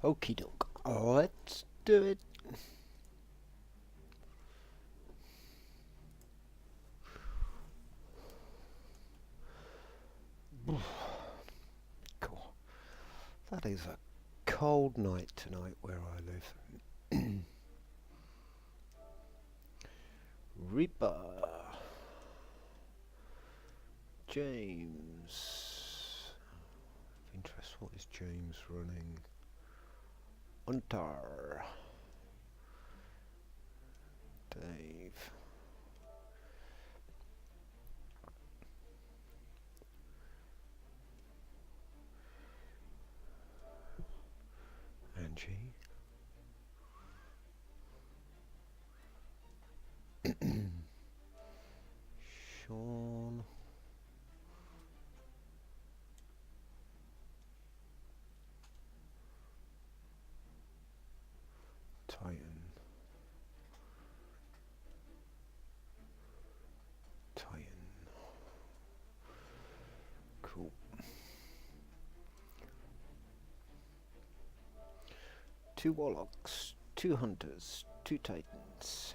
Okie doke. Let's do it. Cool. That is a cold night tonight where I live. Reaper. James. Of interest, what is James running? Hunter. Dave. Angie. Sean. Titan. Titan. Cool. Two warlocks, two hunters, two titans.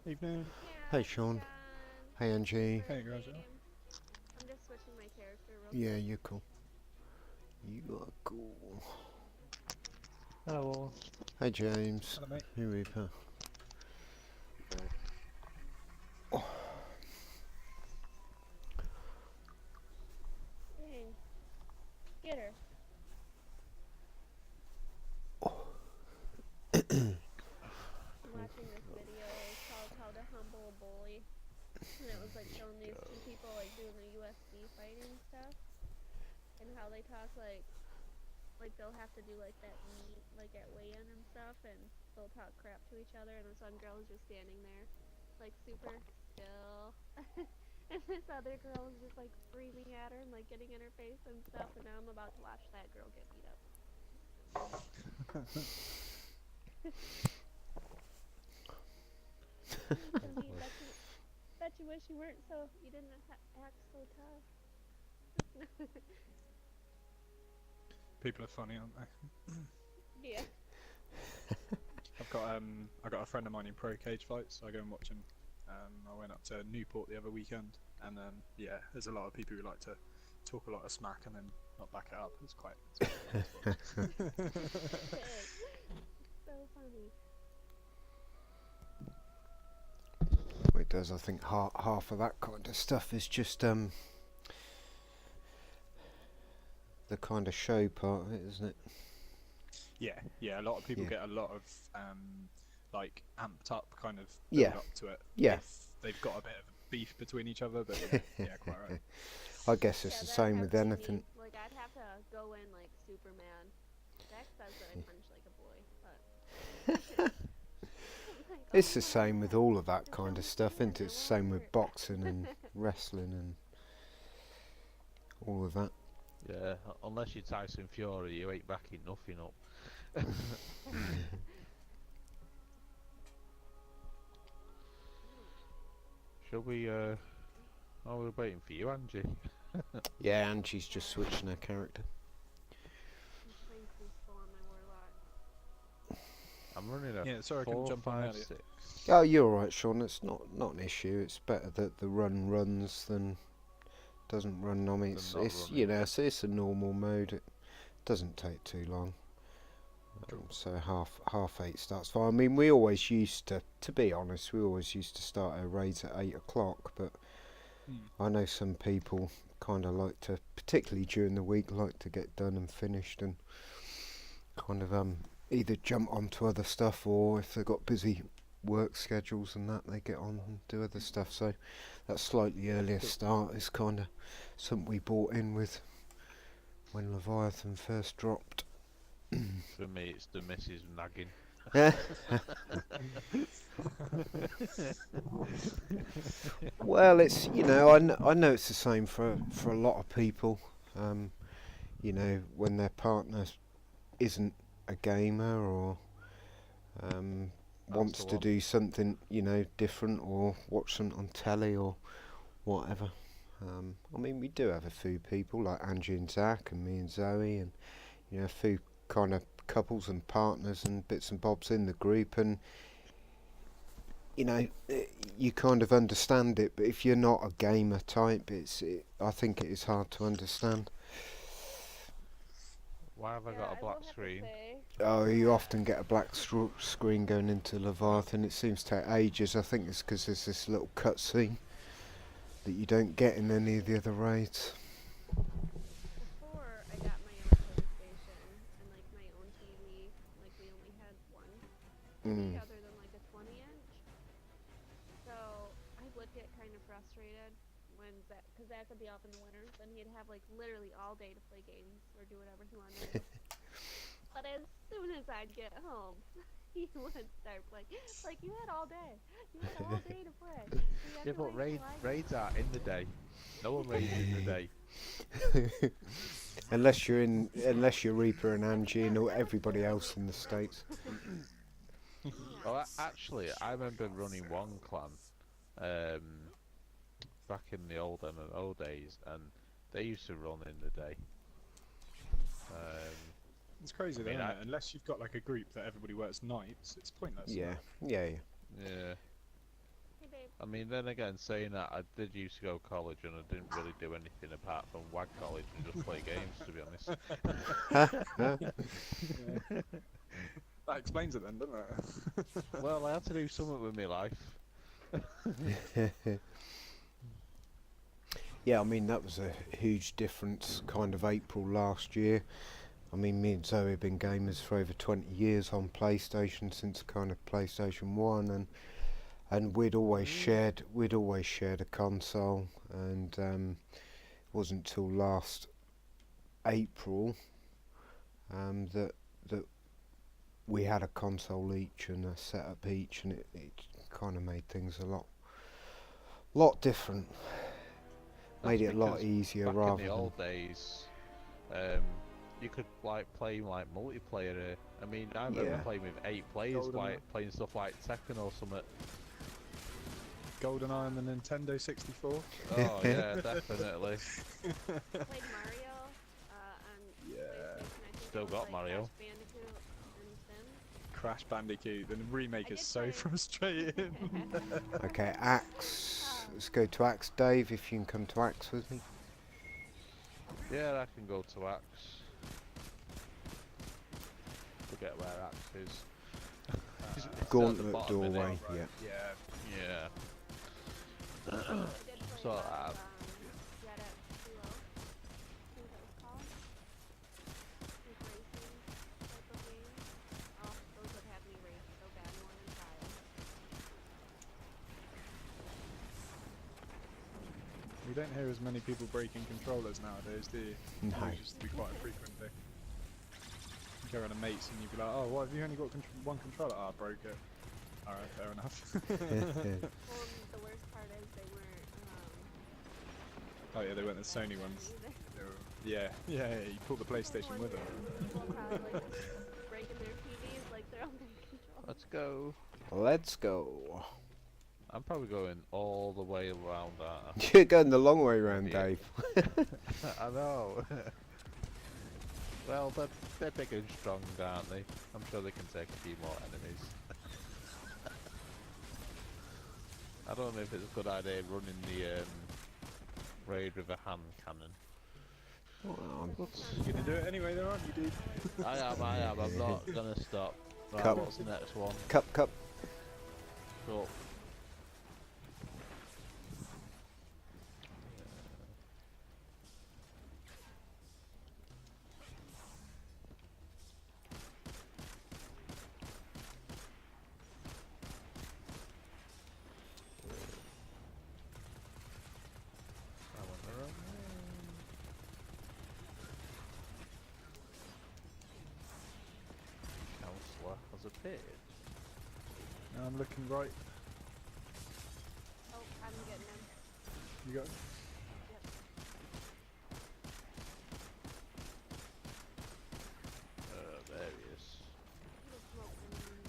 Evening. Hey Sean. Hey Angie. Hey guys. I'm just switching my character real Yeah, quick. you're cool. You are cool. Hello all. Hey James. Hello mate. Hey Reaper. Dang. Get her. I'm watching this video. It's called How to Humble a Bully. And it was like showing these two people like doing the UFC fighting stuff. And how they talk like they'll have to do like that meet like at weigh-in and stuff, and they'll talk crap to each other, and this one girl is just standing there like super still. And this other girl is just like screaming at her and like getting in her face and stuff, and now I'm about to watch that girl get beat up. I mean, bet you wish you weren't so, you didn't act so tough. People are funny, aren't they? Yeah. I got a friend of mine in pro cage fights, so I go and watch him. I went up to Newport the other weekend, and yeah, there's a lot of people who like to talk a lot of smack and then not back it up. It's quite So funny. It does. I think half of that kind of stuff is just the kind of show part of it, isn't it? Yeah. A lot of people get a lot of like amped up kind of Yeah. build up to it. Yeah. If they've got a bit of beef between each other, but yeah, quite right. I guess it's the that's same how with to anything. me. Like, I'd have to go in like Superman. Jack says that I punch like a boy, but like, It's oh the my same with God. all of that Just kind show of me stuff, skin, isn't it? I It's the same won't with hurt. boxing and wrestling and all of that. Yeah, unless you're Tyson Fury, you ain't backing nothing up. Shall we, oh, we're waiting for you, Angie. Yeah, and she's just switching her character. I'm playing peaceful on my warlock. I'm running a Yeah, sorry I couldn't 4, jump on 5, earlier. 6. Oh, you're alright, Sean. It's not an issue. It's better that the run runs than doesn't run. I mean, it's not you running. know, it's a normal mode. It doesn't take too long. Cool. So half 8 starts fine. I mean, we always used to be honest, we always used to start our raids at 8 o'clock, but I know some people kind of like to, particularly during the week, like to get done and finished and kind of either jump onto other stuff, or if they've got busy work schedules and that, they get on and do other stuff. So that slightly earlier start is kind of something we bought in with when Leviathan first dropped. For me, it's the missus nagging. Well, it's, you know, I know it's the same for a lot of people. You know, when their partner isn't a gamer or wants to do something, you know, different or watch something on telly or whatever. I mean, we do have a few people like Angie and Zach and me and Zoe, and you know, a few kind of couples and partners and bits and bobs in the group, and you know, you kind of understand it. But if you're not a gamer type, I think it is hard to understand. Why have I got a black screen? Oh, you often get a black screen going into Leviathan. It seems to take ages. I think it's because there's this little cutscene that you don't get in any of the other raids. Before I got my own PlayStation and like my own TV, like we only had one TV other than like a 20-inch. So I would get kind of frustrated when Zach, because Zach would be off in the winter, then he'd have like literally all day to play games or do whatever he wanted to do. But as soon as I'd get home, he would start playing. Like, you had all day. You had all day to play. Yeah, but raids are in the day. No one raids in the day. unless you're Reaper and Angie and everybody else in the States. Well, actually, I remember running one clan back in the old MMO days, and they used to run in the day. It's crazy, though, isn't it? Unless you've got like a group that everybody works nights, it's pointless. Yeah. Hey, babe. I mean, then again, saying that, I did used to go to college and I didn't really do anything apart from wag college and just play games, to be honest. That explains it then, doesn't it? Well, I had to do something with my life. Yeah, I mean, that was a huge difference kind of April last year. I mean, me and Zoe have been gamers for over 20 years on PlayStation, since kind of PlayStation 1, and we'd always shared a console, and it wasn't till last April that we had a console each and a setup each, and it kind of made things a lot different. Made it a lot easier. Back rather in the than old days, you could like play like multiplayer. I mean, I remember playing with 8 players, like playing stuff like Tekken or something. GoldenEye on the Nintendo 64. Oh yeah, definitely. Played Mario on PlayStation. I think Still it was, got like, Mario. Crash Bandicoot. The remake is so frustrating. Okay, Axe. Let's go to Axe, Dave. If you can come to Axe with me. Yeah, I can go to Axe. Forget where Axe is. It's at the Gauntlet bottom, doorway. innit? Yeah. Yeah. So, You don't hear as many people breaking controllers nowadays, do you? No. It used to be quite a frequent thing. You go around to mates and you'd be like, oh, why have you only got one controller? Oh, I broke it. Alright, fair enough. Well, the worst part is they weren't. Oh yeah, they weren't the Sony ones. They were, yeah, you pull the PlayStation with them. People probably just breaking their TVs like they're on their controller. let's go. Let's go. I'm probably going all the way around that. You're going the long way round, Yeah. Dave. I know. Well, they're big and strong, aren't they? I'm sure they can take a few more enemies. I don't know if it's a good idea running the raid with a hand cannon. Well, You're gonna do it anyway, though, aren't you, dude? I am. I'm not gonna stop. Right, Cup. what's the next one? Cup. Cool. disappeared? Now I'm looking right. Oh, I'm getting him. You got him? Yep. There he is. Little smoke balloon.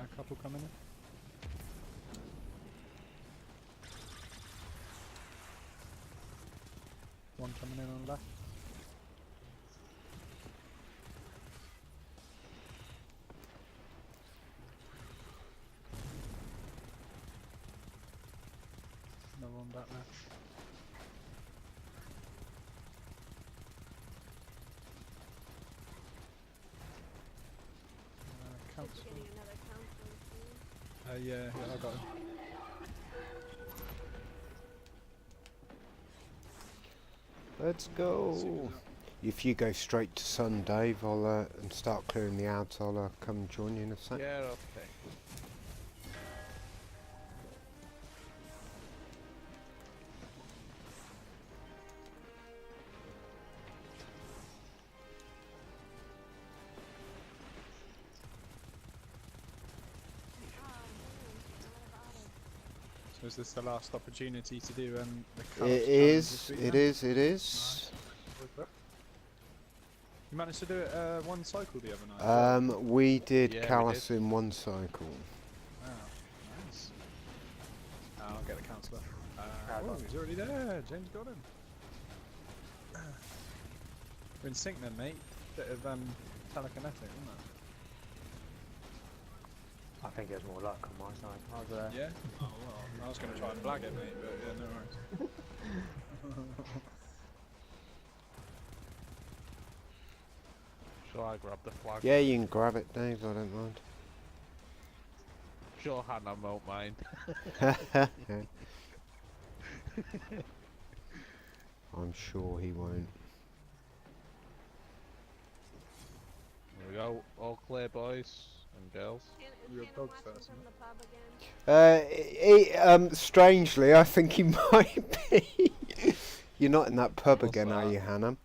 A couple coming in. One coming in on the left. Another one back there. Just Council. getting another counselor soon. Yeah, I got him. Let's See go. what's up. If you go straight to Sun, Dave, I'll and start clearing the ads. I'll come and join you in a sec. Yeah, okay. So is this the last opportunity to do the It challenge is. this week It then? is. It is. You managed to do it one cycle the other night? We did Yeah, we Callus did. in one cycle. Wow, nice. I'll get the counsellor. Oh, he's already there. James got him. We're in sync then, mate. Bit of telekinetic, isn't it? I think there's more luck on my side. I was, Yeah? Oh, well, I was going to try and flag it, mate, but yeah, no worries. Shall I grab the flag? Yeah, you can grab it, Dave. I don't mind. Sure, Hannah won't mind. I'm sure he won't. There we go. All clear, boys and girls. Your Is Hannah dog's watching first, from isn't the pub again? Strangely, I think he might be. You're not in that pub What's again, are that? you, Hannam?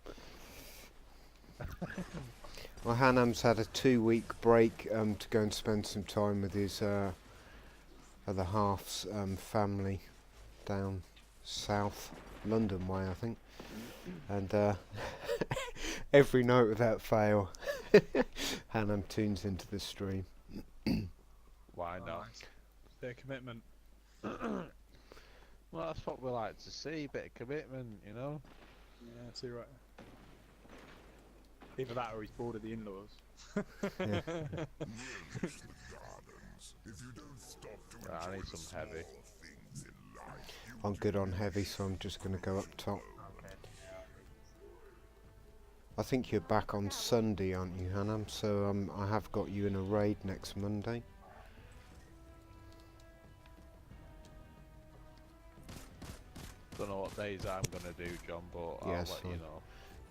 Well, Hannam's had a 2-week break to go and spend some time with his other half's family down south London way, I think. And every night without fail, Hannam tunes into the stream. Why not? Nice. Their commitment. Well, that's what we like to see. Bit of commitment, you know. Yeah, too right. Either that or he's bored of the in-laws. Yeah. Right, I need some heavy. I'm good on heavy, so I'm just going to go up top. okay. I think you're back on Sunday, aren't you, Hannam? So I have got you in a raid next Monday. Don't know what days I'm gonna do, John, but Yes, I'll let you know.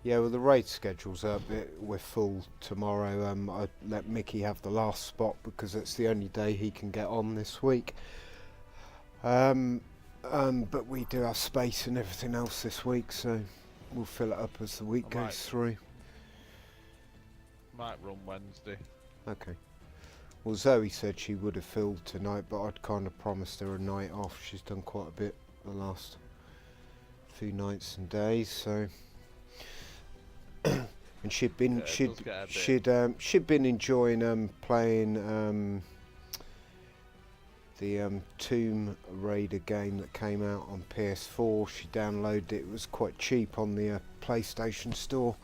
Yeah, well, the raid schedule's up. We're full tomorrow. I let Mickey have the last spot because it's the only day he can get on this week. But we do have space and everything else this week, so we'll fill it up as the week I might- goes through. Might run Wednesday. Okay. Well, Zoe said she would have filled tonight, but I'd kind of promised her a night off. She's done quite a bit the last few nights and days, so. And she'd been Yeah, it does get a bit- she'd been enjoying playing the Tomb Raider game that came out on PS4. She downloaded it. It was quite cheap on the PlayStation Store,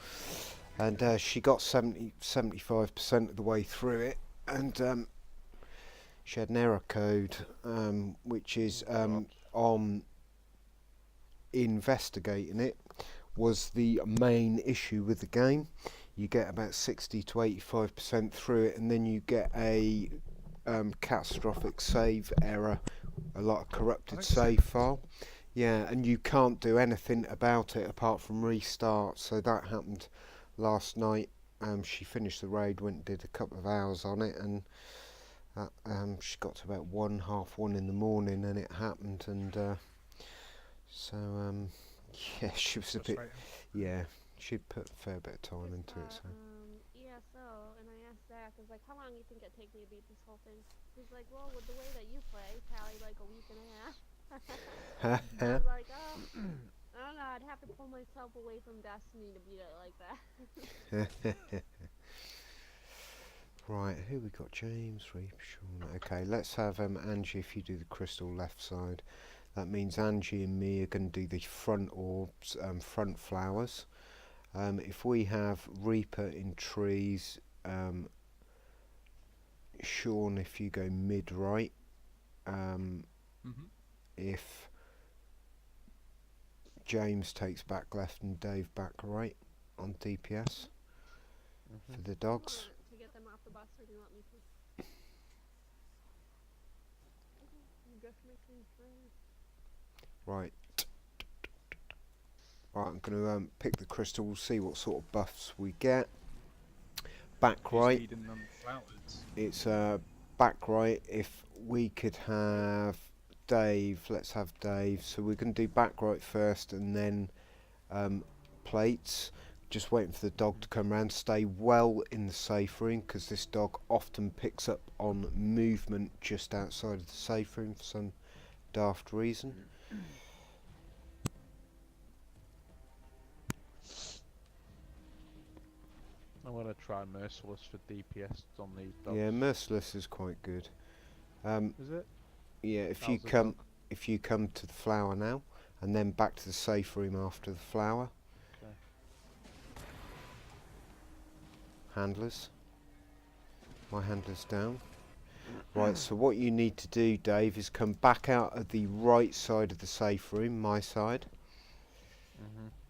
and she got 75% of the way through it, and she had an error code, which is on investigating it was the main issue with the game. You get about 60 to 85% through it, and then you get a catastrophic save error, a lot of corrupted save file. Yeah, and you can't do anything about it apart from restart. So that happened last night. She finished the raid, went and did a couple of hours on it, and she got to about 1:30 in the morning, and it happened. And so yeah, she was a bit. Frustrating. Yeah, She'd put a fair bit of time into it, so. ESO, and I asked Zach, I was like, how long do you think it'd take me to beat this whole thing? He's like, well, with the way that you play, probably like a week and a half. I was like, oh, I don't know, I'd have to pull myself away from Destiny to beat it like that. Right, who we got? James, Reap, Sean. Okay, let's have Angie if you do the crystal left side. That means Angie and me are going to do the front orbs, front flowers. If we have Reaper in trees, Sean, if you go mid right, if James takes back left and Dave back right on DPS for the dogs. To get them off the bus, or do you want me to? You just making sure. Right. Right, I'm going to pick the crystal, see what sort of buffs we get. Back right. It's back right. If we could have Dave, let's have Dave. So we're going to do back right first and then plates. Just waiting for the dog to come around. Stay well in the safe room because this dog often picks up on movement just outside of the safe room for some daft reason. I'm going to try Merciless for DPS on these dogs. Yeah, Merciless is quite good. Is it? Yeah, if you come to the flower now, and then back to the safe room after the flower. Okay. Handlers. My handler's down. Right, so what you need to do, Dave, is come back out of the right side of the safe room, my side.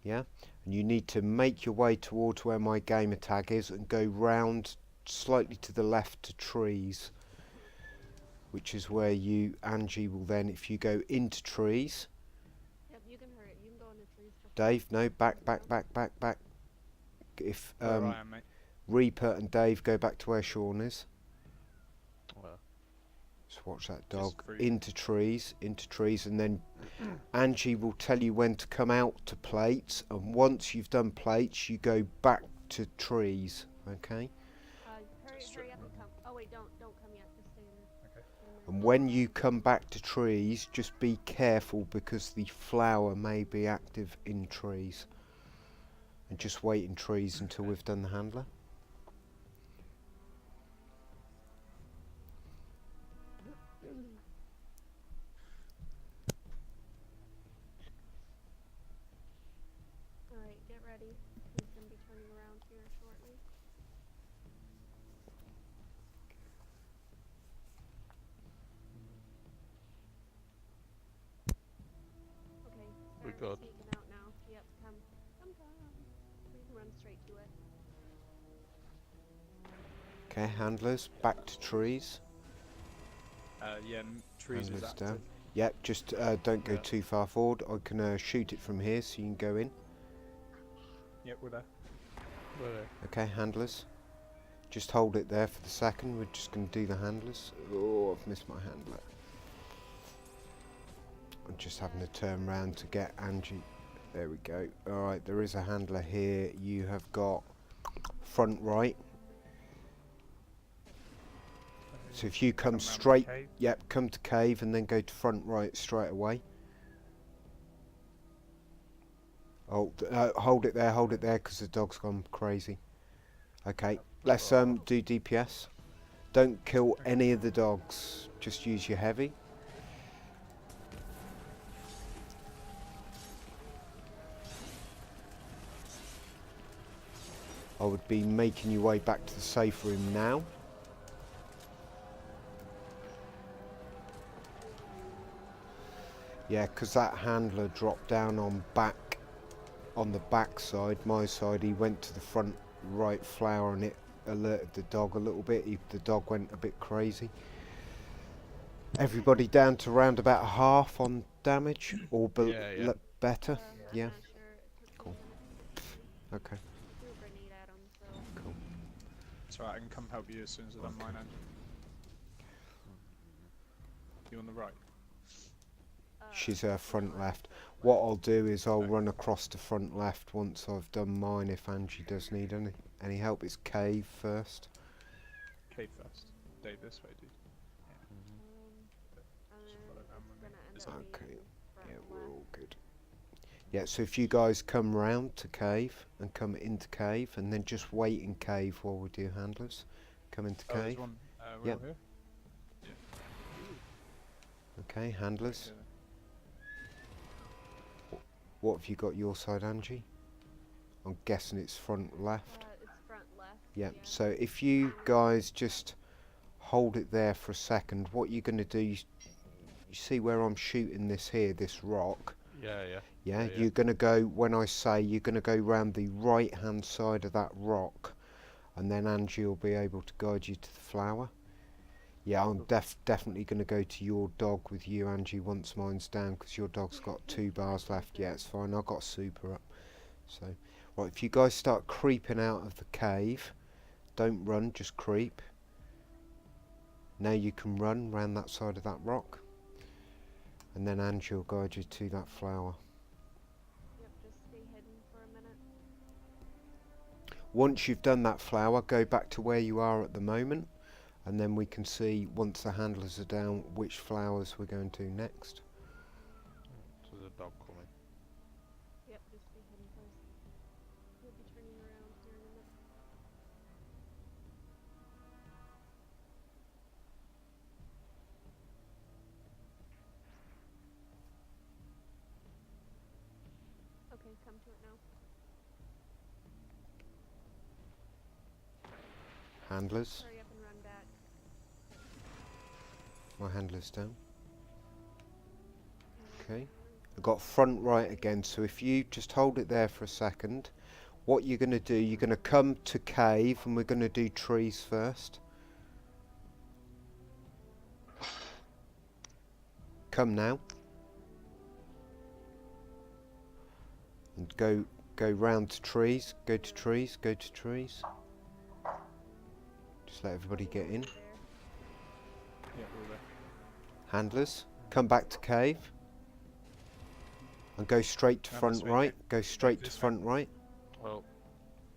Yeah? And you need to make your way towards where my gamer tag is and go round slightly to the left to trees, which is where you, Angie, will then, if you go into trees. Yep, you can hurry it. You can go into trees. Dave, no, back. If Reaper and Dave go back to where Sean is. Just watch that dog. Into trees, and then Angie will tell you when to come out to plates, and once you've done plates, you go back to trees, okay? Hurry up and come. Oh wait, don't come yet. Just stay in there. Okay. And when you come back to trees, just be careful because the flower may be active in trees. And just wait in trees until we've done the handler. Alright, get ready. He's going to be turning around here shortly. Okay, we start good. sneaking out now. Yep, come. We can run straight to it. Okay, handlers, back to trees. Yeah, trees is active. Down. Yep, just don't go too far forward. I can shoot it from here so you can go in. Yep, we're there. Okay, handlers. Just hold it there for the second. We're just going to do the handlers. Oh, I've missed my handler. I'm just having to turn around to get Angie. There we go. Alright, there is a handler here. You have got front right. So if you come straight, come to cave and then go to front right straight away. Oh, hold it there, because the dog's gone crazy. Okay, let's do DPS. Don't kill any of the dogs, just use your heavy. I would be making your way back to the safe room now. Yeah, because that handler dropped down on the back side, my side. He went to the front right flower and it alerted the dog a little bit. The dog went a bit crazy. Everybody down to round about half on damage or better? Yeah. Cool. Okay. Cool. It's alright, I can come help you as soon as I've done mine end. You on the right? She's front left. What I'll do is I'll run across to front left once I've done mine. If Angie does need any help, it's cave first. Cave first. Dave, this way, dude. Okay. Yeah, we're all good. Yeah, so if you guys come round to cave and come into cave and then just wait in cave while we do handlers. Come into There's cave. one. Yep. Here. Okay, handlers. What have you got your side, Angie? I'm guessing it's front left. It's front left. Yep, so if you guys just hold it there for a second, what you're going to do, you see where I'm shooting this here, this rock? Yeah, you're going to go, when I say, you're going to go round the right hand side of that rock, and then Angie will be able to guide you to the flower. Yeah, I'm definitely going to go to your dog with you, Angie, once mine's down, because your dog's got 2 bars left. Yeah, it's fine, I've got super up. So, right, if you guys start creeping out of the cave, don't run, just creep. Now you can run round that side of that rock, and then Angie will guide you to that flower. Yep, just stay hidden for a minute. Once you've done that flower, go back to where you are at the moment, and then we can see, once the handlers are down, which flowers we're going to next. There's a dog coming. Yep, just stay hidden first. We'll be turning around here in a minute. Okay, come to it now. Handlers. Hurry up and run back. My handler's down. Okay. I've got front right again, so if you just hold it there for a second, what you're going to do, you're going to come to cave, and we're going to do trees first. Come now. And go round to trees, go to trees, go to trees. Just let everybody get in. Yeah, we're all there. Handlers, come back to cave. And go straight to Down front this way, right. okay. Go straight to This way. front right. Well,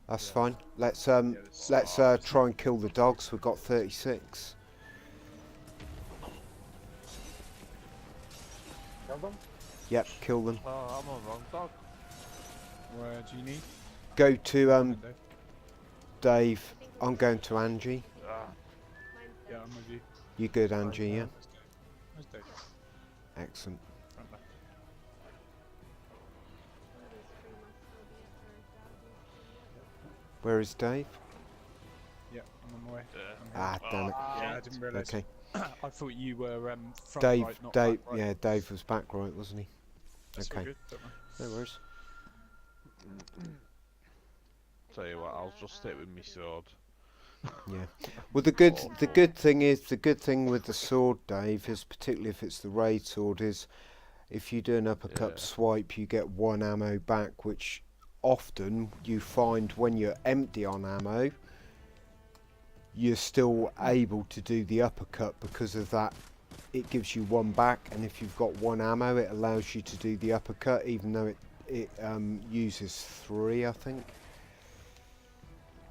That's Yeah. fine. Let's this try and kill the dogs. We've got 36. Kill them? Yep, kill them. oh, I'm on the wrong dog. Where do you need? Go to Dave? Dave. I'm going to Angie. Ah, Mine's Yeah, dead. I'm with you. You good, Angie? Yeah. Where's Dave? Excellent. Front left. Somebody's tree must still be at their Where is Dave? Yeah, I'm on my way. yeah. I'm here. Ah, damn it. Yeah, I didn't realise. Okay. I thought you were front Dave. right, not Dave. back right. Yeah, Dave was back right, wasn't he? That's all Okay. good, don't worry. No worries. Tell you what, I'll just stick with my sword. Yeah. Well, the good thing with the sword, Dave, is particularly if it's the raid sword, is if you do an uppercut Yeah. swipe, you get 1 ammo back, which often you find when you're empty on ammo, you're still able to do the uppercut because of that. It gives you 1 back, and if you've got 1 ammo, it allows you to do the uppercut, even though it uses 3, I think.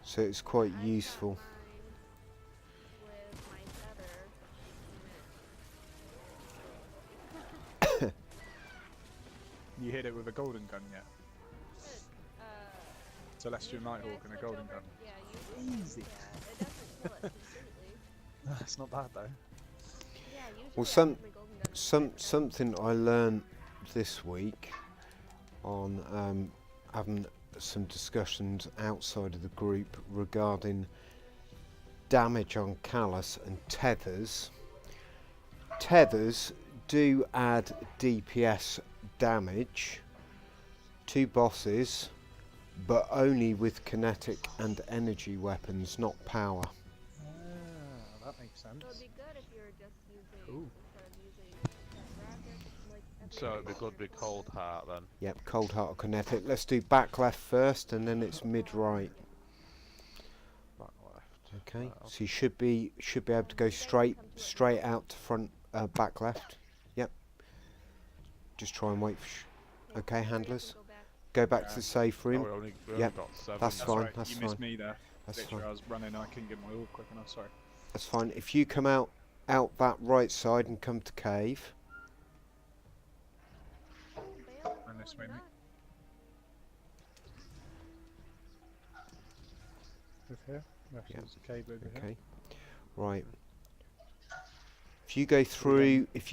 So it's quite I've useful. got mine with my feather. You hit it with a golden gun yet? Uh, Celestial Nighthawk and a switch golden over- gun. Yeah, usually. Easy. Yeah, it doesn't kill it completely. That's not bad though. Yeah, usually Well, I some- use my golden gun and Something I learned this week on having some discussions outside of the group regarding damage on callus and tethers. Tethers do add DPS damage to bosses, but only with kinetic and energy weapons, not power. That makes sense. So it'd be good if you were just using Cool. instead of using that racket, like So it'd be good with cold heart then. Yep, cold heart or kinetic. Let's do back left first, and then it's mid right. Back left. Okay, Right, so you should be able to go straight out to front, back left. Yep. Just try and wait for... Yeah, Okay, hurry up handlers. and go back. Go back to Yeah. the safe Oh, room. we only Yep, got 7. that's fine, right. that's You fine. missed me there. That's Literally, fine. I was running. I couldn't get my ult quick enough. Sorry. That's fine. If you come out that right side and come to cave. Oh, Bale, Run this oh, way, you're mate. With here. Left Yeah. is the cave over here. Okay. Right. If you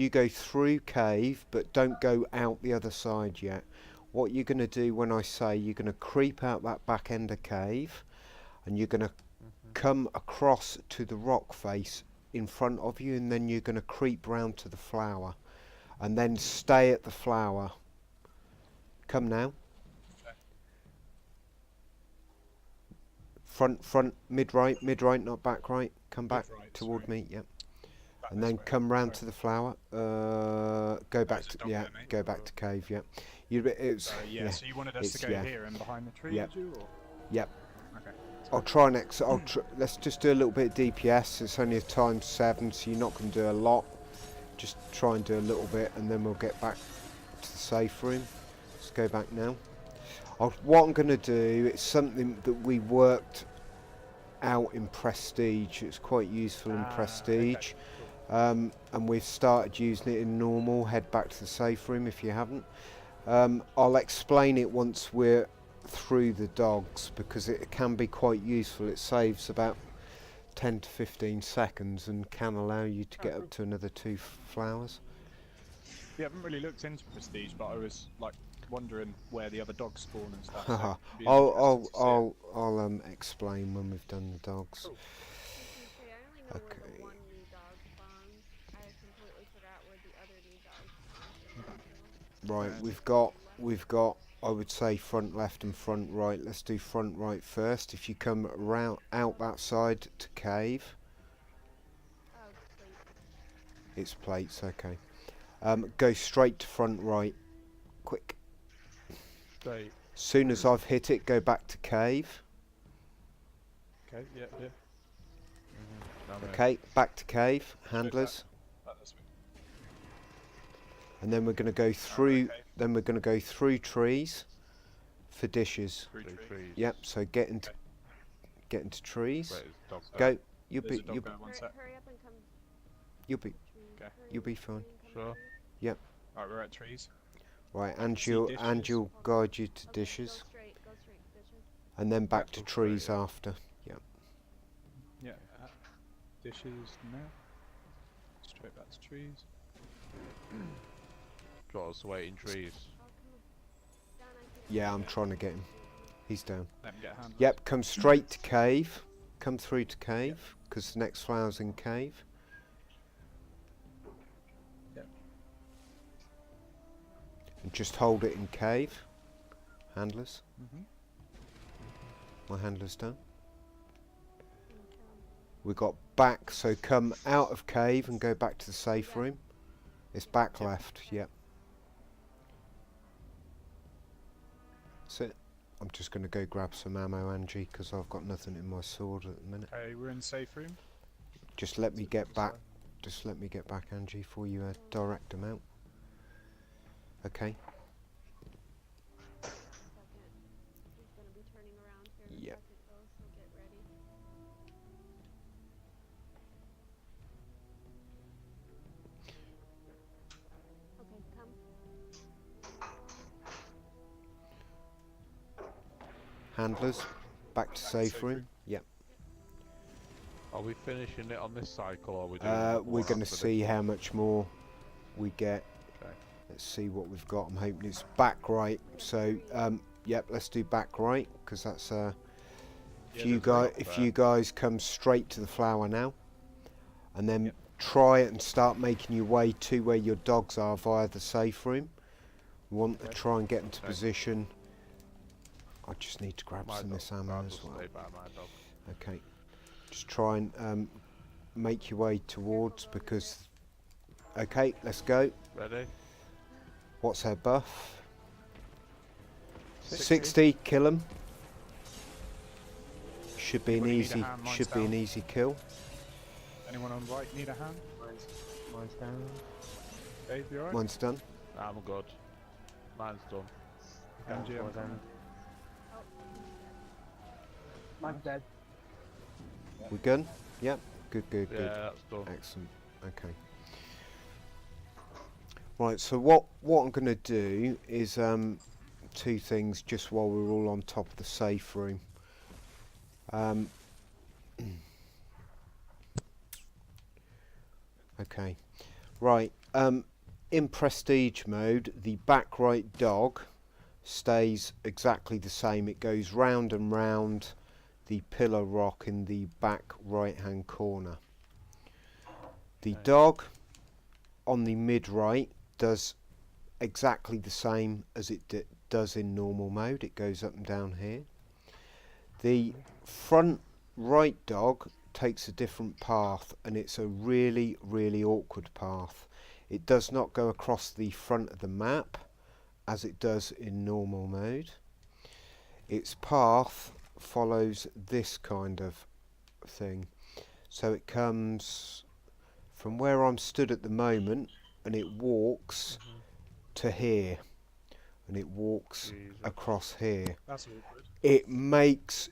go through cave, but don't go out the other side yet. What you're going to do when I say you're going to creep out that back end of cave, and you're going to come across to the rock face in front of you, and then you're going to creep round to the flower, and then stay at the flower. Come now. Front, mid right, not back right. Come back Mid right, toward sorry. me, yep. Back And this then way. come round Sorry. to the flower. Go back There's a to dog there, mate. go back to cave, yep. It's Yeah, so you wanted us to it's- go yeah. here and behind the tree, Yep. did you? Or? Yep. Okay. I'll try and let's just do a little bit of DPS. It's only a times 7, so you're not going to do a lot. Just try and do a little bit, and then we'll get back to the safe room. Let's go back now. What I'm going to do, it's something that we worked out in Prestige. It's quite useful in Prestige. Okay. Cool. And we've started using it in normal. Head back to the safe room if you haven't. I'll explain it once we're through the dogs, because it can be quite useful. It saves about 10 to 15 seconds and can allow you to get up to another 2 flowers. We haven't really looked into Prestige, but I was like wondering where the other dogs spawn and stuff. Haha. So it'd be interesting to see it. I'll explain when we've done the dogs. Cool. See, I only know where Okay. the one new dog spawns. I completely forgot where the other new dog spawns. Right, Yeah. we've got I would say front left and front right. Let's do front right first. If you come round out that side to cave, Oh, please. it's plates, okay. Go straight to front right. Quick. Straight. Soon as I've hit it, go back to cave. Okay, yeah. Down there. Okay, back to cave, handlers. That this way. And then we're going to go through. okay. Then we're going to go through trees for dishes. Through Three trees. trees. Yep. So get into trees. Wait, there's dogs there. Go. You'll There's be a dog there, one sec. Hurry up and come you'll be to the trees. Okay. Hurry you'll up be and fine. come Sure. to the trees. Alright, we're at trees. right. See Angel dishes. will guide you to Okay, dishes, Go straight dishes. and then back to Go straight, trees yeah. after. Yep. Yeah. Dishes now. Straight back to trees. Got us waiting trees. Oh, come on. Dan, I think Yeah, I'm trying to get him. He's down. Let him get handled. Yep. Come straight to cave. Come through to cave, because the next flower's in cave. Yep. And just hold it in cave. Handlers. My handler's done. We got back, so come out of cave and go back to the safe room. It's back Yep. left, yep. That's it. I'm just going to go grab some ammo, Angie, because I've got nothing in my sword at the minute. Okay, we're in safe room. Just let me So get this back. way. Just let me get back, Angie, for you direct them out. Okay. Second. He's gonna be turning around here in a Yep. second, though, so get ready. Okay, come. Handlers, back to safe room. Yep. Are we finishing it on this cycle, or are we doing We're going to see how much more we get. Okay. Let's see what we've got. I'm hoping it's back right. So, yep, let's do back right, because that's Yeah, if you there's a rock if there. you guys come straight to the flower now, and then Yep. try it and start making your way to where your dogs are via the safe room. We want to Okay. try and get into Okay. position. I just need to grab My some of dog. this ammo I'll as just well. stay by my dog. Okay, just try and make your way towards, because. Okay, let's go. Ready? What's her buff? 60. 60. Kill him. Should be an Anybody need a easy. hand? Mine's Should be an down. easy kill. Anyone on right need a hand? Mine's down. Dave, you alright? Mine's done. I'm good. Mine's done. MG, I'm coming. Oh, Mine's dead. We good? Yep. Good. Yeah, that's done. Excellent. Okay. Right. So what I'm going to do is two things just while we're all on top of the safe room. Okay. Right. In prestige mode, the back right dog stays exactly the same. It goes round and round the pillar rock in the back right hand corner. The Okay. dog on the mid right does exactly the same as it does in normal mode. It goes up and down here. The front right dog takes a different path, and it's a really awkward path. It does not go across the front of the map as it does in normal mode. Its path follows this kind of thing. So it comes from where I'm stood at the moment, and it walks to here, and it walks Jesus. across here. That's awkward. It means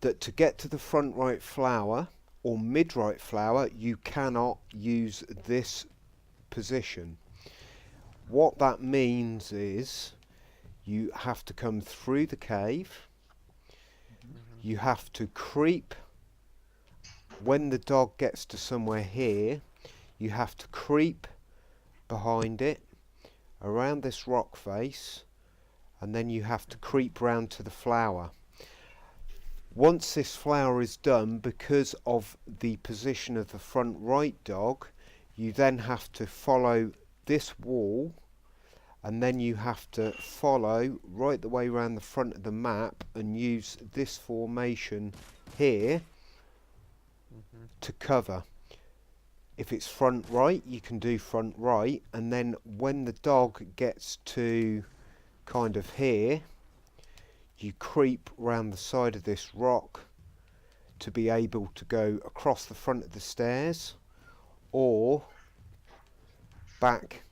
that to get to the front right flower or mid right flower, you cannot use this position. What that means is you have to come through the cave. You have to creep. When the dog gets to somewhere here, you have to creep behind it around this rock face, and then you have to creep round to the flower. Once this flower is done, because of the position of the front right dog, you then have to follow this wall, and then you have to follow right the way around the front of the map and use this formation here to cover. If it's front right, you can do front right, and then when the dog gets to kind of here, you creep round the side of this rock to be able to go across the front of the stairs or back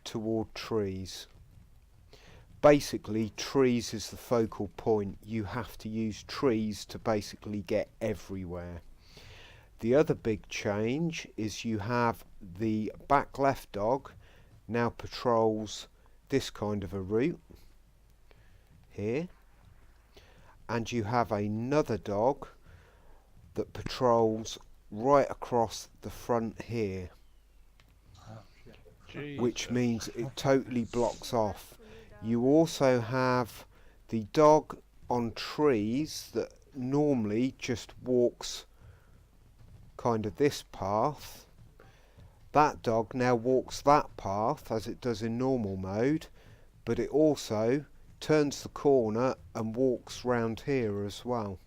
toward trees. Basically, trees is the focal point. You have to use trees to basically get everywhere. The other big change is you have the back left dog now patrols this kind of a route here, and you have another dog that patrols right across the front here, which means it totally blocks off. You also have the dog on trees that normally just walks kind of this path. That dog now walks that path as it does in normal mode, but it also turns the corner and walks round here as well.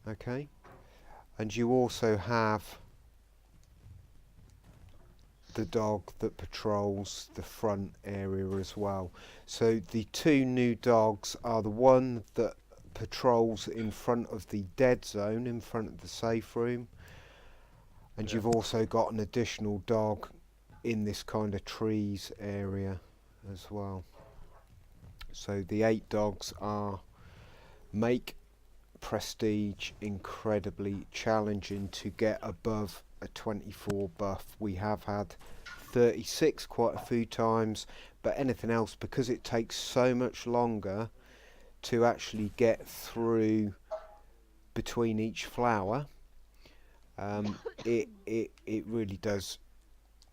Okay, and you also have the dog that patrols the front area as well. So the two new dogs are the one that patrols in front of the dead zone, in front of the safe room, and you've also got an additional dog in this kind of trees area as well. So the 8 dogs make prestige incredibly challenging to get above a 24 buff. We have had 36 quite a few times, but anything else, because it takes so much longer to actually get through between each flower, it really does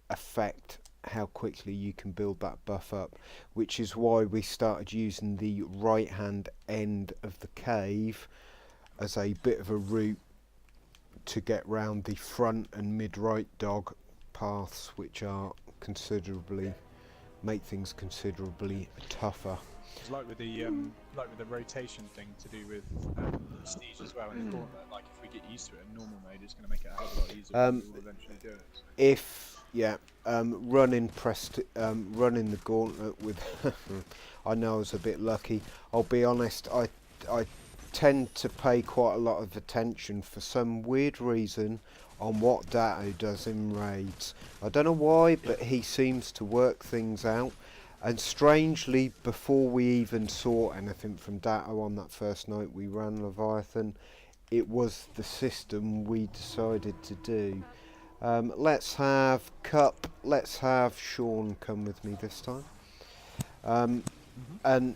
affect how quickly you can build that buff up, which is why we started using the right hand end of the cave as a bit of a route to get round the front and mid right dog paths, which are make things considerably tougher. It's like with the rotation thing to do with prestige as well in the gauntlet. Like if we get used to it in normal mode, it's going to make it a hell of a lot easier. We'll eventually do it. So. Running the gauntlet with I know I was a bit lucky. I'll be honest, I tend to pay quite a lot of attention for some weird reason on what Datto does in raids. I don't know why, but he seems to work things out. And strangely, before we even saw anything from Datto on that first night we ran Leviathan, it was the system we decided to do. Let's have Cup, let's have Sean come with me this time. And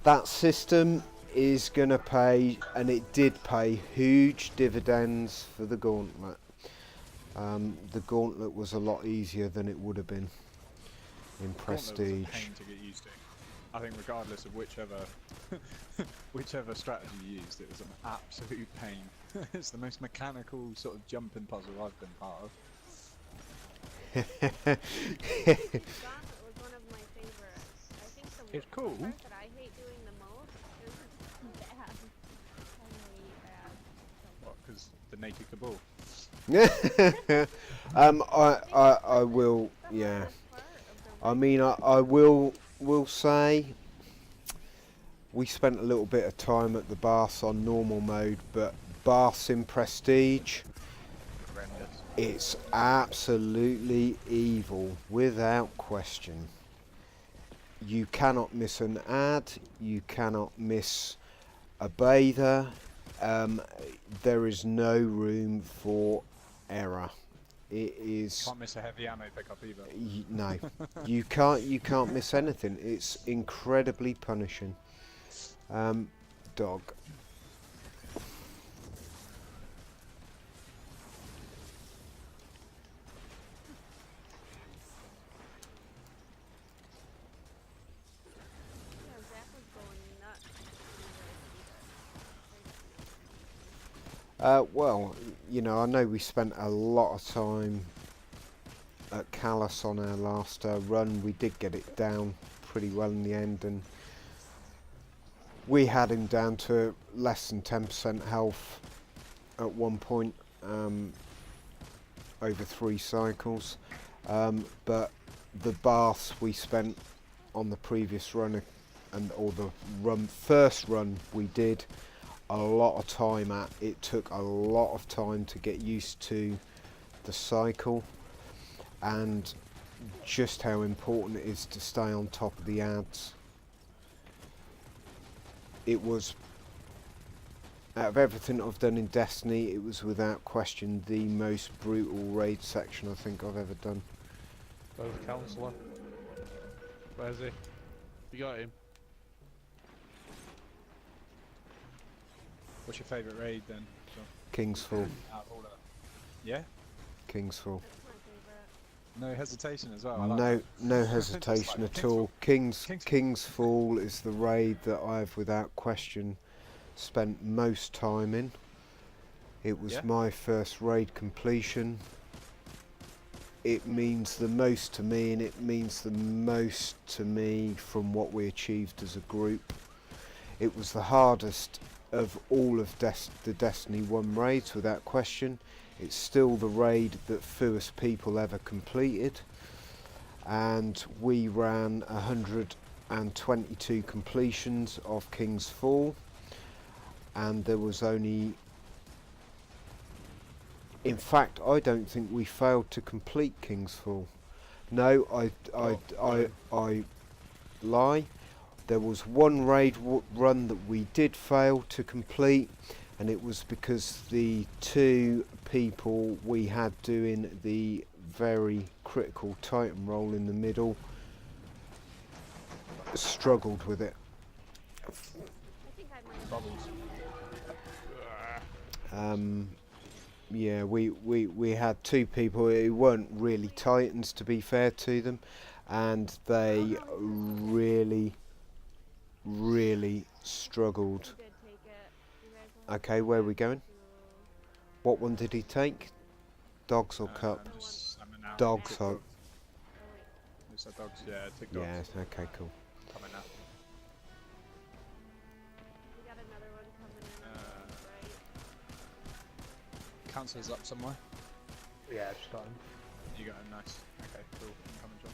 that system is going to pay, and it did pay, huge dividends for the Gauntlet. The Gauntlet was a lot easier than it would have been in Prestige. Gauntlet was a pain to get used to. I think regardless of whichever whichever strategy you used, it was an absolute pain. It's the most mechanical sort of jumping puzzle I've been part of. Gauntlet was one of my favorites. I think It's cool. The part that I hate doing the most is bad. I hate bad. What, because the naked cabal? I will, yeah. I mean, I will say we spent a little bit of time at the Baths on normal mode, but Baths in Prestige, it's absolutely evil, without question. You cannot miss an ad, you cannot miss a bather, there is no room for error. It is. Can't miss a heavy ammo pickup either. No, you can't miss anything. It's incredibly punishing. Dog. Yeah, Zach was going nuts. Well, you know, I know we spent a lot of time at Callus on our last run. We did get it down pretty well in the end, and we had him down to less than 10% health at one point over 3 cycles. But the Baths we spent on the previous run, or the first run we did, a lot of time at. It took a lot of time to get used to the cycle and just how important it is to stay on top of the ads. It was, out of everything I've done in Destiny, it was without question the most brutal raid section I think I've ever done. Where's the counsellor? Where's he? You got him? What's your favourite raid then? John? Kingsfall. Out of all of them. Yeah? Kingsfall. That's my favorite. No hesitation as well. I like No that. hesitation Just like at all. Kingsfall. Kingsfall is the raid that I've without question spent most time in. It was Yeah? my first raid completion. It means the most to me, and it means the most to me from what we achieved as a group. It was the hardest of all of the Destiny 1 raids without question. It's still the raid that fewest people ever completed, and we ran 122 completions of King's Fall, and there was only, in fact, I don't think we failed to complete King's Fall. No, I lie. There was one raid run that we did fail to complete, and it was because the 2 people we had doing the very critical Titan roll in the middle struggled with it. I think I might Bubbles. Yeah, we had 2 people who weren't really Titans, to be fair to them, and they really struggled. did take it. You guys want Okay, where are we going? What one did he take? Dogs or Cup? I'm just slamming out. Dogs, Oh hope. wait. It's a dogs, yeah, take dogs. Yeah, okay, cool. Coming out. We got another one coming in. on the right. Council's up somewhere. Yeah, just got him. You got him, nice. Okay, cool. I'm coming, John.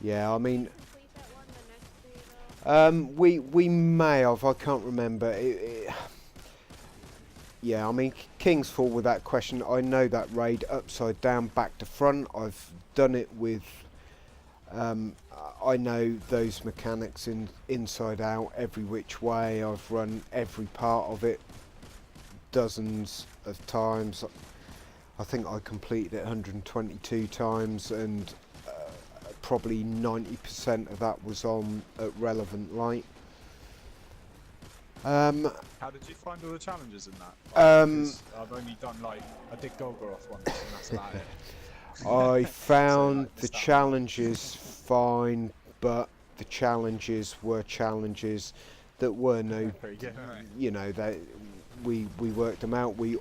Yeah, I mean, Complete that one, the next 3 though. we may have, I can't remember. It yeah, I mean, King's Fall with that question, I know that raid upside down, back to front. I've done it with, I know those mechanics inside out, every which way. I've run every part of it dozens of times. I think I completed it 122 times, and probably 90% of that was on at relevant light. How did you find all the challenges in that? Because I've only done like, I did Golgoroth once and that's about it. I found like, the stamina. challenges fine, but the challenges were challenges that were no, Pretty good, right? you know, that we worked them out. We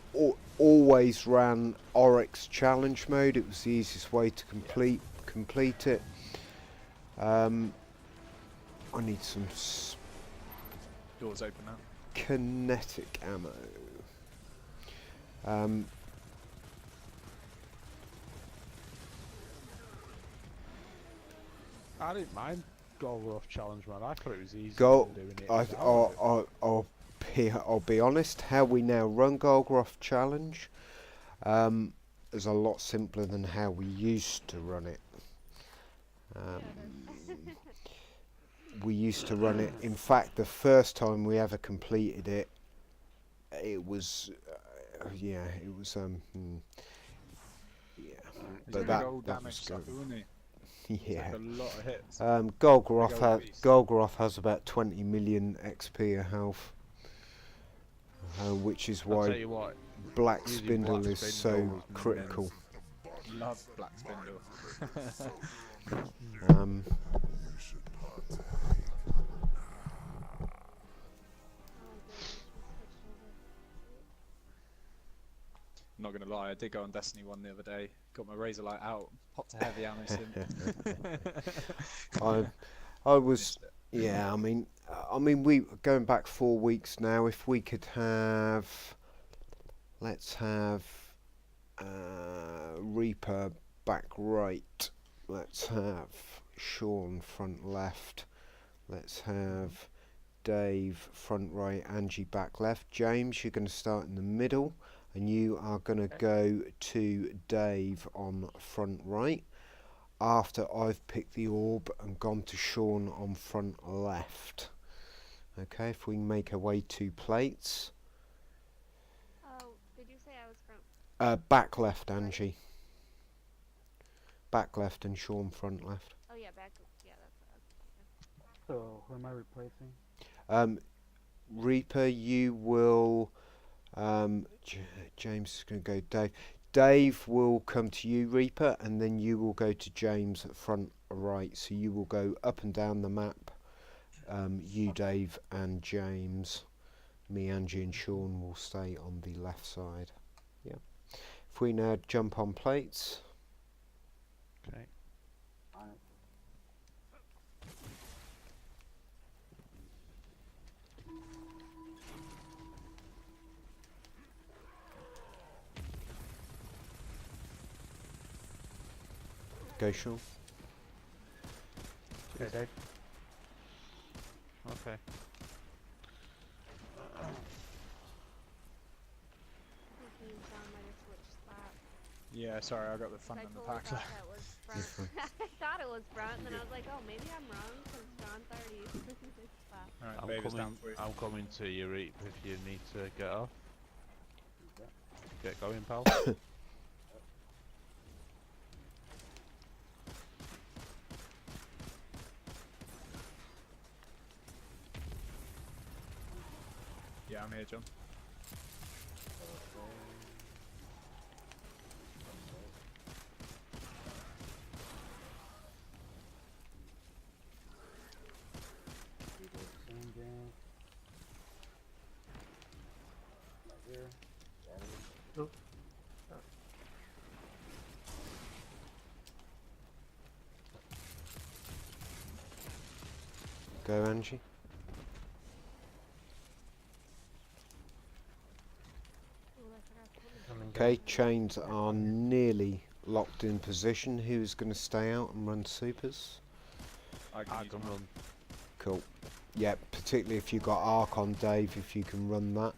always ran Oryx challenge mode. It was the easiest way to complete it. I need some Doors open now. kinetic ammo. I didn't mind Golgoroth challenge, man. I thought it was easy Go. doing it. I'll be honest. How we now run Golgoroth challenge is a lot simpler than how we used to run it. We used to run it. In fact, the first time we ever completed it, it was, yeah, it was yeah. But that was sucker, wasn't he? yeah. Took a lot of hits. Golgoroth has about 20 million XP a health, which is I'll tell why you what, Black using Spindle Black is so Spindle was critical. Love Black Spindle. I'm not gonna lie, I did go on Destiny 1 the other day, got my razor light out, popped a heavy ammo in. I was, yeah. I mean, we going back 4 weeks now. If we could have, let's have Reaper back right. Let's have Sean front left. Let's have Dave front right. Angie back left. James, you're going to start in the middle, and you are going to go to Dave on front right. After I've picked the orb and gone to Sean on front left. Okay, if we can make our way 2 plates. Oh, did you say I was from? Back left, Angie. Back left and Sean front left. Oh yeah, back. Yeah, that's what I was thinking. So, who am I replacing? Reaper, you will. James is going to go Dave. Dave will come to you, Reaper, and then you will go to James at front right. So you will go up and down the map. You, Dave, and James. Me, Angie, and Sean will stay on the left side. Yeah. If we now jump on plates. Okay. Go, Sean. Okay, Dave. Okay. Yeah, sorry, I got the front I and the totally back. thought that was front. I thought it was front, and then I was like, oh, maybe I'm wrong, because John's already used his spot. Alright, Vader's down for you. I'm coming to you, Reap, if you need to get off. Get going, pal. Yeah, I'm here, John. Go, Angie. Okay, chains are nearly locked in position. Who's going to stay out and run supers? I can Cool. Yeah, particularly if you've got Arc on, Dave, if you can run that.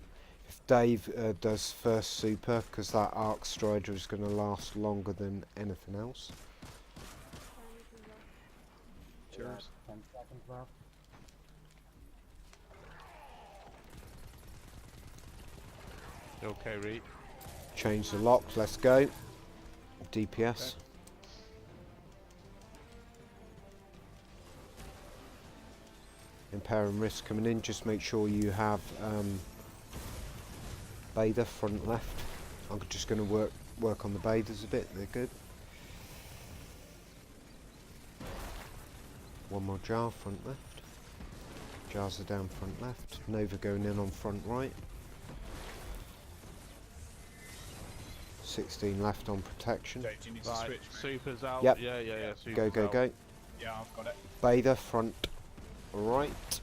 If Dave does first super, because that Arc Strider is going to last longer than anything else. Johnny can go. Cheers. 10 seconds left. You okay, Reed? Change the lock, let's go. DPS. Okay. Impair and risk coming in, just make sure you have bather front left. I'm just going to work on the bathers a bit, they're good. One more jar, front left. Jars are down front left. Nova going in on front right. 16 left on protection. Jake, do you need to Right, switch? Super's out. Yep. Yeah. Super's Go, go, out. go. Yeah, I've got it. Bather front right.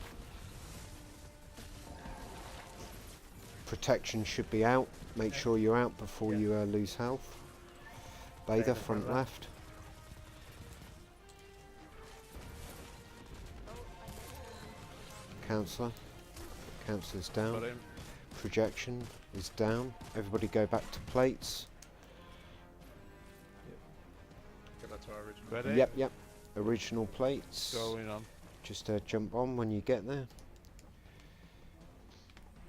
Protection should be out. Make sure you're out before you lose health. Bather front left. Counsellor. Counsellor's down. Got him. Projection is down. Everybody go back to plates. Get that to our original. Ready? Yep. Original plates. Going on. Just jump on when you get there.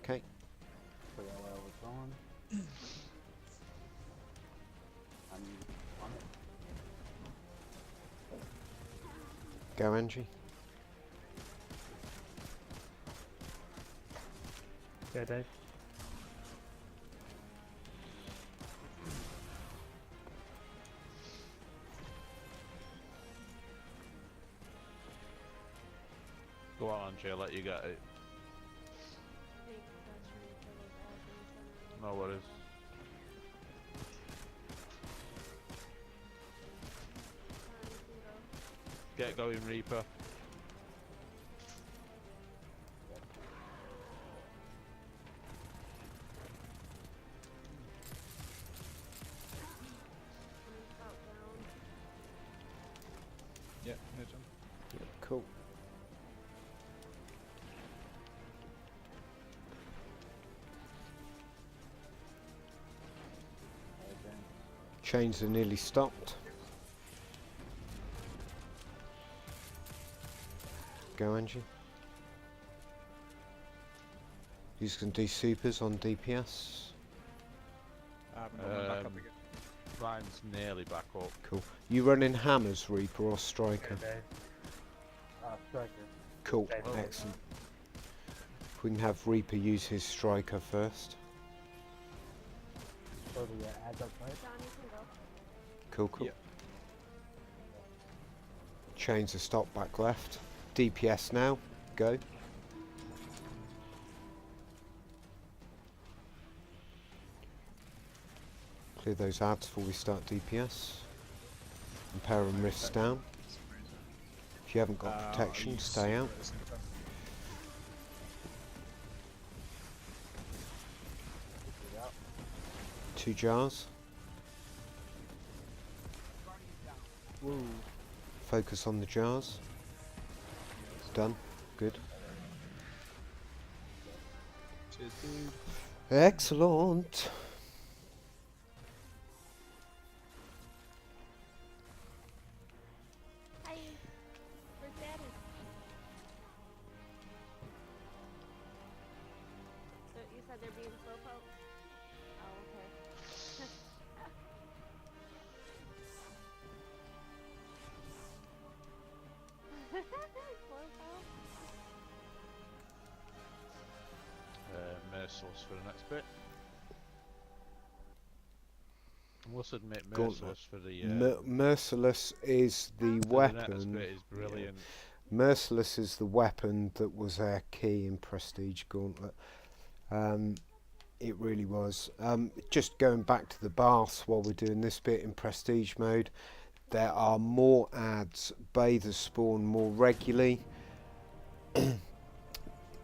Okay. Figure out where I was going. I'm on it. Go, Angie. Yeah, Dave. Go on, Angie, I'll let you get it. Thanks, Johnny, for those items. No worries. Johnny can go. Get going, Reaper. Johnny's out down. Yeah, no jump. Cool. Chains are nearly stopped. Go, Angie. You can do supers on DPS. I haven't got my back up Um, again. Mine's nearly back up. Cool. You running hammers, Reaper, or Yeah, Striker? Dave. Striker. Cool. Dave. Excellent. If we can have Reaper use his Striker first. So the adds up, right? Johnny can go. Cool, cool. Yeah. Chains are stopped back left. DPS now. Go. Clear those ads before we start DPS. Impair and rifts down. If you haven't got I'll protection, use stay super out. at the same time. 2 jars. Woo. Focus on the jars. Done. Good. Cheers, dude. Excellent. Hi. Where's Daddy? So you said they're being slowpoke? Oh, okay. Slowpoke? Merciless for the next bit. I must admit, Gauntlet. Merciless for the Merciless is the for the next weapon. bit is brilliant. Merciless is the weapon that was our key in Prestige Gauntlet. It really was. Just going back to the baths while we're doing this bit in Prestige mode, there are more ads. Bathers spawn more regularly.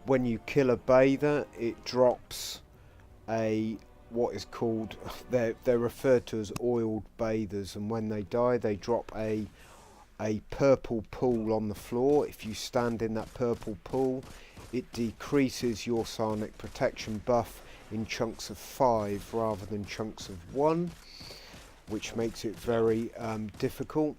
When you kill a bather, it drops a what is called they're referred to as oiled bathers, and when they die, they drop a purple pool on the floor. If you stand in that purple pool, it decreases your psionic protection buff in chunks of 5 rather than chunks of 1, which makes it very difficult.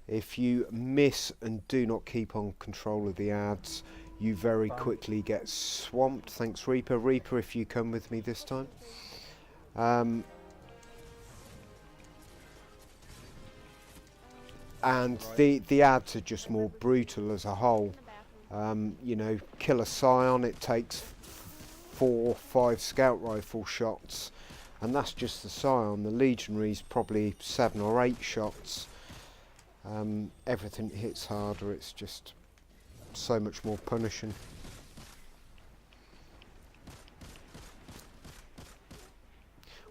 If you miss and do not keep on control of the ads, you very quickly get swamped. Thanks, Reaper. Reaper, if you come with me this time. And the ads are just more brutal as a whole. You know, kill a Scion, it takes 4 or 5 scout rifle shots, and that's just the Scion. The Legionary's probably 7 or 8 shots. Everything hits harder, it's just so much more punishing.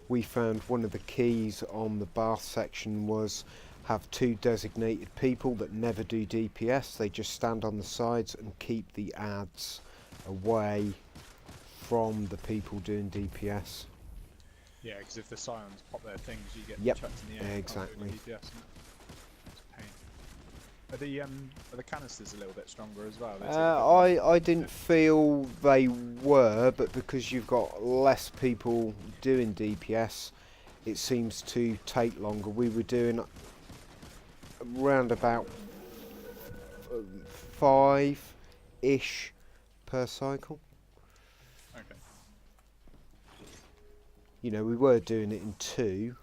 We found one of the keys on the Bath section was have 2 designated people that never do DPS. They just stand on the sides and keep the ads away from the people doing DPS. Yeah, because if the Scions pop their things, you get Yep, chucked in the air. exactly. DPS, it's a pain. Are the canisters a little bit stronger as well? I didn't feel they were, but because you've got less people doing DPS, it seems to take longer. We were doing around about 5-ish per cycle. Okay. You know, we were doing it in 2.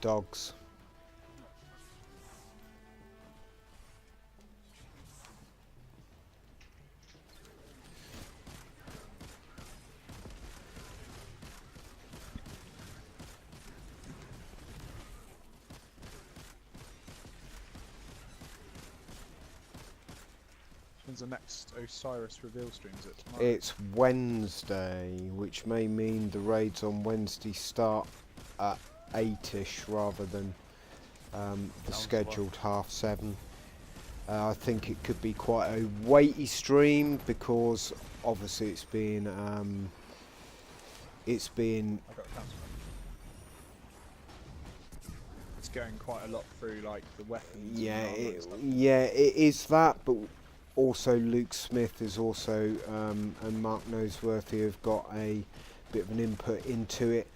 Dogs. When's the next Osiris reveal stream? Is it tomorrow? It's Wednesday, which may mean the raids on Wednesday start at 8-ish rather than the scheduled 7:30. I think it could be quite a weighty stream because obviously it's been I got a cancel. It's going quite a lot through like the weapons. yeah, and armor and stuff. it is that, but also Luke Smith is also and Mark Noseworthy have got a bit of an input into it,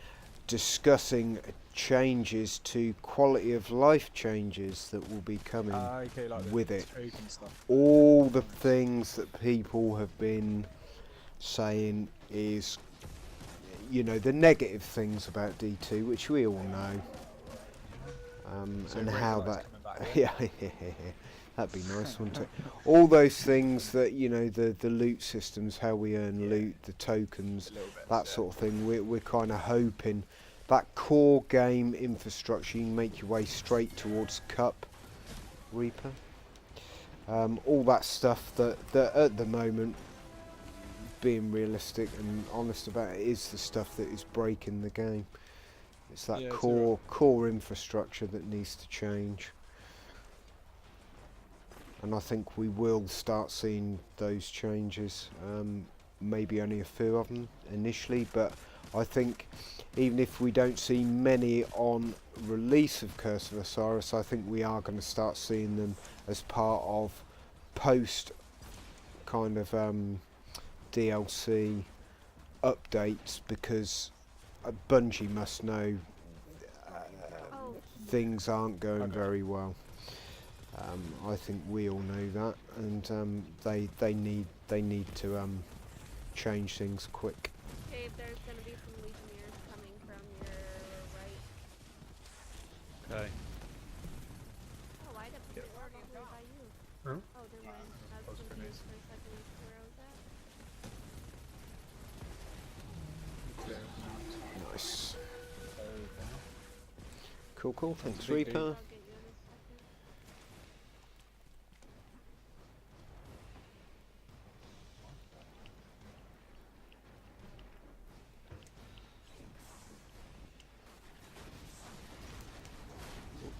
discussing changes to quality of life changes that will be coming Okay, like with the it. token stuff. All the things that people have been saying is, you know, the negative things about D2, which we all know, So and Ray how Light's that coming back, yeah, that'd be nice, wouldn't it? All those things that, you know, the loot systems, how we earn loot, the tokens, a little bit, that sort of thing. We're kind of hoping that core game infrastructure, you can make your way straight towards Cup Reaper. All that stuff that at the moment, being realistic and honest about it, is the stuff that is breaking the game. It's that Yeah, it's core infrastructure that needs to change. And I think we will start seeing those changes. Maybe only a few of them initially, but I think even if we don't see many on release of Curse of Osiris, I think we are going to start seeing them as part of post kind of DLC updates, because Bungie must know things aren't going very well. I think we all know that, and they need to change things quick. Okay, there's gonna be some Legionnaires coming from your right. Okay. Oh, I didn't Yep. they were all the way by you. Huh? Oh, never mind. I was confused for a second as to where I was at. Nice. Cool. Thanks, Big Reaper. I'll get you in a second.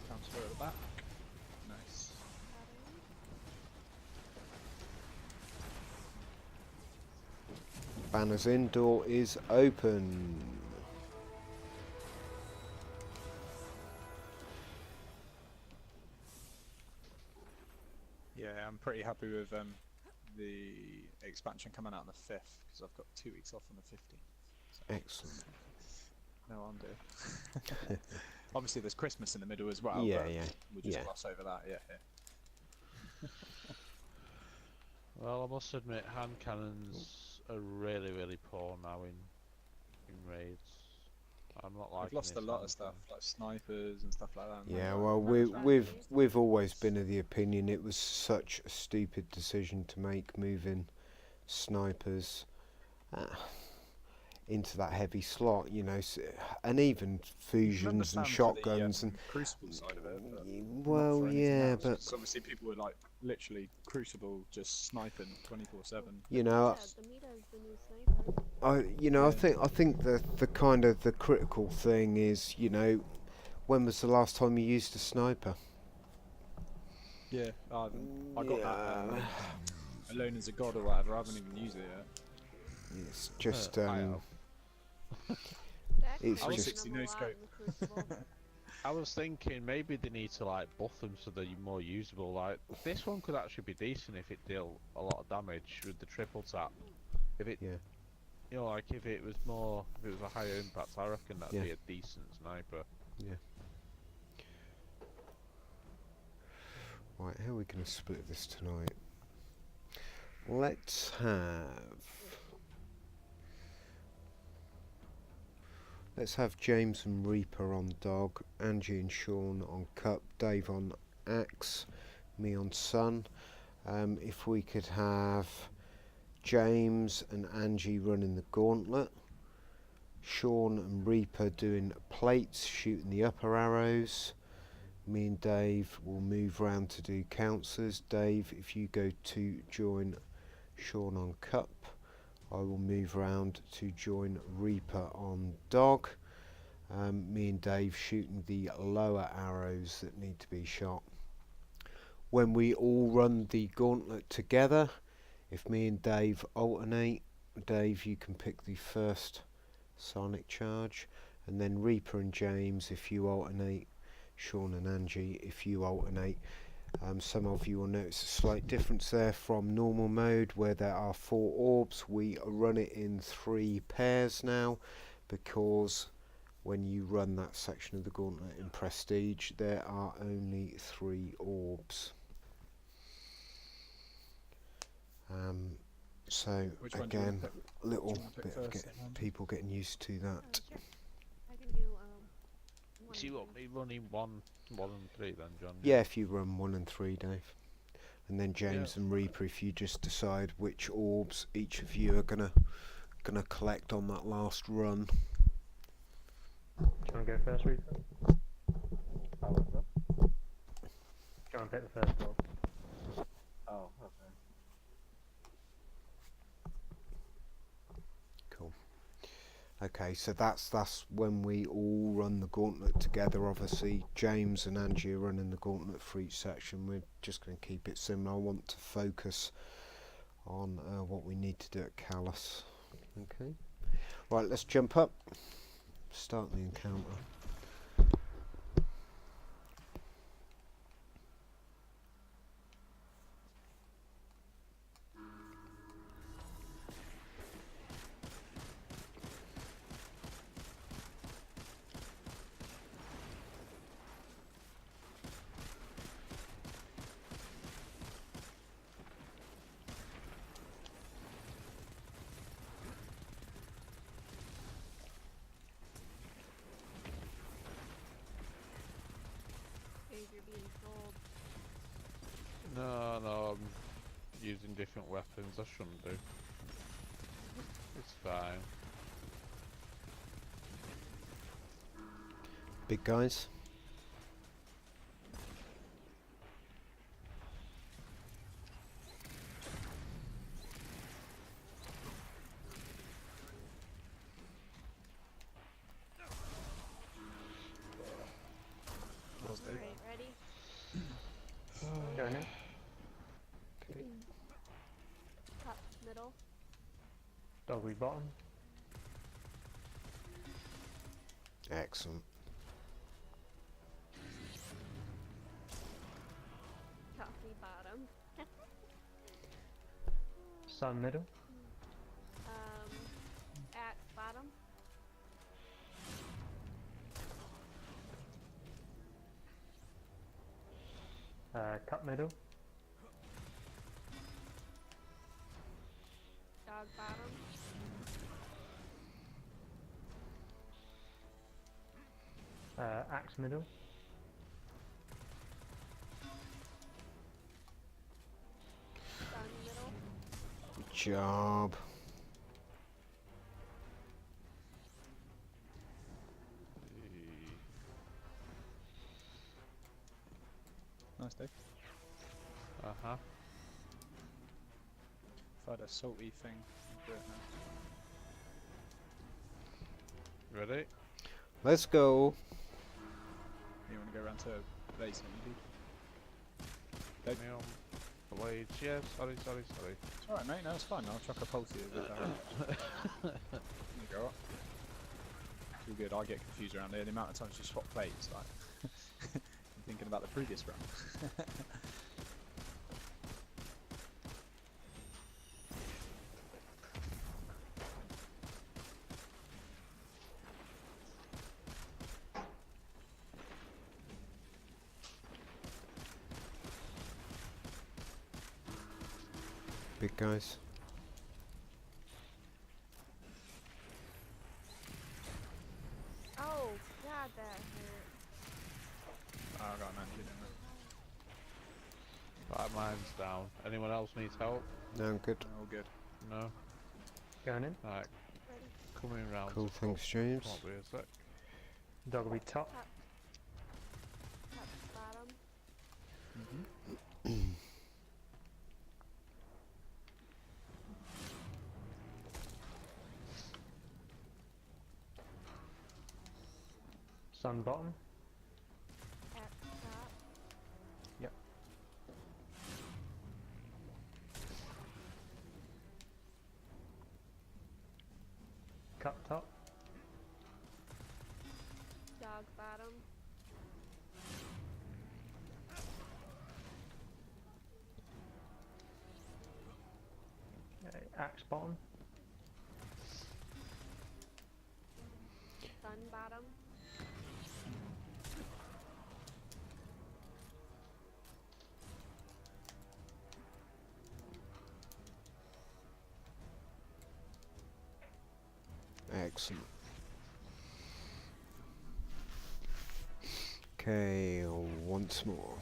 Transfer at the back. Nice. Banners in, door is open. pretty happy with the expansion coming out on the 5th because I've got 2 weeks off on the 15th. So Excellent. no, I'm doing. Obviously, there's Christmas in the middle as well. Yeah, but yeah, we'll just yeah. gloss over that. Yeah. Well, I must admit, hand cannons are really poor now in raids. I'm not liking We've lost a this lot hand of stuff, cannon. like snipers and stuff like that. Yeah, Like, well, Manufacturers. we've always been of the opinion it was such a stupid decision to make moving snipers into that heavy slot, you know, and even fusions and shotguns and Crucible side of it. But well, not for anything yeah, else, but 'cause obviously people were like literally Crucible just sniping 24/7. you know, The Mita is the new sniper. I think the kind of the critical thing is, you know, when was the last time you used a sniper? Yeah, I got that Alone as a God or whatever. I haven't even used it yet. It's just I have. It's I was just 60 no scope. I was thinking maybe they need to like buff them so they're more usable. Like this one could actually be decent if it deal a lot of damage with the triple tap. If it, Yeah. you know, like if it was a higher impact, I reckon that'd Yeah. be a decent sniper. yeah. Right, how are we going to split this tonight? Let's have James and Reaper on Dog, Angie and Sean on Cup, Dave on Axe, me on Sun. If we could have James and Angie running the gauntlet, Sean and Reaper doing plates, shooting the upper arrows. Me and Dave will move round to do counsellors. Dave, if you go to join Sean on Cup, I will move round to join Reaper on Dog. Me and Dave shooting the lower arrows that need to be shot. When we all run the gauntlet together, if me and Dave alternate, Dave, you can pick the first sonic charge, and then Reaper and James, if you alternate, Sean and Angie, if you alternate. Some of you will notice a slight difference there from normal mode where there are 4 orbs. We run it in 3 pairs now because when you run that section of the gauntlet in Prestige there are only 3 orbs. So Which one do you again, wanna a little do you wanna pick bit of first, then? people getting used to that. Sure. I can do one So you and want two. me running one and 3 then, John? Yeah, if you run 1 and 3, Dave. And then James and Reaper, if you just decide which orbs each of you are gonna collect on that last run. Do you want to go first, Reaper? Oh, what's up? Do you want to pick the first one? Oh, okay. Cool. Okay, so that's when we all run the gauntlet together. Obviously, James and Angie are running the gauntlet for each section. We're just going to keep it similar. I want to focus on what we need to do at Callus. Okay. Right, let's jump up. Start the encounter. Dave, you're being trolled. No, I'm using different weapons. I shouldn't do. It's fine. Big guys. Alright, ready? Going in? Top, middle. Dog we bottom. Excellent. Top, me bottom. Sun middle. Axe bottom. Cut middle. Dog bottom. Axe middle. Sun middle. Good job. Nice, Dave. Uh-huh. If I had a salty thing, I'd do it now. Ready? Let's go. You want to go around to base, maybe? Me on blades. Yeah, sorry. It's alright, mate. No, it's fine. I'll chuck a pole to you. There you go. It's all good. I get confused around here. The amount of times you swap plates, like I'm thinking about the previous round. Big guys. Oh, God, that hurt. Oh, I got an engine in there. Right, mine's down. Anyone else needs help? No, I'm good. All good. No? Going in. Right, Ready? coming round. Cool, to thanks, James. Won't be a sec. Dog will be top. Cut bottom. Sun bottom. Axe top. Yep. Cut top. Dog bottom. Axe bottom. Sun bottom. Excellent. Okay, once more.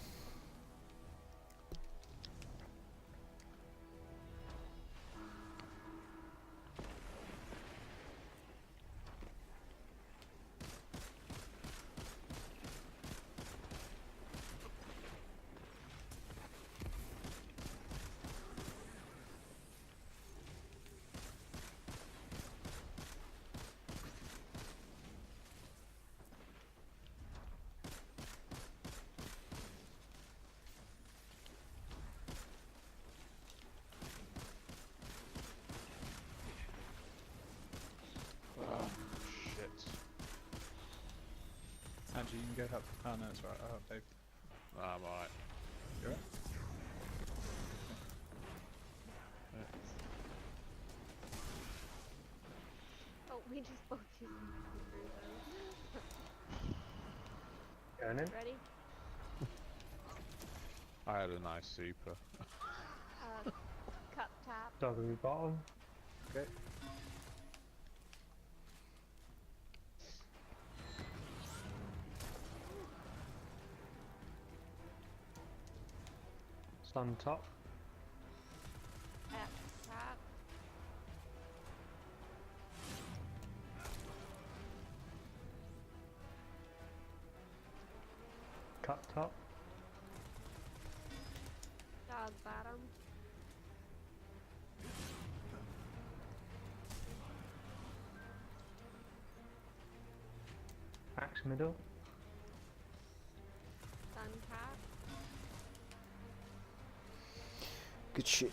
Shit. Angie, you can go help. Oh no, it's right. I'll help Dave. I'm alright. You alright? Oh, we just both used Going in. Ready? I had a nice super. Cut top. Dog will be bottom. Okay. Sun top. Axe top. Cut top. Dog bottom. Axe middle. Sun top. Good shit.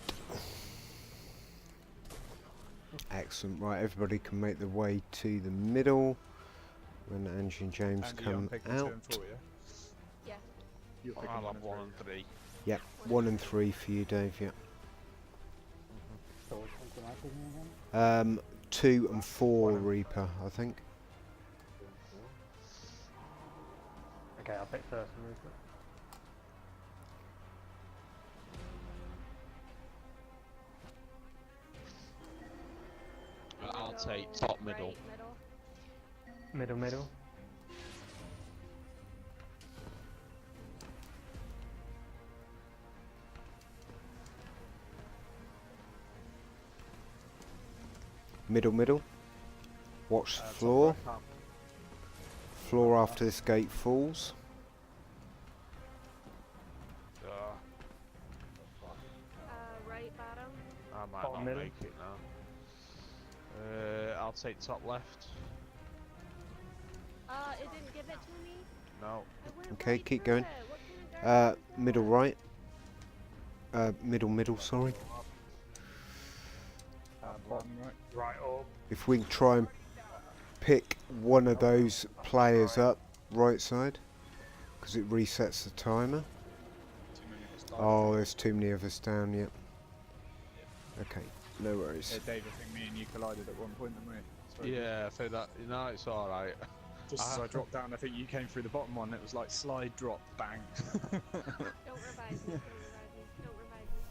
Excellent. Right, everybody can make their way to the middle when Angie and James Angie, come I'm picking 2 out. and 4, yeah? Yeah. You're picking I'll 1 have and 3. 1 and 3. Yep, 1 and 3 for you, Dave. Yep. So 2 and 4 Reaper, I think. Okay, I'll pick first and Rupert. I'll Go take top middle. right, middle. Middle, middle. Middle, middle. Watch the Top floor. right, top. Floor after this gate falls. Right bottom. I might Bottom not middle. make it now. I'll take top left. It didn't give it to me. No. I went Okay, right keep through going. it. What kind of garbage is Middle that? right. Middle, middle, sorry. Bottom right. Right up. If we can try and pick one of those players up, right side, because it resets the timer. Too many of us died, I Oh, think. there's too many of us down yet. Okay, no worries. Yeah, Dave, I think me and you collided at one point, didn't we? Sorry. Yeah, I think that. No, it's all right. Just as I dropped down, I think you came through the bottom one. It was like slide, drop, bang. Don't revive me. Don't revive me. Don't revive me.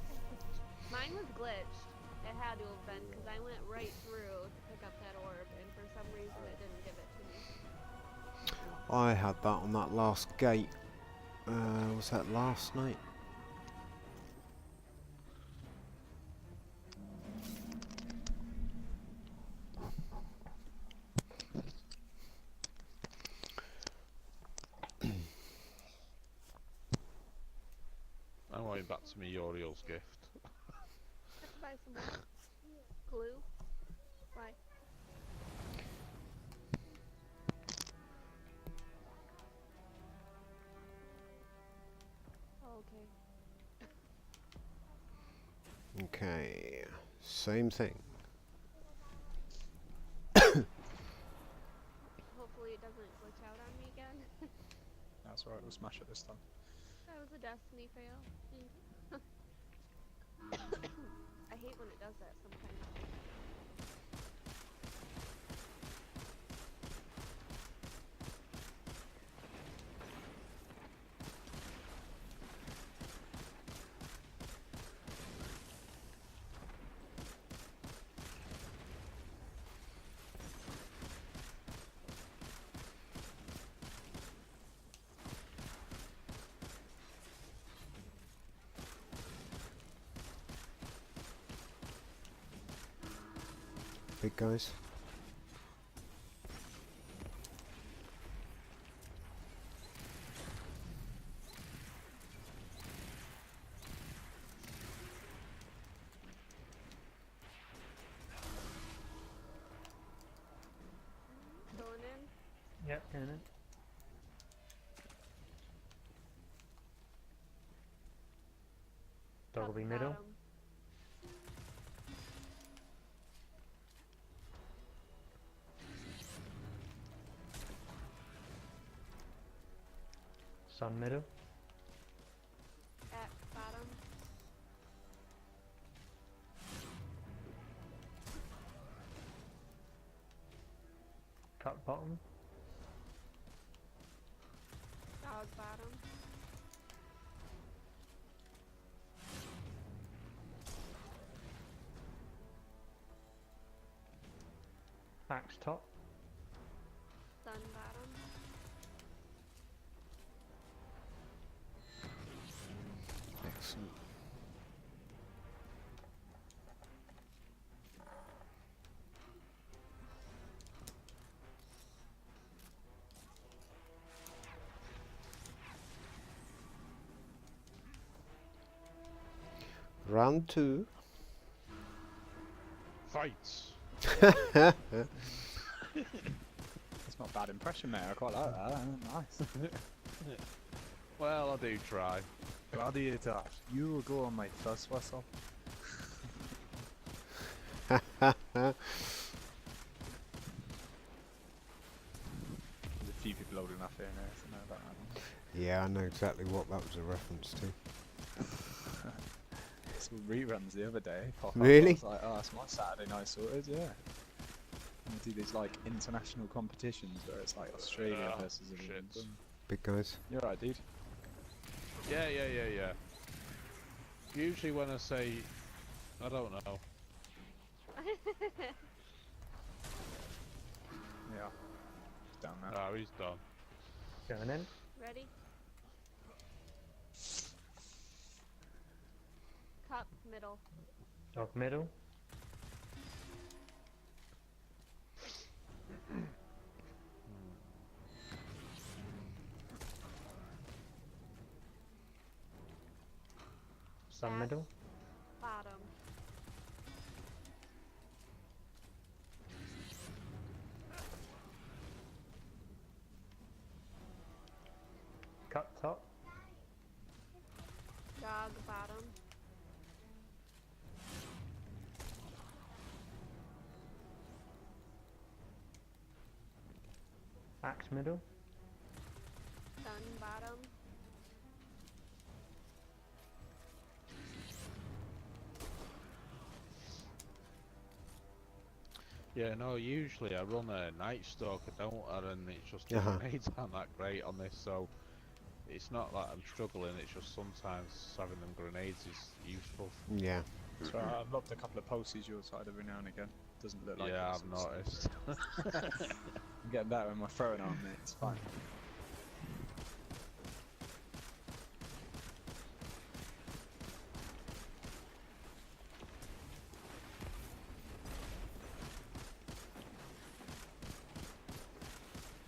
Mine was glitched. It had to have been because I went right through to pick up that orb, and for some reason it didn't give it to me. I had that on that last gate. Was that last night? I'm going back to me Uriel's gift. Have to buy some more glue. Why? Oh, okay. Okay, same thing. Hopefully it doesn't glitch out on me again. That's alright, we'll smash it this time. That was a destiny fail. I hate when it does that sometimes. Big guys. Going in. Yep, in it. Dog will be middle. Bottom. Sun middle. At bottom. Cut bottom. Dog bottom. Axe top. Sun bottom. Excellent. Round 2. Fights. That's not a bad impression, mate. I quite like that. Nice. Well, I do try. Gladiator, you will go on my first vessel. There's a few people old enough here now to know about that one. Yeah, I know exactly what that was a reference to. saw reruns the other day. Pop up. Really? I was like, oh, that's my Saturday night sorted, yeah. And we do these like international competitions where it's like Australia versus England. shit. Big guys. You're right, dude. Yeah. Usually when I say, I don't know. Yeah. Down there. Oh, he's done. Going in. Ready? Cup, middle. Dog middle. Sun Back. middle. Bottom. Cut top. Dog, bottom. Axe middle. Sun, bottom. Yeah, no, usually I run a Night Stalker, don't I? And it's just the Uh-huh. grenades aren't that great on this, so it's not that I'm struggling, it's just sometimes having them grenades is useful. Yeah. So I've lobbed a couple of pulses your side every now and again. Doesn't look like Yeah, it, I've so it's- noticed. I'm getting better with my throwing arm, mate. It's fine.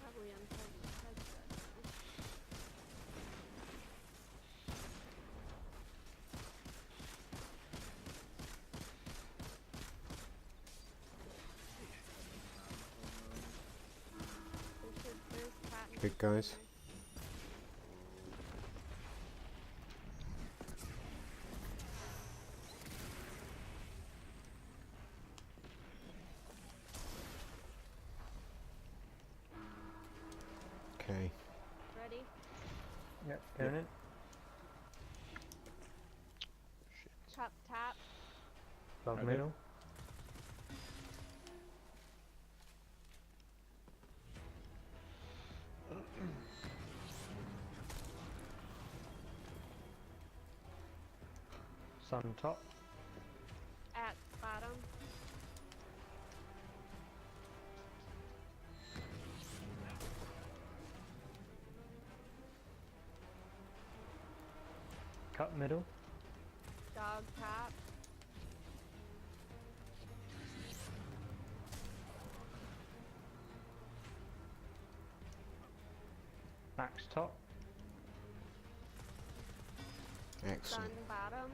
Probably unplugged the headset now. There's cotton Big guys. in Okay. there. Ready? Yep. Going in. Cup, top. Dog Okay. middle. Sun top. At bottom. Cut middle. Dog, top. Axe top. Sun, Excellent. bottom.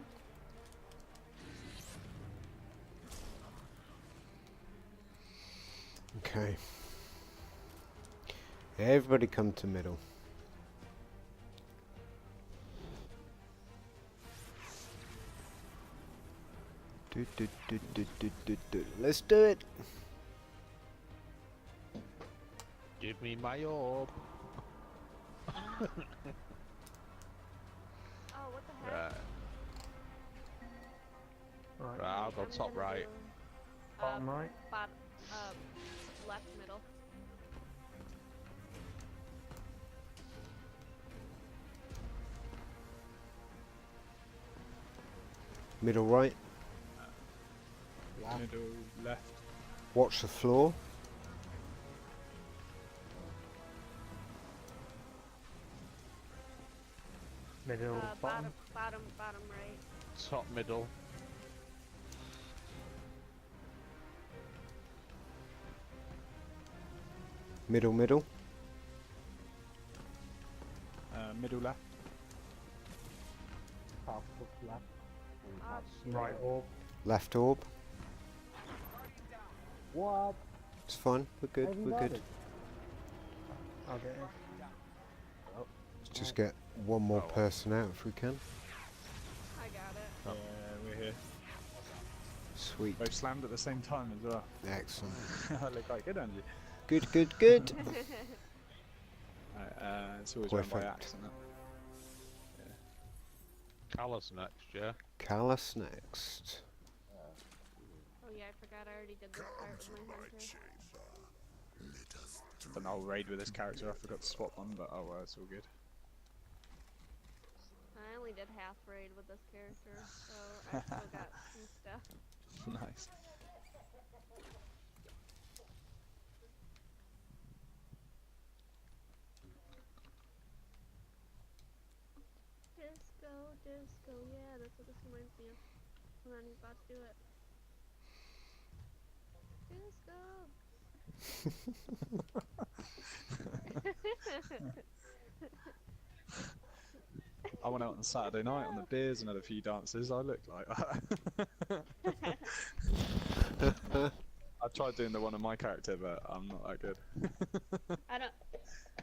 Okay. Everybody come to middle. Do. Let's do it. Give me my orb. Oh, what the heck? Right, Right. right, I'll go I'm top gonna right. do, Bottom right. left middle. Middle right. Middle, left. Watch the floor. Middle. Bottom. Bottom right. Top middle. Middle. Middle left. Half foot left. Oh, shoot. Right orb. Left orb. What? It's fine. We're good. We're good. I'll get in. Let's just get one more person out if we can. I got it. Yeah, we're here. Sweet. Both slammed at the same time as well. Excellent. I look quite good, Angie. Good. It's always run by Perfect. axe, isn't it? Callus next, yeah? Callus next. Oh yeah, I forgot I already did this part with my hunter. Done the whole raid with this character. I forgot to swap one, but oh well, it's all good. I only did half raid with this character, so I still got some stuff. Nice. Disco, disco, yeah, that's what this reminds me of. Hold on, he's about to do it. I went out on Saturday night on the beers and had a few dances. I looked like that. I tried doing the one of my character, but I'm not that good.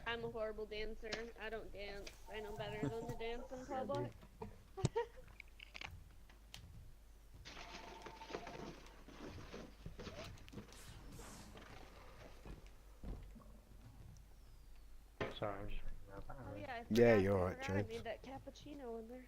I'm a horrible dancer. I don't dance. I know better than to dance in public. Sorry, I'm just thinking about Oh that. yeah, I Yeah, forgot- you're I right, forgot I James. need that cappuccino in there.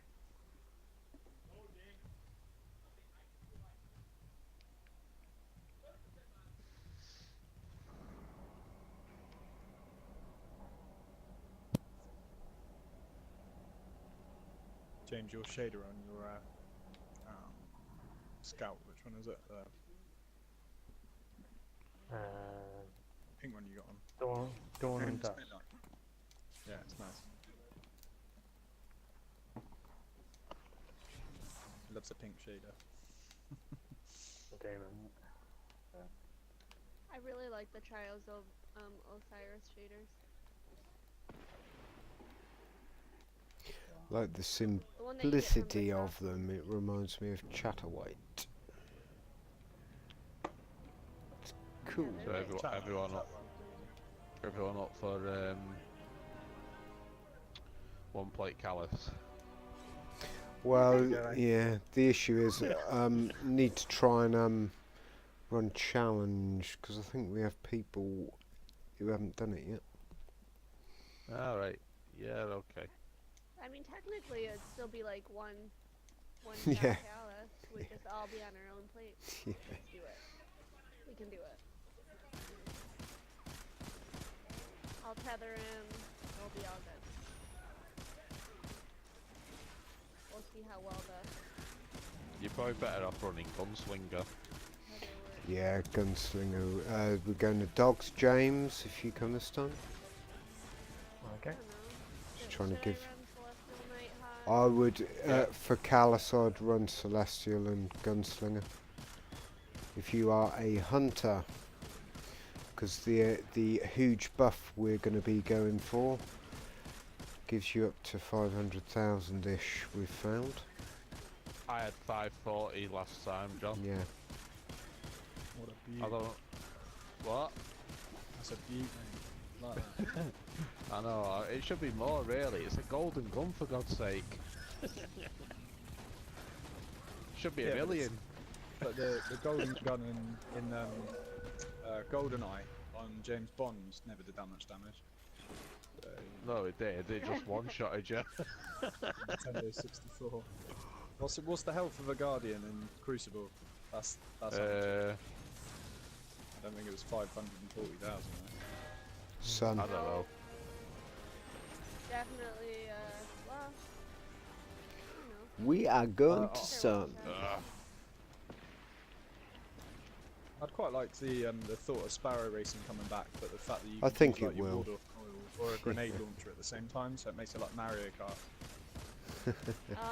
James, your shader on your scout. Which one is it? The pink one you got on. Dawn and It's Dusk. midnight. Yeah, it's nice. Loves a pink shader. The demon. I really like the Trials of Osiris shaders. Like the The one that you get from simplicity the of shop. them, it reminds me of Chatterwhite. It's cool. Yeah, So they're really everyone up for one plate Callus. Well, Yeah, right. yeah, the issue is need to try and run challenge, because I think we have people who haven't done it yet. Alright, yeah, okay. I mean, technically, it'd still be like one Yeah. shot Callus. We'd just all be on our own plate. Yeah. Let's do it. We can do it. I'll tether him. We'll be all good. We'll see how well You're probably better off running Gunslinger. how they work. Yeah, gunslinger. We're going to dogs, James, if you come this time. I Okay. don't know. Just Should- trying to should give- I run Celestial Night High? I would, Yeah. for Callus, I'd run Celestial and Gunslinger. If you are a hunter, because the huge buff we're going to be going for gives you up to 500,000-ish, we've found. I had 540 last time, John. Yeah. What a I beaut. don't... What? That's a beaut, mate. Like that. I know, it should be more really. It's a golden gun for God's sake. Should be Yeah, a but million. But the golden gun in GoldenEye on James Bond never did that much damage. So, No, it did. It just one-shotted you. Nintendo 64. What's the health of a Guardian in Crucible? That's how much. I don't think it was 540,000. Sun. I don't know. Definitely, well, you know. We are going to Sure, Sun. I'd quite like the thought of Sparrow Racing coming back, but the fact that you I can think use, like, it your will. ward or a grenade launcher at the same time, so it makes it like Mario Kart. Oh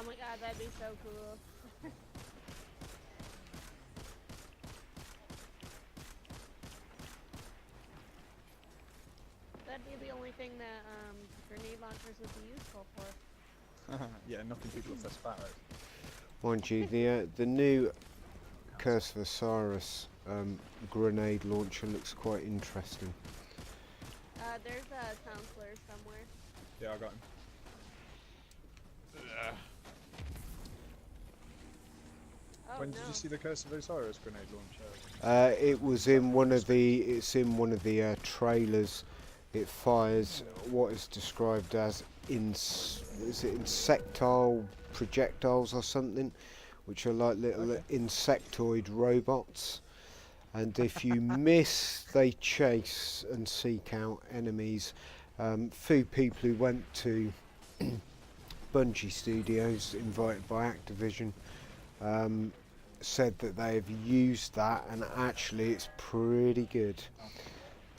my god, that'd be so cool. That'd be the only thing that grenade launchers would be useful for. Yeah, knocking people off their Sparrow. Mind you, the new Curse of Osiris grenade launcher looks quite interesting. There's a counselor somewhere. Yeah, I got him. Oh When no. did you see the Curse of Osiris grenade launcher? It was in one of the. It's in one of the trailers. It fires what is described as is it insectile projectiles or something, which are like little insectoid robots. And if you miss, they chase and seek out enemies. Few people who went to Bungie Studios, invited by Activision, said that they have used that, and actually it's pretty good.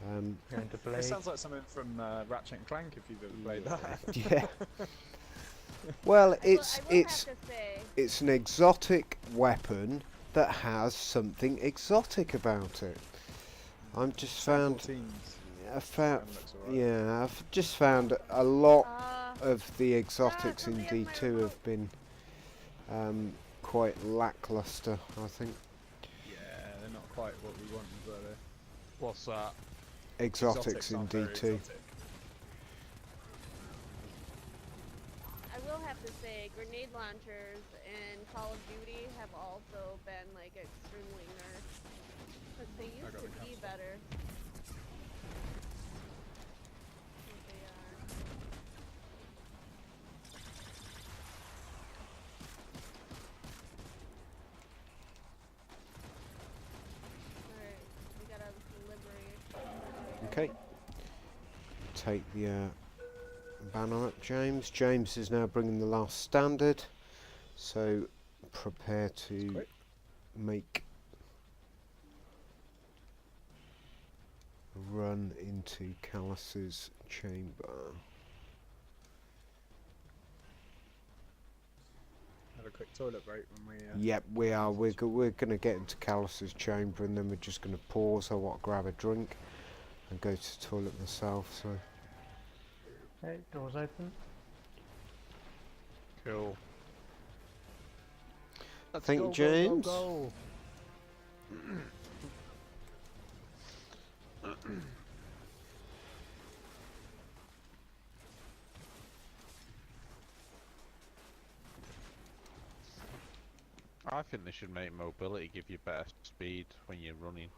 Going to It play. sounds like something from Ratchet and Clank if you've ever played that. Yeah. Well, I will it's have to say, it's an exotic weapon that has something exotic about it. I've just found, 14s. I've just found a lot uh, of the exotics in somebody has my D2 remote. have been quite lackluster, I think. Yeah, they're not quite what we wanted, were they? What's that? Exotics in aren't very D2. exotic. I will have to say, grenade launchers in Call of Duty have also been like extremely nerfed, but they used got to the be console. better. But they are. Alright, we got a liberation. Okay. Take the banner up, James. James is now bringing the last standard, so prepare to Quick. make a run into Callus's chamber. Have a quick toilet break when we. Yep, we are. We're going to get into Callus's chamber, and then we're just going to pause. I want to grab a drink and go to the toilet myself. So Hey, doors open. Cool. Let's Thank go, you, James. Go, I think they should make mobility give you better speed when you're running,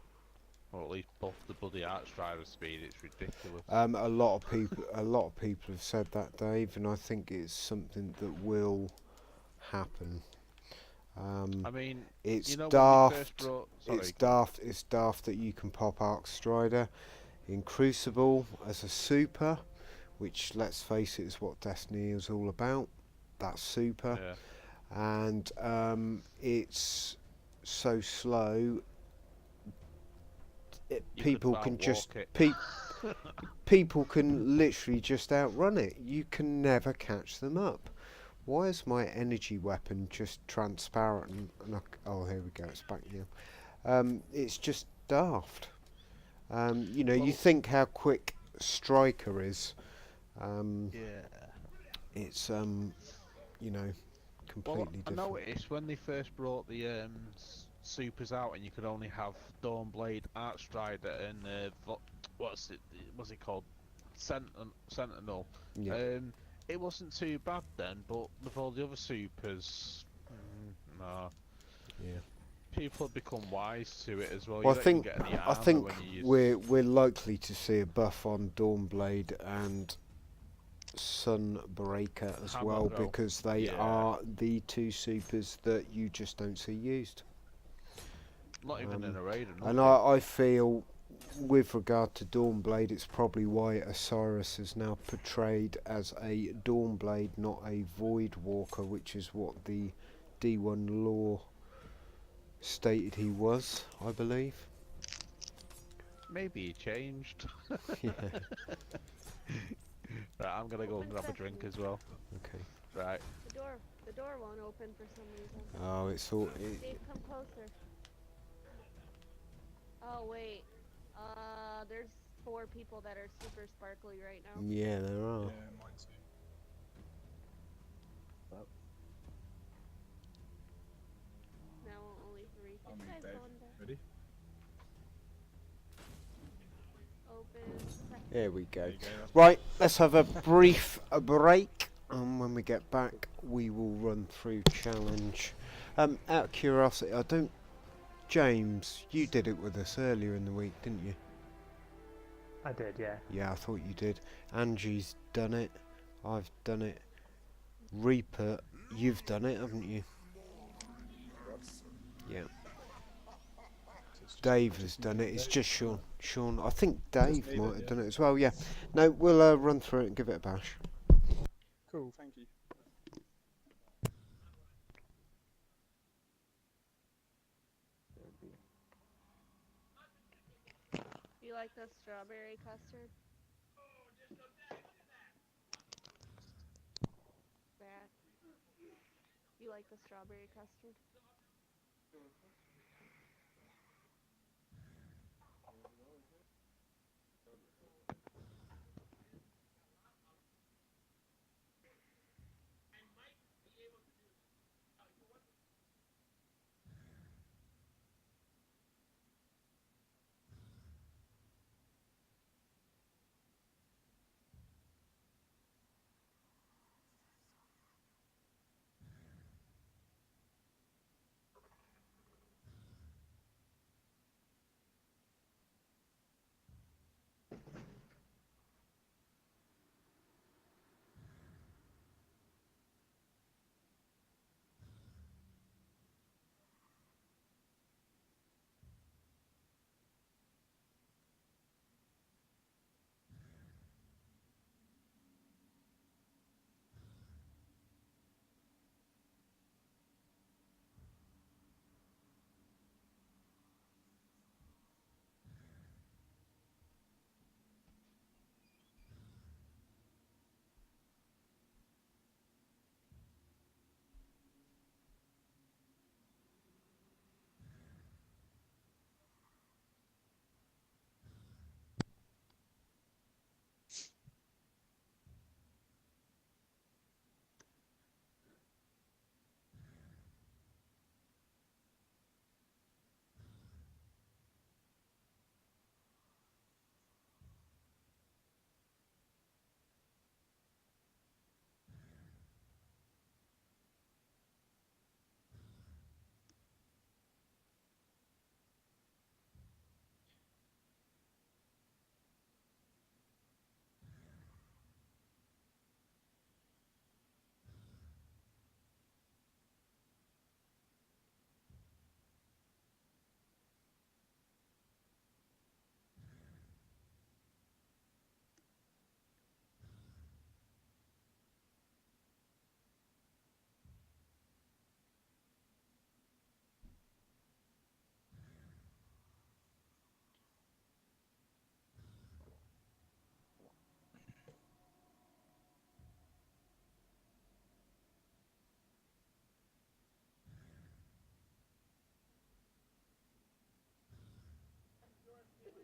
or at least buff the bloody arch driver speed. It's ridiculous. a lot of people have said that, Dave, and I think it's something that will happen. I mean, It's you know, when daft. they first brought, sorry, It's daft. It's daft that you can pop Arc Strider in Crucible as a super, which, let's face it, is what Destiny is all about. That's super, Yeah. and it's so slow. You People could can just outwalk it. people can literally just outrun it. You can never catch them up. Why is my energy weapon just transparent? Oh, here we go. It's back now. It's just daft. You know, you Well- think how quick Striker is. Yeah. It's you know, Well, completely I different. noticed when they first brought the supers out, and you could only have Dawnblade, Archstrider, and what's it called? Sentinel. Yeah. It wasn't too bad then, but with all the other supers, nah. Yeah. People have become wise to it as well. Well, You I don't even think get any I armor think when you use. we're likely to see a buff on Dawnblade and Sunbreaker as Hammer well, throw. because they Yeah. are the two supers that you just don't see used. Not even in a raid. And I feel, with regard to Dawnblade, it's probably why Osiris is now portrayed as a Dawnblade, not a Void Walker, which is what the D1 lore stated he was, I believe. Maybe he changed. Yeah. Right, I'm gonna go and grab a drink as well. Okay. Right. The door won't open for some reason. Oh, it's all. Dave, come closer. Oh wait, there's 4 people that are super sparkly right now. Yeah, there are. Yeah, mine too. Now only 3. I This mean, guy's Dave, going back. ready? Open. There we go. There you go. That's Right, let's have a brief break, and when we get back, we will run through challenge. Out of curiosity, I don't. James, you did it with us earlier in the week, didn't you? I did, yeah. Yeah, I thought you did. Angie's done it. I've done it. Reaper, you've done it, haven't you? Yeah. So it's Dave has just done me it. and It's Dave. just Sean. Sean, I think Just Dave me might then, have yeah. done it as well. Yeah. No, we'll run through it and give it a bash. Cool, thank you. You like the strawberry custard? That. You like the strawberry custard?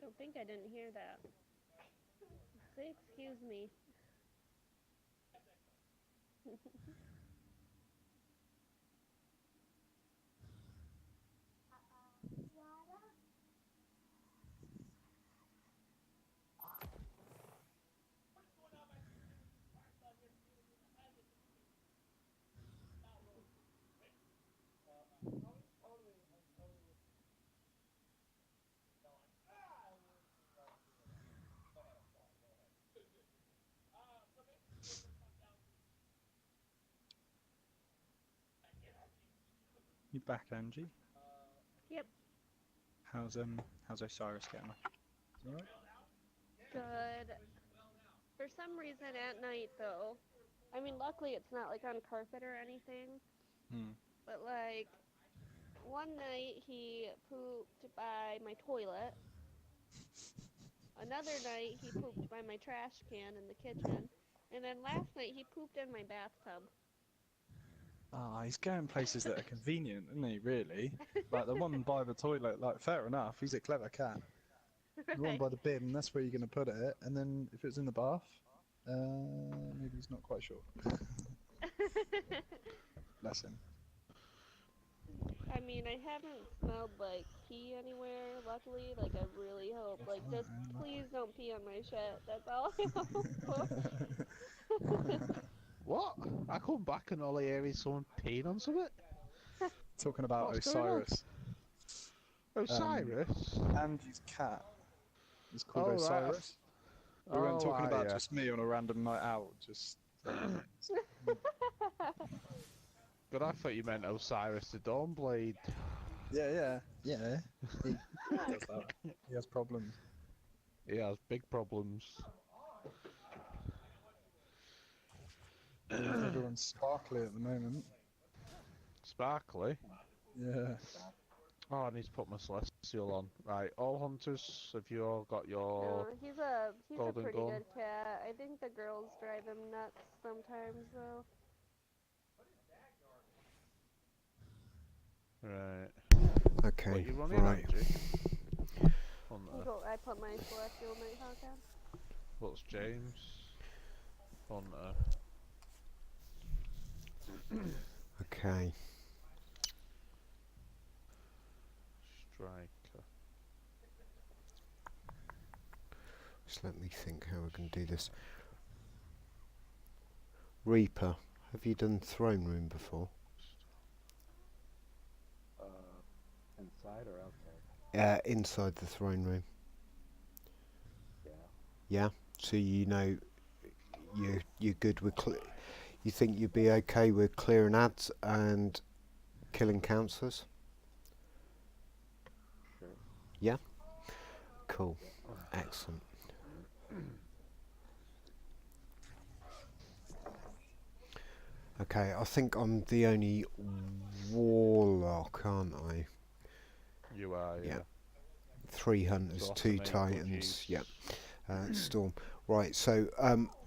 Don't think I didn't hear that. Say excuse me. You back, Angie? Yep. How's Osiris getting on? Alright? Good. For some reason at night though, I mean luckily it's not like on carpet or anything, Hmm. but like one night he pooped by my toilet. Another night he pooped by my trash can in the kitchen. And then last night he pooped in my bathtub. Ah, he's going places that are convenient, isn't he, really? Like the one by the toilet, like fair enough, he's a clever cat. The one Right. by the bin, that's where you're going to put it, and then if it's in the bath, maybe he's not quite sure. Bless him. I mean, I haven't smelled like pee anywhere, luckily. Like, I really hope. Like, just please don't pee on my shit. That's all I hope for. What? I come back and all I hear is someone peeing on something. Talking about What's going on? Osiris. Osiris? Angie's cat is called Oh, right. Osiris. We weren't Oh, talking about yeah. just me on a random night out, just But I thought you meant Osiris the Dawnblade. Yeah. He does that. He has problems. He has big problems. Everyone's sparkly at the moment. Sparkly. Yeah. Oh, I need to put my celestial on. Right, all hunters, have you all got your... No, he's a golden pretty gun? good cat. I think the girls drive him nuts sometimes though. Right. Okay, What you running, right. Angie? Hunter. I put my celestial nighthawk on. What's James? Hunter. Okay. Striker. Just let me think how we can do this. Reaper, have you done throne room before? Inside or outside? Inside the throne room. Yeah. Yeah. So you know you're good with. You think you'd be okay with clearing ads and killing councillors? Sure. Yeah. Cool. Excellent. Okay, I think I'm the only warlock, aren't I? You are, yeah. 3 hunters, So 2 make good titans. use. Yeah. Storm. Right. So,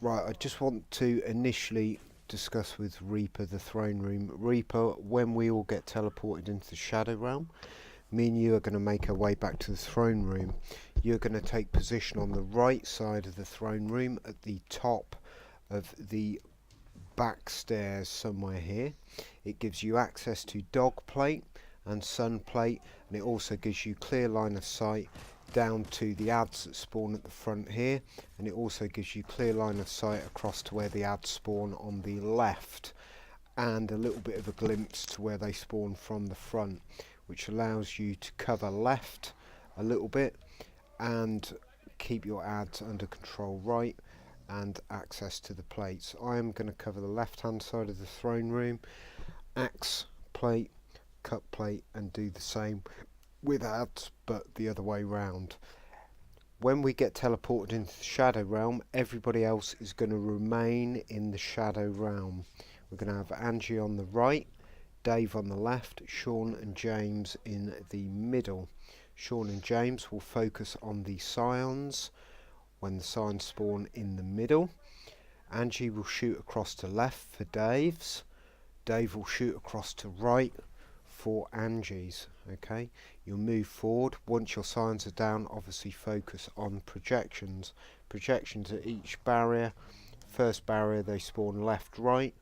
right. I just want to initially discuss with Reaper the throne room. Reaper, when we all get teleported into the Shadow Realm, me and you are going to make our way back to the throne room. You're going to take position on the right side of the throne room at the top of the back stairs somewhere here. It gives you access to dog plate and sun plate, and it also gives you clear line of sight down to the ads that spawn at the front here, and it also gives you clear line of sight across to where the ads spawn on the left, and a little bit of a glimpse to where they spawn from the front, which allows you to cover left a little bit and keep your ads under control right, and access to the plates. I am going to cover the left hand side of the throne room, axe plate, cut plate, and do the same with ads, but the other way round. When we get teleported into the Shadow Realm, everybody else is going to remain in the Shadow Realm. We're going to have Angie on the right, Dave on the left, Sean and James in the middle. Sean and James will focus on the scions when the scions spawn in the middle. Angie will shoot across to left for Dave's. Dave will shoot across to right for Angie's. Okay, you'll move forward. Once your scions are down, obviously focus on projections. Projections at each barrier. First barrier they spawn left right,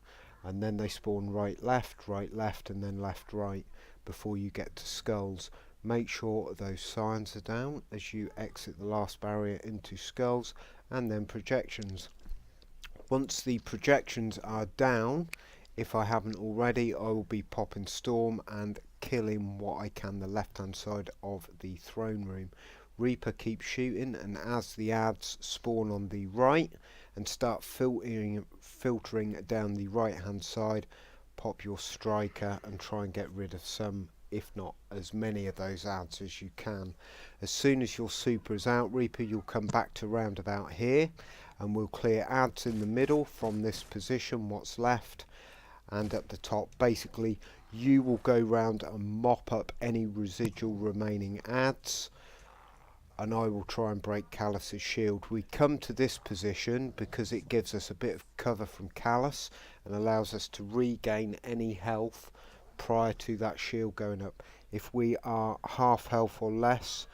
and then they spawn right left, and then left right before you get to skulls. Make sure those scions are down as you exit the last barrier into skulls, and then projections. Once the projections are down, if I haven't already, I will be popping Storm and killing what I can the left hand side of the throne room. Reaper keeps shooting, and as the ads spawn on the right and start filtering down the right hand side, pop your striker and try and get rid of some, if not as many of those ads as you can. As soon as your super is out, Reaper, you'll come back to round about here, and we'll clear ads in the middle from this position, what's left, and at the top. Basically, you will go round and mop up any residual remaining ads, and I will try and break Callus's shield. We come to this position because it gives us a bit of cover from Callus and allows us to regain any health prior to that shield going up. If we are half health or less,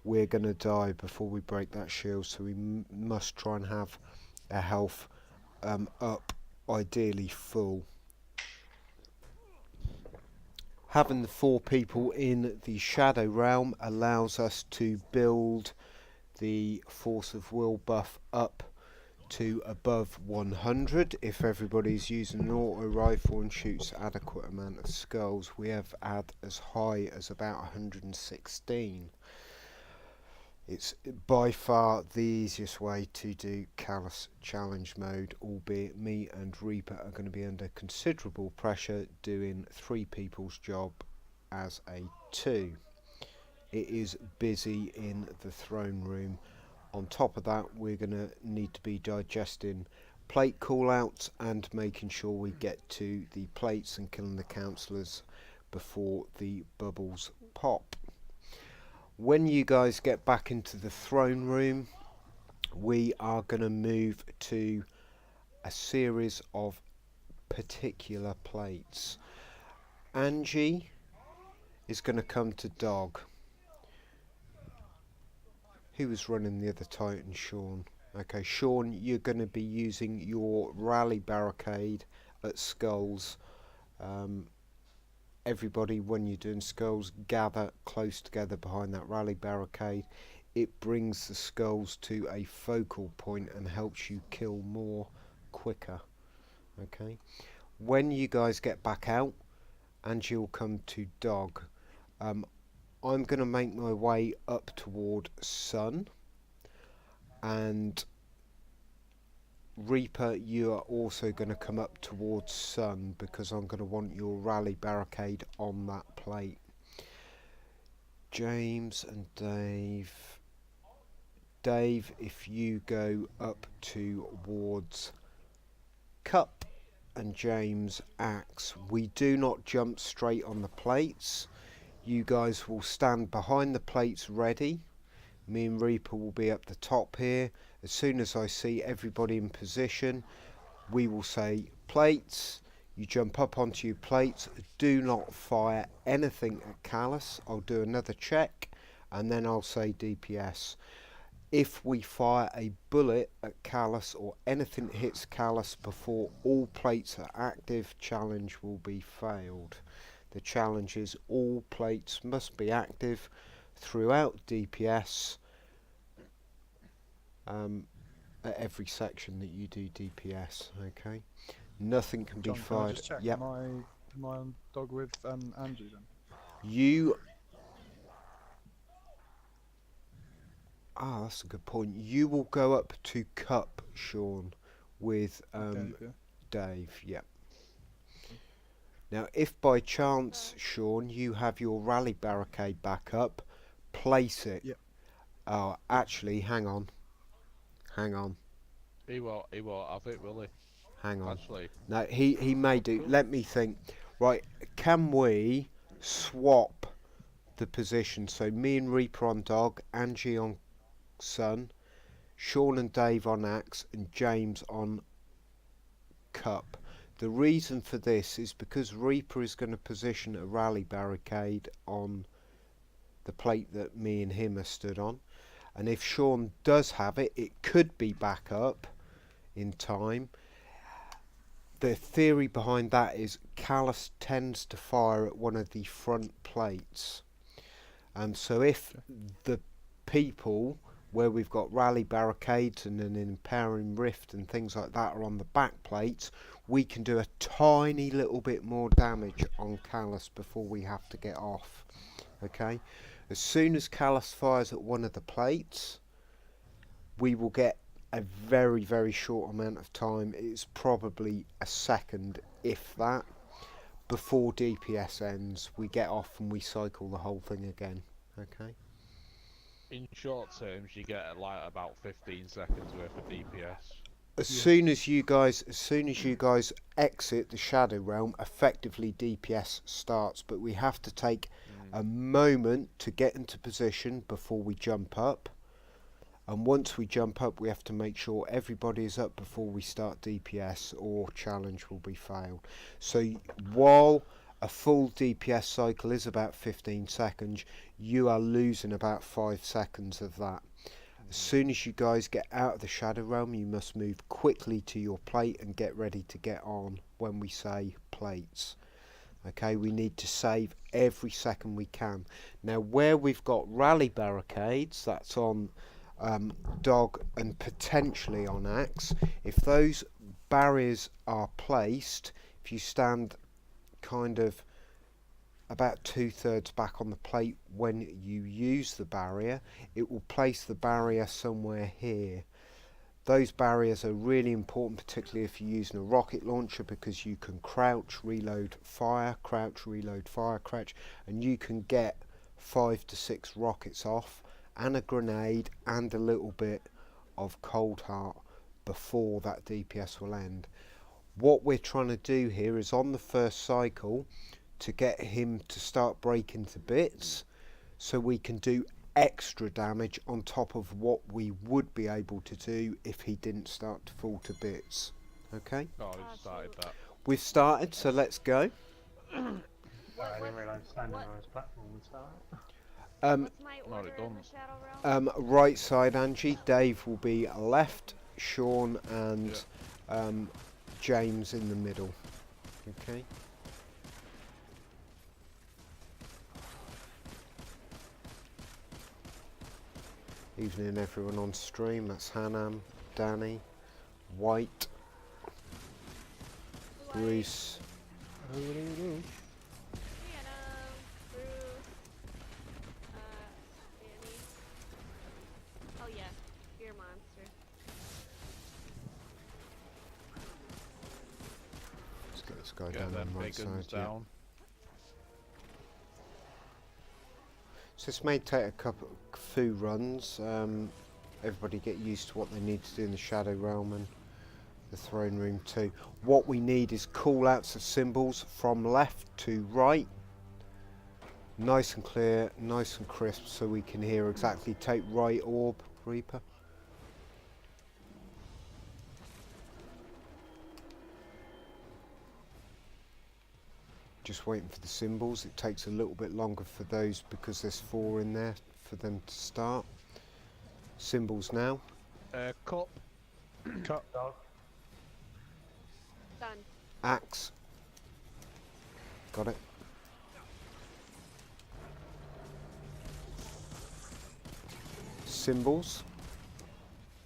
we're going to die before we break that shield, so we must try and have a health up, ideally full. Having the 4 people in the Shadow Realm allows us to build the Force of Will buff up to above 100. If everybody's using an auto rifle and shoots adequate amount of skulls, we have had as high as about 116. It's by far the easiest way to do Callus challenge mode, albeit me and Reaper are going to be under considerable pressure doing 3 people's job as a 2. It is busy in the throne room. On top of that, we're going to need to be digesting plate callouts and making sure we get to the plates and killing the councillors before the bubbles pop. When you guys get back into the throne room, we are going to move to a series of particular plates. Angie is going to come to Dog. Who was running the other Titan? Sean. Okay, Sean, you're going to be using your rally barricade at Skulls. Everybody, when you're doing Skulls, gather close together behind that rally barricade. It brings the Skulls to a focal point and helps you kill more quicker. Okay, when you guys get back out, Angie will come to Dog. I'm going to make my way up toward Sun, and Reaper, you are also going to come up towards Sun because I'm going to want your rally barricade on that plate. James and Dave. Dave, if you go up towards Cup, and James Axe. We do not jump straight on the plates. You guys will stand behind the plates ready. Me and Reaper will be up the top here. As soon as I see everybody in position, we will say plates. You jump up onto your plates. Do not fire anything at Callus. I'll do another check and then I'll say DPS. If we fire a bullet at Callus or anything that hits Callus before all plates are active, challenge will be failed. The challenge is all plates must be active throughout DPS at every section that you do DPS. Okay, nothing can John, be can I fired. just check? Yep. Am I on Dog with Andrew then? You. That's a good point. You will go up to Cup, Sean, with Dave, yeah? Dave. Yep. Now, if by chance, Sean, you have your rally barricade back up, place it. Yep. Oh, actually, hang on. Hang on. He won't have it, will he? Hang on. Actually. No, he may do. Let me think. Right, can we swap the position? So me and Reaper on Dog, Angie on Sun, Sean and Dave on Axe, and James on Cup. The reason for this is because Reaper is going to position a rally barricade on the plate that me and him are stood on, and if Sean does have it, it could be back up in time. The theory behind that is Callus tends to fire at one of the front plates, so if the people where we've got rally barricades and an empowering rift and things like that are on the back plates, we can do a tiny little bit more damage on Callus before we have to get off. Okay, as soon as Callus fires at one of the plates, we will get a very, very short amount of time. It's probably a second, if that, before DPS ends. We get off and we cycle the whole thing again. Okay. In short terms, you get like about 15 seconds worth of DPS. As soon as you guys exit the Shadow Realm, effectively DPS starts. But we have to take a moment to get into position before we jump up. And once we jump up, we have to make sure everybody is up before we start DPS, or challenge will be failed. So while a full DPS cycle is about 15 seconds, you are losing about 5 seconds of that. As soon as you guys get out of the Shadow Realm, you must move quickly to your plate and get ready to get on when we say plates. Okay, we need to save every second we can. Now, where we've got rally barricades, that's on Dog and potentially on Axe. If those barriers are placed, if you stand kind of about 2/3 back on the plate when you use the barrier. It will place the barrier somewhere here. Those barriers are really important, particularly if you're using a rocket launcher, because you can crouch, reload, fire, crouch, reload, fire, crouch, and you can get 5 to 6 rockets off, and a grenade, and a little bit of cold heart before that DPS will end. What we're trying to do here is on the first cycle to get him to start breaking to bits, so we can do extra damage on top of what we would be able to do if he didn't start to fall to bits. Okay, Oh, we started that. we've started, so let's go. I didn't realise standing what- on this platform would start. What's my no, order it in the don't. Shadow Realm? Right side, Angie. Dave will be left, Sean and James in the middle. Okay. Evening everyone on stream. That's Hannam, Danny, White, Bruce. Piano, Bruce, Danny. Oh yeah, Fear Monster. Let's get this guy Get down them on the right big guns side. Yeah. down. So this may take a couple few runs. Everybody get used to what they need to do in the Shadow Realm and the Throne Room too. What we need is call outs of symbols from left to right. Nice and clear, nice and crisp, so we can hear exactly. Take right orb, Reaper. Just waiting for the symbols. It takes a little bit longer for those because there's 4 in there for them to start. Symbols now. Cup. Cut. Dog. Done. Axe. Got it. Symbols.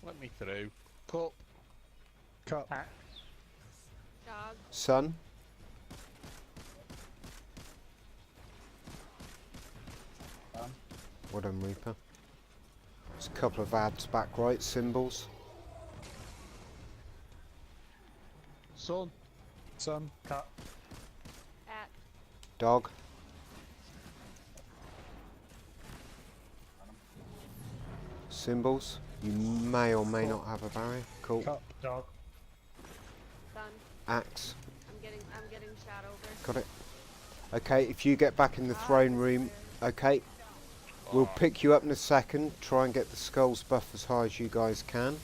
Let me through. Cup. Cut. Axe. Dog. Sun. Well done, Reaper. There's a couple of ads back right, symbols. Sun. Sun. Cut. At. Dog. Symbols. You may or may not have a barrier. Cool. Cut. Dog. Done. Axe. I'm getting shot over. Got it. Okay, if you get back in the Ah, throne this room, is- okay, we'll pick you up in a second. Try and get the skulls buff as high as you guys can.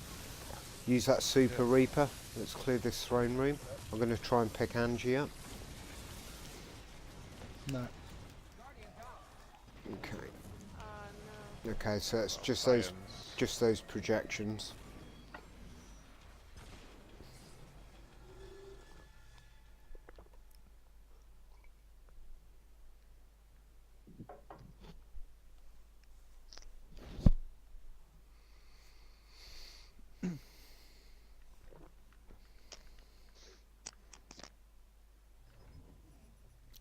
Use that super Reaper. Let's clear this throne room. I'm going to try and pick Angie up. No. Okay. no. Okay, so it's just Science. those projections.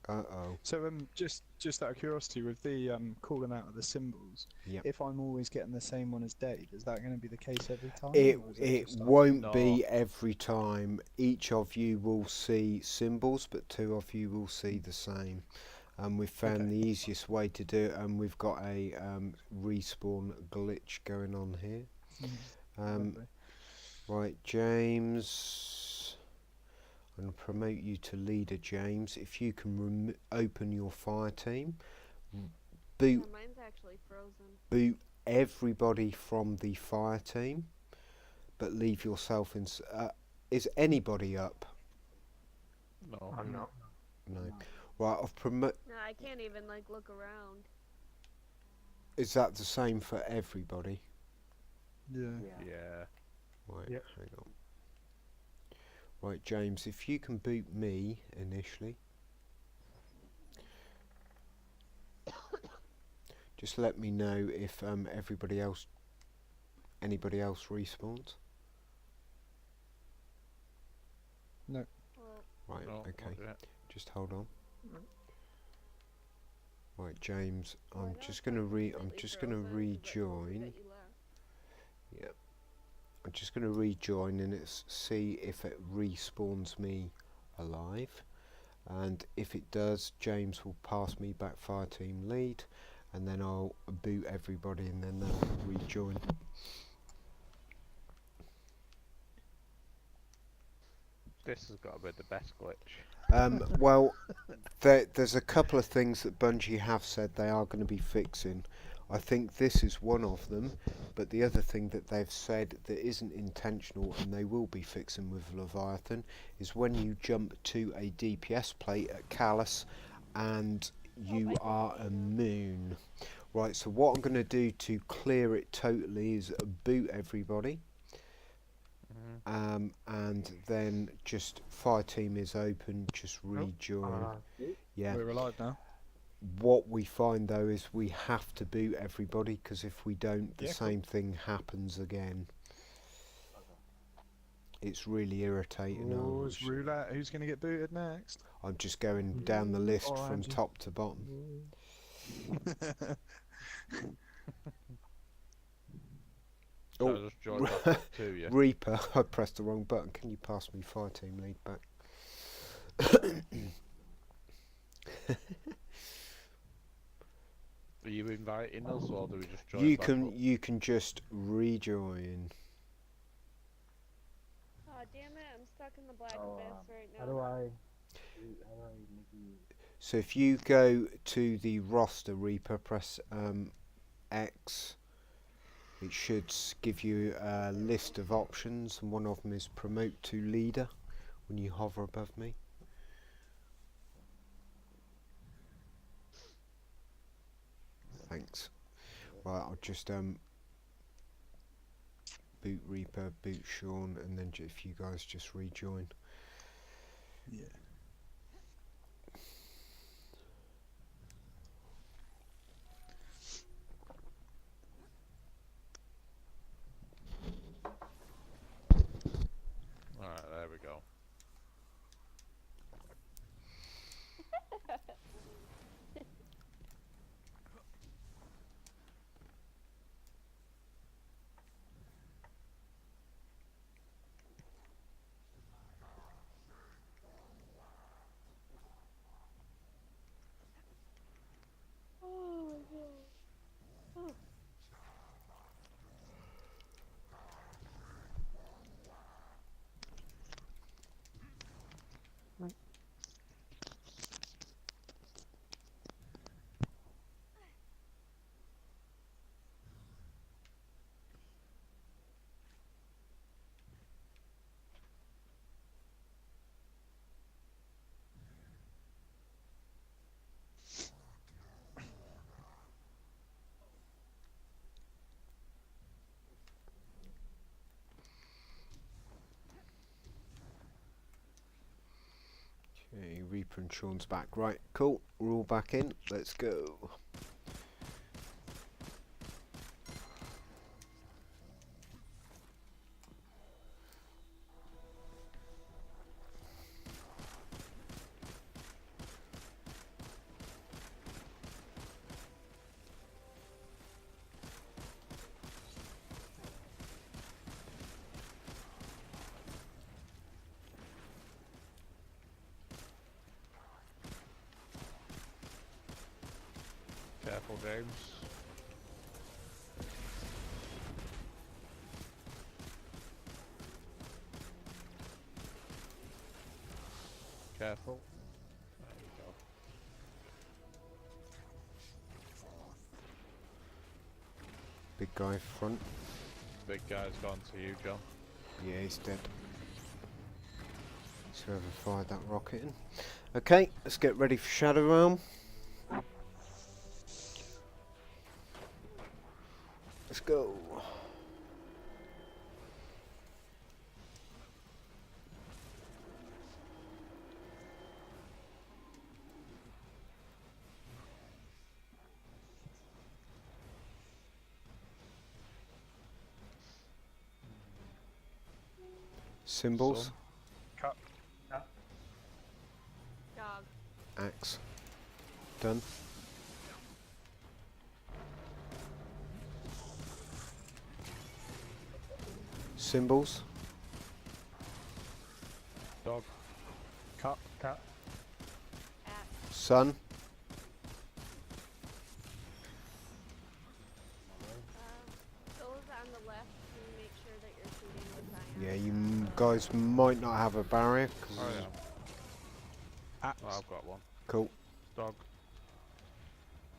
Uh-oh. So just out of curiosity, with the calling out of the symbols, Yep. if I'm always getting the same one as Dave, is that going to be the case every time? It or is it just won't No. be every time. Each of you will see symbols, but 2 of you will see the same. And we've found Okay. the easiest way to do it, and we've got a respawn glitch going on here. Lovely. Right, James. I'm going to promote you to leader, James. If you can open your fire team, boot Yeah, mine's actually frozen. boot everybody from the fire team, but leave yourself in. Is anybody up? No. I'm not. No. Right, I've promote. No, I can't even like look around. Is that the same for everybody? Yeah. Yeah. Right, Yep. hang on. Right, James, if you can boot me initially. Just let me know if anybody else respawns. No. Well, Right, No, okay. not yet. Just hold on. Right, James. Well, I I'm know just it's gonna not I'm completely just gonna frozen 'cause that told me rejoin. that you left. Yep. I'm just gonna rejoin and it's see if it respawns me alive. And if it does, James will pass me back fire team lead, and then I'll boot everybody and then they'll rejoin. This has got to be the best glitch. Well, there's a couple of things that Bungie have said they are going to be fixing. I think this is one of them, but the other thing that they've said that isn't intentional and they will be fixing with Leviathan is when you jump to a DPS plate at Callus and you are immune. Right, so what I'm going to do to clear it totally is boot everybody. And then just fire team is open, just rejoin. Yeah. We're alive now. What we find though is we have to boot everybody because if we don't, the Yeah, same thing happens again. It's really irritating. Oh, it's roulette. Who's going to get booted next? I'm just going down the list Oh, from Angie. top to bottom. So Oh, I just joined back up to you. Reaper, I pressed the wrong button. Can you pass me fire team lead back? Are you inviting us, or do we just join You back can up? you can just rejoin. Oh damn it! I'm stuck in the black Oh, abyss right now. how do I make you? So if you go to the roster Reaper, press X. It should give you a list of options, and one of them is promote to leader when you hover above me. Thanks. Right, I'll just boot Reaper, boot Sean, and then if you guys just rejoin. Yeah. Alright, there we go. Oh no. Oh. Okay, Reaper and Sean's back. Right, cool. We're all back in. Let's go. Careful, James. Careful. There you go. Big guy front. Big guy's gone to you, John. Yeah, he's dead. So whoever fired that rocket in. Okay, let's get ready for Shadow Realm. Let's go. Symbols. Sun. Cut. Dog. Axe. Done. Symbols. Dog. Cut. Cut. Axe. Sun. Those on the left, can you make sure that you're shooting the cyan? Yeah, you guys might not have a barrier. 'Cause Oh yeah. Axe. Oh, I've got one. Cool. Dog.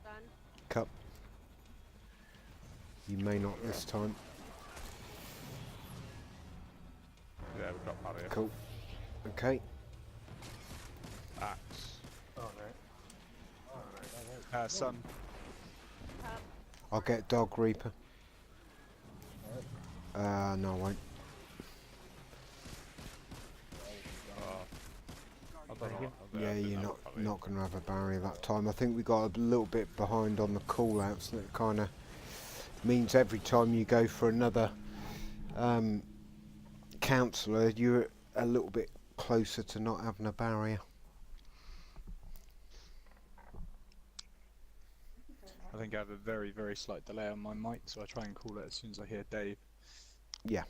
Sun. Cup. You may not this time. Yeah, we've got barrier. Cool. Okay. Axe. Oh, no. Sun. Cup. I'll get Dog Reaper. No, I won't. I don't know. Yeah, you're not going to have a barrier that time. I think we got a little bit behind on the call-outs, and it kind of means every time you go for another counsellor, you're a little bit closer to not having a barrier. I think I have a very, very slight delay on my mic, so I try and call it as soon as I hear Dave. Yeah.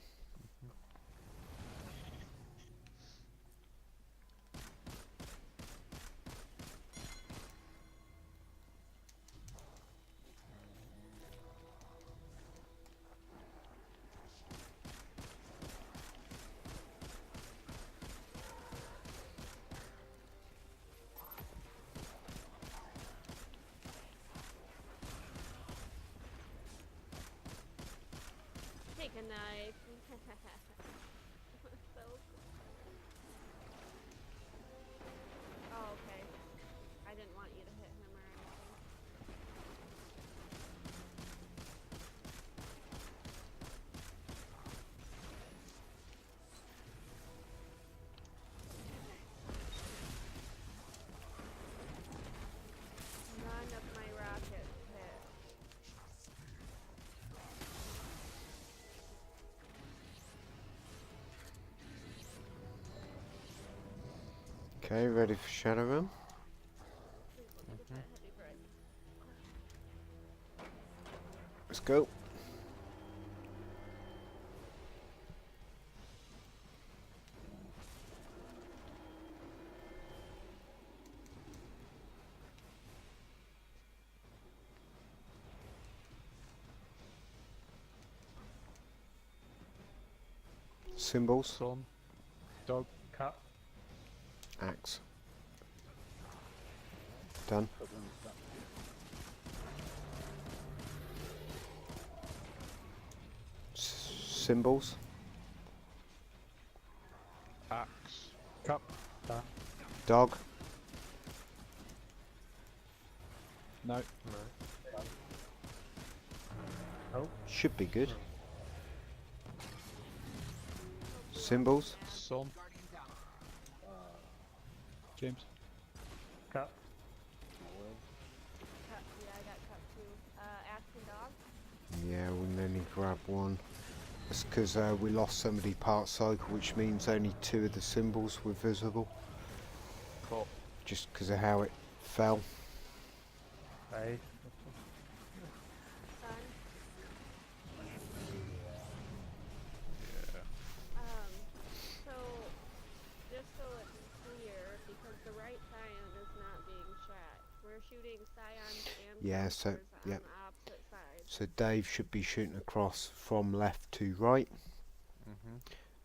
Take a knife. So cool. Oh, okay. I didn't want you to hit him or anything. None of my rockets hit. Okay, ready for Shadow Run? Please let me get that heavy bread. Let's go. Symbols. Sun. Dog. Cut. Axe. Done. Symbols. Axe. Cup. Dog. No. Oh. Should be good. Symbols. Sun. James. Cut. Cut. Yeah, I got cut too. Axe and dog. Yeah, we'll only grab one. That's because we lost somebody part cycle, which means only 2 of the symbols were visible. Cool. Just because of how it fell. Hey. Sun. Yeah. So, just so it's clear, because the right scion is not being shot, we're shooting scions and Yeah, so, counsellors yeah. on the opposite sides. So Dave should be shooting across from left to right,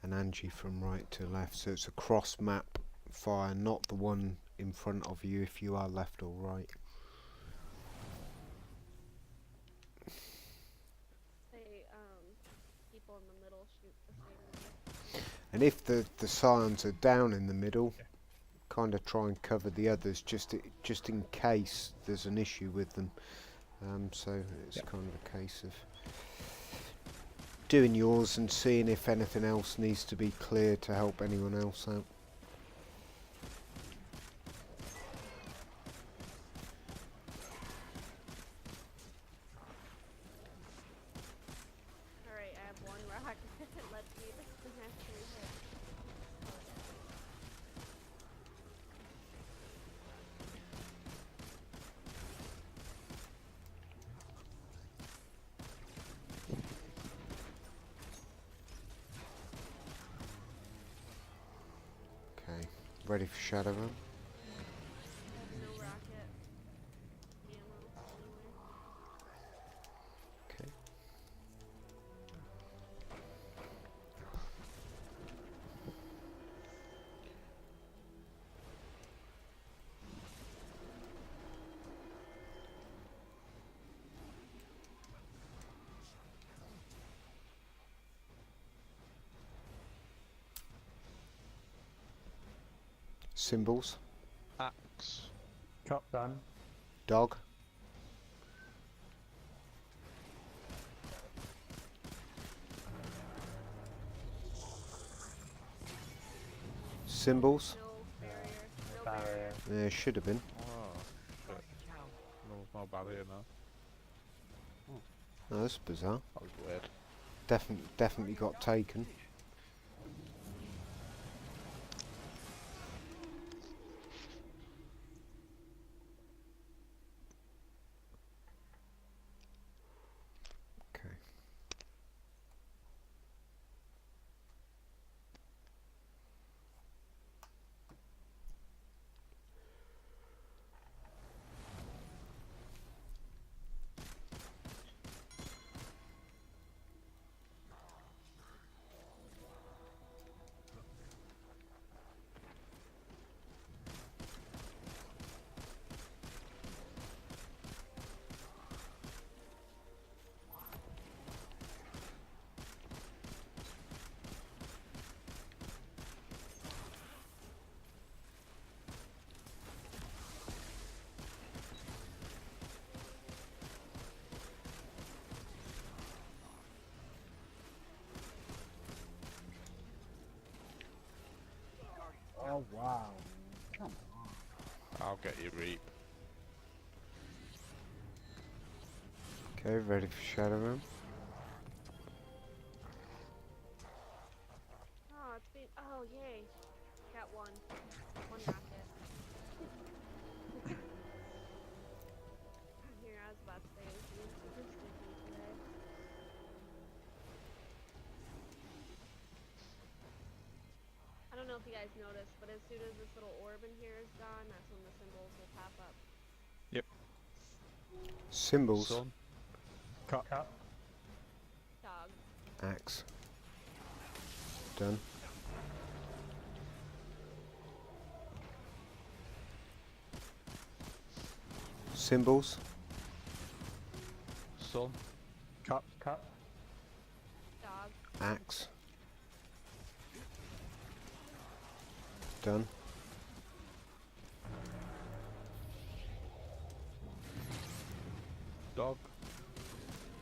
and Angie from right to left. So it's a cross map fire, not the one in front of you if you are left or right. Say, people in the middle shoot the same way. And if the scions are down in the middle, kind of try and cover the others just in case there's an issue with them. So it's kind of a case of doing yours and seeing if anything else needs to be cleared to help anyone else out. Alright, I have one rock. Let's see if it's gonna actually hit. Ready for Shadow Run. I have no rocket ammo anyway. Okay. Symbols. Axe. Chop done. Dog. Symbols. No barrier. No Barrier. There should have been. Oh, shit. No barrier now. Oh, that's bizarre. That was weird. Definitely got taken. Okay. Oh wow. Come on. I'll get you, Reap. Okay, ready for Shadow Run. Oh, it's been. Oh, yay. Got one. One rocket. Here, I was about to say it was being super sneaky today. I don't know if you guys noticed, but as soon as this little orb in here is gone, that's when the symbols will pop up. Symbols. Sun. Cut. Dog. Axe. Done. Symbols. Sun. Cut. Dog. Axe. Done. Dog.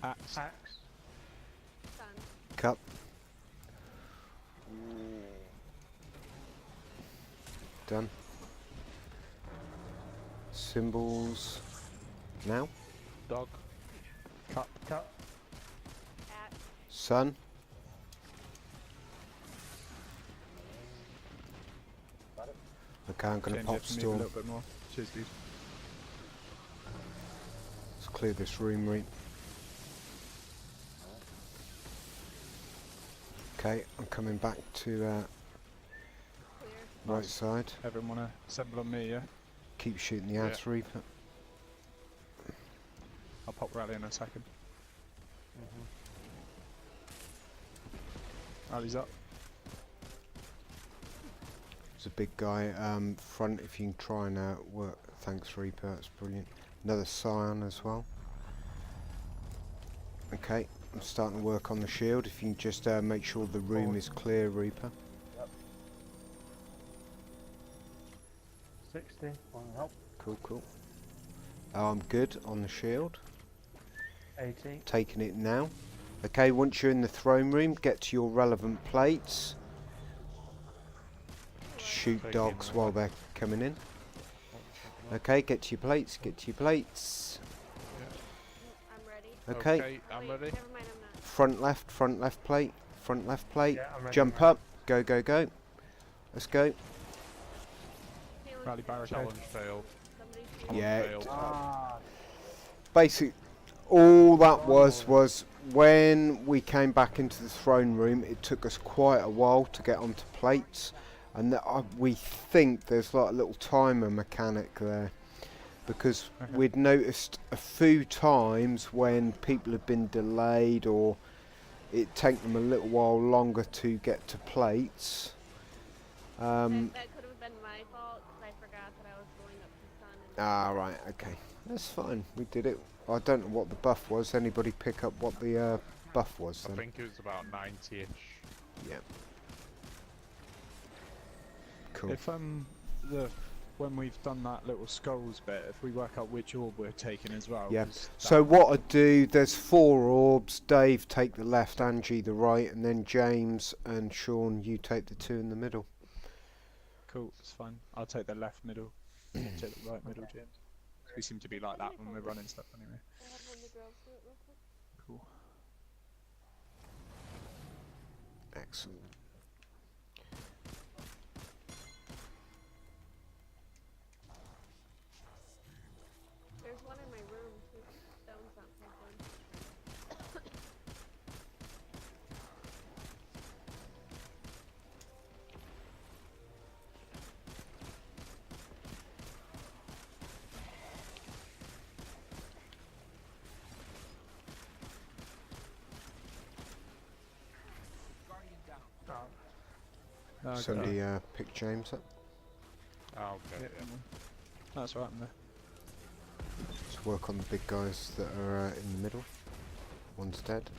Axe. Axe. Sun. Cup. Done. Symbols. Now. Dog. Cut. Axe. Sun. Okay, I'm gonna Change pop it for me a storm. little bit more. Cheers, dude. Let's clear this room, Reap. Okay, I'm coming back to Clear. right Nice. side. Everyone wanna assemble on me, yeah? Keep shooting the Yeah. ads, Reaper. I'll pop rally in a second. Rally's up. There's a big guy front if you can try and work. Thanks, Reaper, that's brilliant. Another Scion as well. Okay, I'm starting to work on the shield. If you can just make sure the room is clear, Reaper. 60. Want help? Cool. I'm good on the shield. 80. Taking it now. Okay, once you're in the throne room, get to your relevant plates. Shoot Taking dogs them. while they're coming in. Okay, get to your plates, I'm ready. Okay, I'm Wait, ready. never mind, I'm not. front left plate, Yeah, I'm ready. jump up, go. Let's go. Caleb, Rally barricade. Challenge failed. somebody shoot. Challenge Yeah, failed. Ah, Basically, all that was when we came back into the throne room, it took us quite a while to get onto plates. and we think there's like a little timer mechanic there, because Okay. we'd noticed a few times when people had been delayed or it take them a little while longer to get to plates. That could have been my fault because I forgot that I was going up to Sun. And Right, okay, that's fine. We did it. I don't know what the buff was. Anybody pick up what the buff was I then? think it was about 90-ish. Yeah. Cool. If when we've done that little skulls bit, if we work out which orb we're taking as well. Yeah. 'cause So that- what I'd do, there's 4 orbs. Dave, take the left, Angie the right, and then James and Sean, you take the 2 in the middle. Cool, it's fine. I'll take the left middle. You take the right middle, James. We seem to be like that when we're running stuff anyway. I have one of the girls do it real quick. Cool. Excellent. There's one in my room too. That one's not plugged in. Okay. Somebody pick James up. Oh, okay. Yeah, Yeah. that's right in there. Let's work on the big guys that are in the middle. One's dead.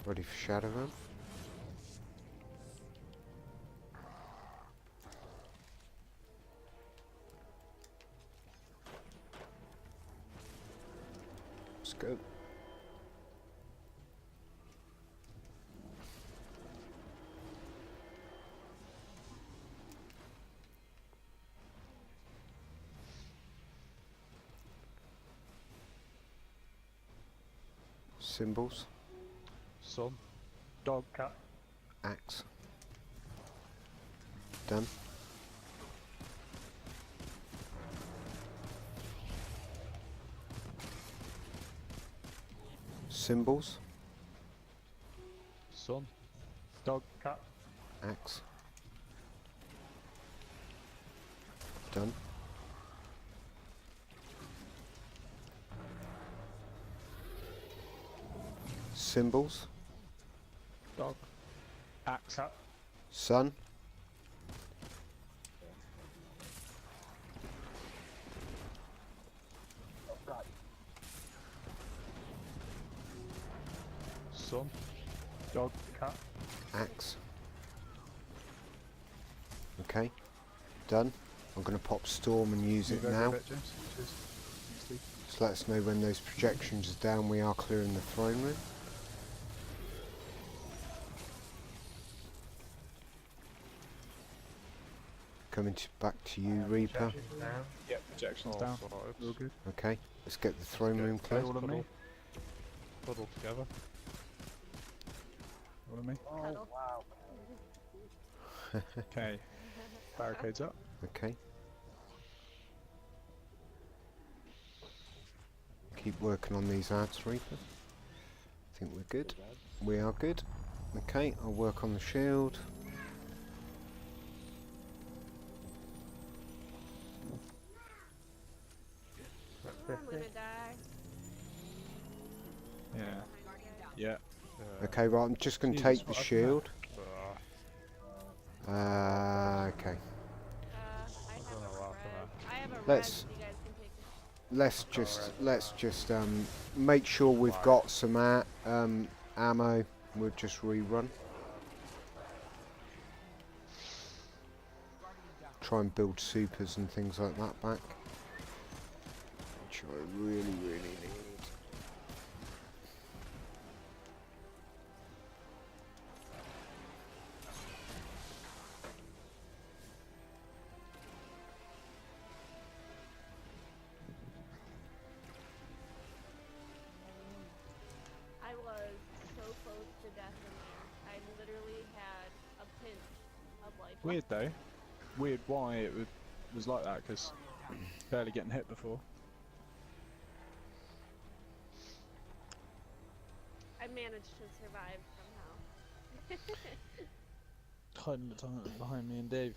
Ready for Shadow Run? Let's go. Symbols, Sun. Dog. Cut. axe. Done. Symbols, Sun. Dog. Cut. axe. Done. Symbols, Dog. Axe. Cut. sun. Sun. Dog. Cut. Axe. Okay, done. I'm going to pop Storm and use it Move over a now. bit, James. Cheers. Thanks, Steve. Just let us know when those projections are down. We are clearing the throne room. Coming back to you, Reaper. Projections down. Yep, projections All down. sorted. All good. Okay, let's get the throne get room the clear. All of me. Huddle together. All of me. Cuddle. Wow. Okay. Barricades up. Okay. Keep working on these ads, Reaper. I think we're good. We are good. Okay, I'll work on the shield. I'm gonna die. Yeah. Behind you guys. Yeah. Okay, right, I'm just going to Jesus, take the what a shield. Uh, Okay. I have don't a know what red. happened I have a red. Let's- So you guys can take it. Let's just make sure we've Right. got some ammo. We'll just rerun. Try and build supers and things like that back, which I really need. I was so close to death in there. I literally had a pinch of life. Weird though. Weird why it was like that, because barely getting hit before. I managed to survive somehow. Hiding behind me and Dave.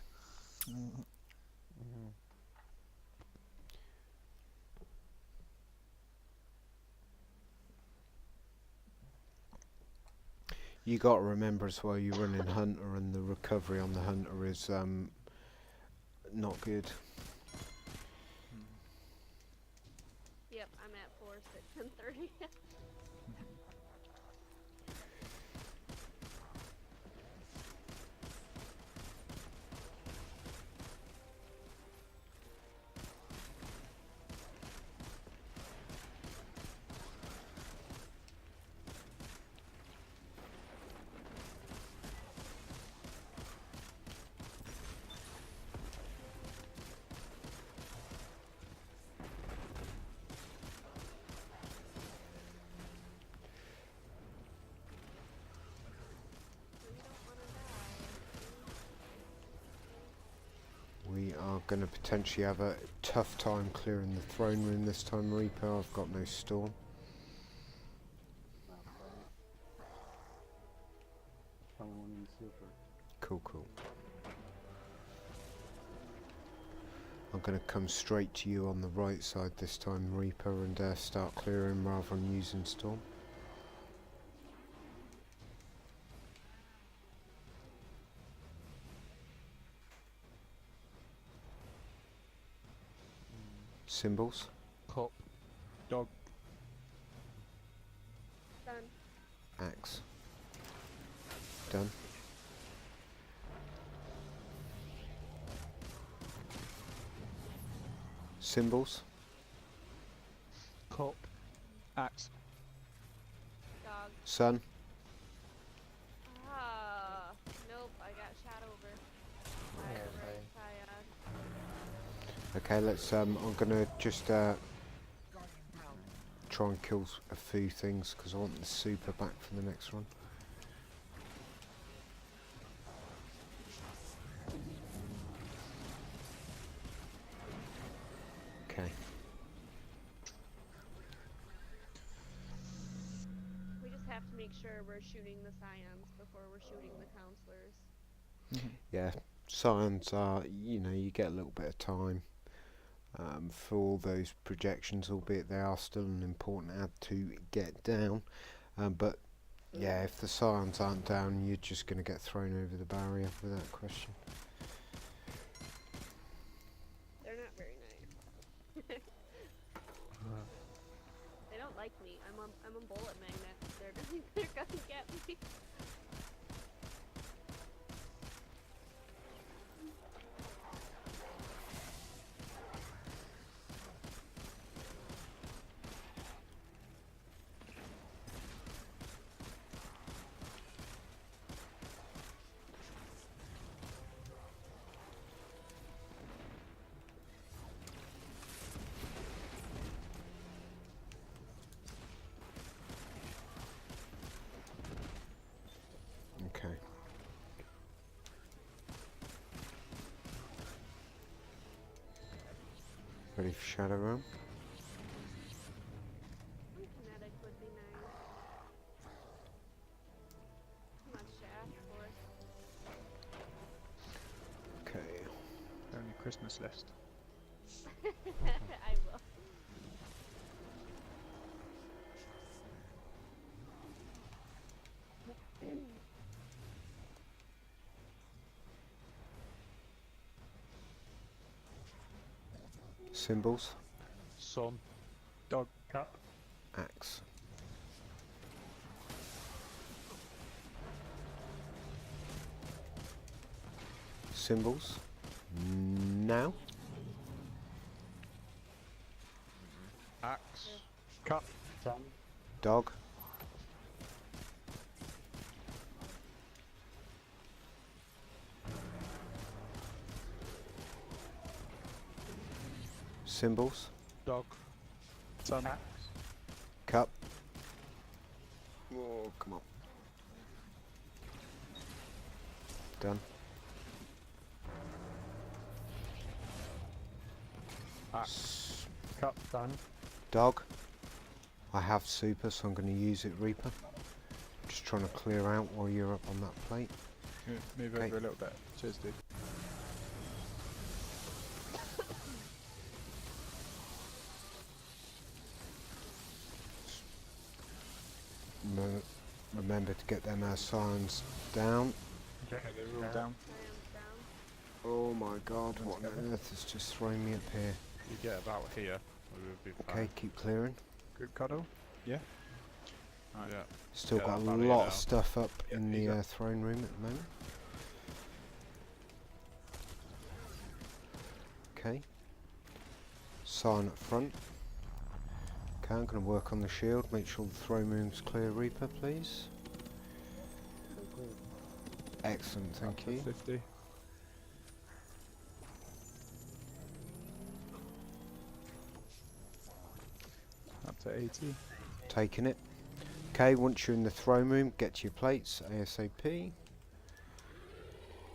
You got to remember as well, you're running Hunter, and the recovery on the Hunter is not good. Yep, I'm at 4, 6, and 30. We are going to potentially have a tough time clearing the throne room this time, Reaper. I've got no storm. Not bad. Only one in super. Cool, cool. I'm going to come straight to you on the right side this time, Reaper, and start clearing rather than using storm. Symbols. Cup. Dog. Done. Axe. Done. Symbols. Cup. Axe. Dog. Sun. Ah, nope, I got shot over. By Yeah, the same. Cyan. Okay, let's I'm gonna just try and kill a few things because I want the super back for the next one. Okay. We just have to make sure we're shooting the Cyans before we're shooting the counselors. Yeah, science are, you know, you get a little bit of time for all those projections, albeit they are still an important ad to get down. But yeah, if the science aren't down, you're just going to get thrown over the barrier without question. They're not very nice. They don't like me. I'm a bullet magnet. They're gonna get me. Okay. Ready for Shadow Realm? Some kinetic would be nice. Too much to ask for. Okay. They're on your Christmas list. I will. Symbols. Sun. Dog. Cup. Axe. Symbols. Now. Axe. Cup. Sun. Dog. Symbols. Dog. Sun. Axe. Cup. Oh, come on. Done. Axe. Cup. Done. Dog. I have super, so I'm going to use it, Reaper. Just trying to clear out while you're up on that plate. Move Okay. over a little bit. Cheers, dude. Remember to get them signs down. Okay, they're all down. Triumph's down. Oh my god, what on earth has just thrown me up here? You get about here, we would be fine. Okay, keep clearing. Group cuddle. Yeah. Right. Yeah. Still Yeah, got a that barrier lot now. of stuff up Yeah, in there you the go. throne room at the moment. Okay. Sign up front. Okay, I'm going to work on the shield. Make sure the throne room's clear, Reaper, please. Excellent, thank Up to you. 50. Up to 80. Taking it. Okay, once you're in the throne room, get to your plates ASAP.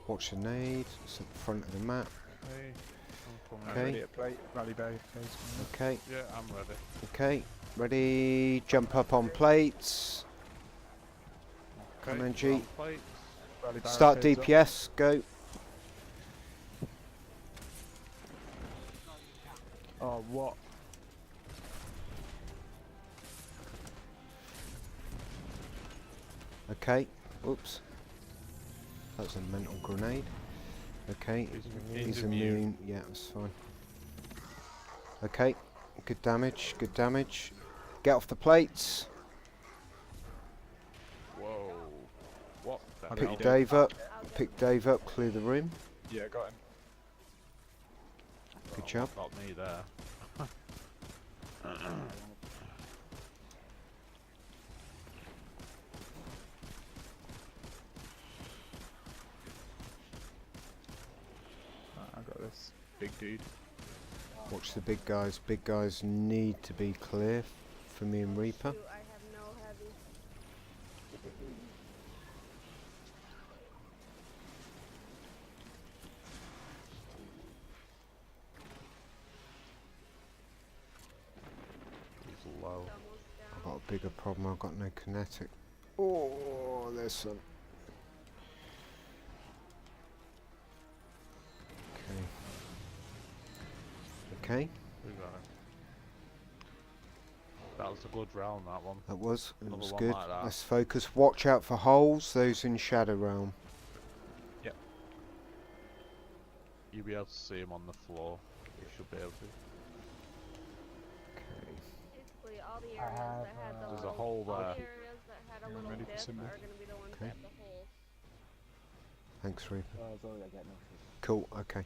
Watch the nade. It's at the front of the map. Hey, I'm coming. Okay. Ready at plate. Rally bay. Okay, Yeah, I'm ready. okay. Ready. Jump up on plates. Okay, Come on, we're G. on plates. Rally Start barricades up. DPS. Go. Oh, what? Okay. Oops. That's a mental grenade. Okay. He's immune. Yeah, that's fine. Okay. Good damage. Good damage. Get off the plates. Whoa. What the Okay. Pick I'll Dave up. I'll get Pick Dave up. Clear the room. Yeah, got him. Good Oh, job. got me there. Right, I got this big dude. Watch the big guys. Big guys need to be clear for me and Reaper. Shoot, I have no heavy. He's low. It's almost I've down. got a bigger problem. I've got no kinetic. Oh, there's some. Okay. Okay. We got him. That was a good round, that one. That was. It Another was one good. like that. Let's focus. Watch out for holes. Those in Shadow Realm. You'll be able to see him on the floor. You should be able to. Okay. Basically, all the I areas have, that had the There's a little, hole all there. the areas that had a Everyone little ready for dip symbol? are going to be the ones Okay. that have the holes. Thanks, Reaper. Sorry, I get no food. Cool. Okay.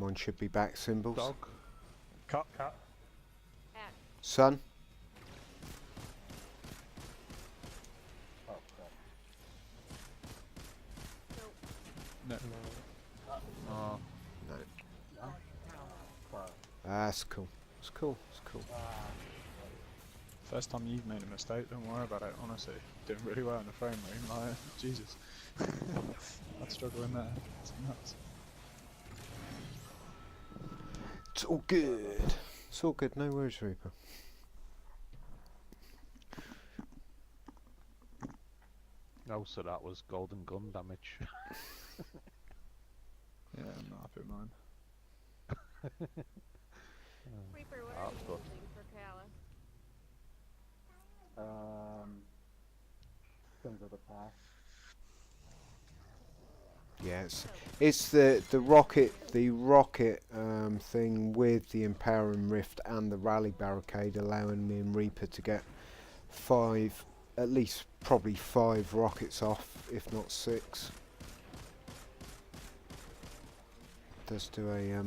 Mine should be back. Symbols. Dog. Cut. Axe. Sun. Oh, crap. Nope. No. Oh, No. Sorry. That's cool. It's cool. It's cool. First time you've made a mistake, don't worry about it, honestly. Doing really well in the frame room, like, Jesus. I'd struggle in there. It's nuts. It's all good. It's all good. No worries, Reaper. no, so that was golden gun damage. Yeah, I'm not happy with mine. Reaper, what That's are you good. using for Callus? Sins of the past. Yeah, it's the rocket thing with the Empowering Rift and the Rally Barricade, allowing me and Reaper to get at least probably 5 rockets off, if not 6. Does do a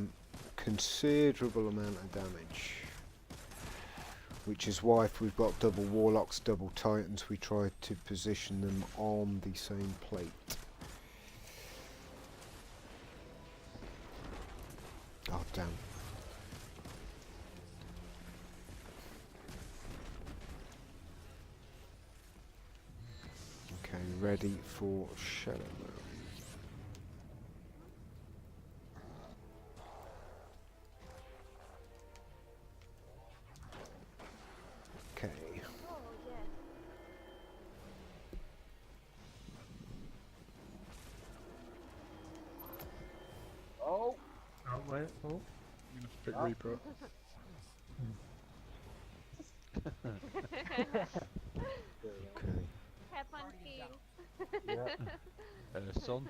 considerable amount of damage, which is why if we've got double Warlocks, double Titans, we try to position them on the same plate. Oh, damn. Okay, ready for Shadow Realm. Okay. Oh, yes. it. Oh, I'm gonna pick Reaper up. Okay. Have fun skiing. Yeah. Son.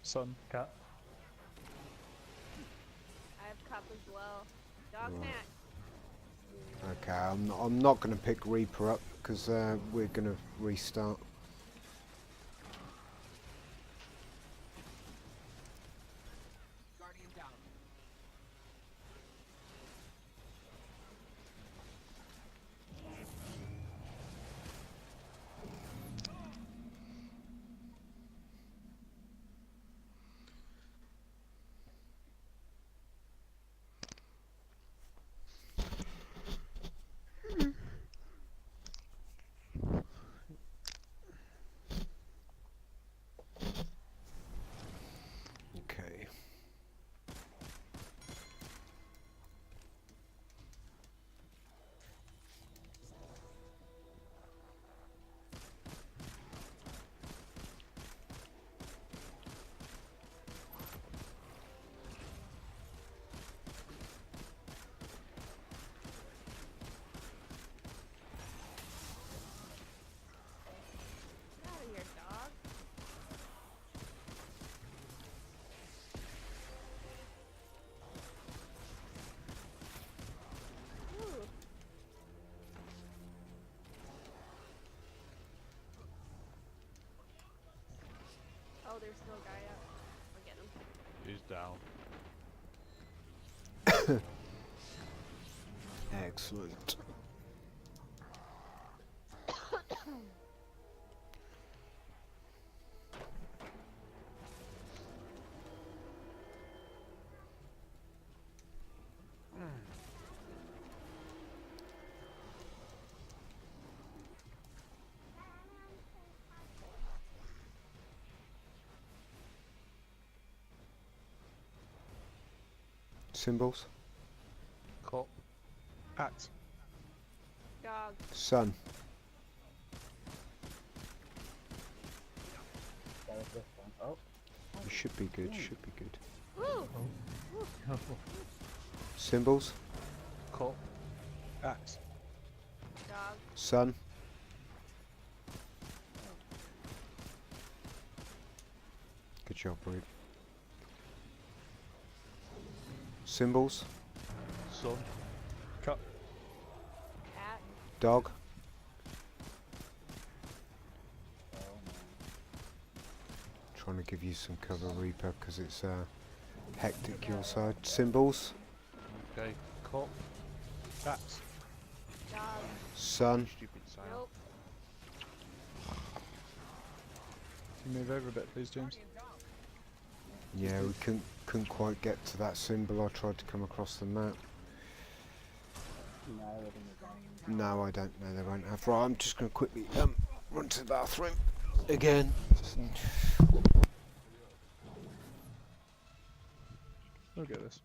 Sun. cut. I have cup as well. Dog Right. snack. Okay, I'm not going to pick Reaper up because we're going to restart. Okay. Get out of here, dog. Ooh. Oh, there's still a guy up. I'll get him. He's down. Excellent. Symbols. Cut. Axe. Dog. Sun. That was this one. Oh, You should be good. Should be good. Woo! Symbols. Cut. Axe. Dog. Sun. Good job, Reed. Symbols. Son. Cut. Cat. Dog. oh no. Trying to give you some cover, Reaper, because it's hectic your side. Symbols. Okay. Cut. Axe. Dog. Sun. Stupid sound. Nope. Can you move over a bit, please, James? Yeah, we couldn't quite get to that symbol. I tried to come across the map. No, I didn't. No, I don't know. They won't have. Right, I'm just going to quickly run to the bathroom again. Look at this.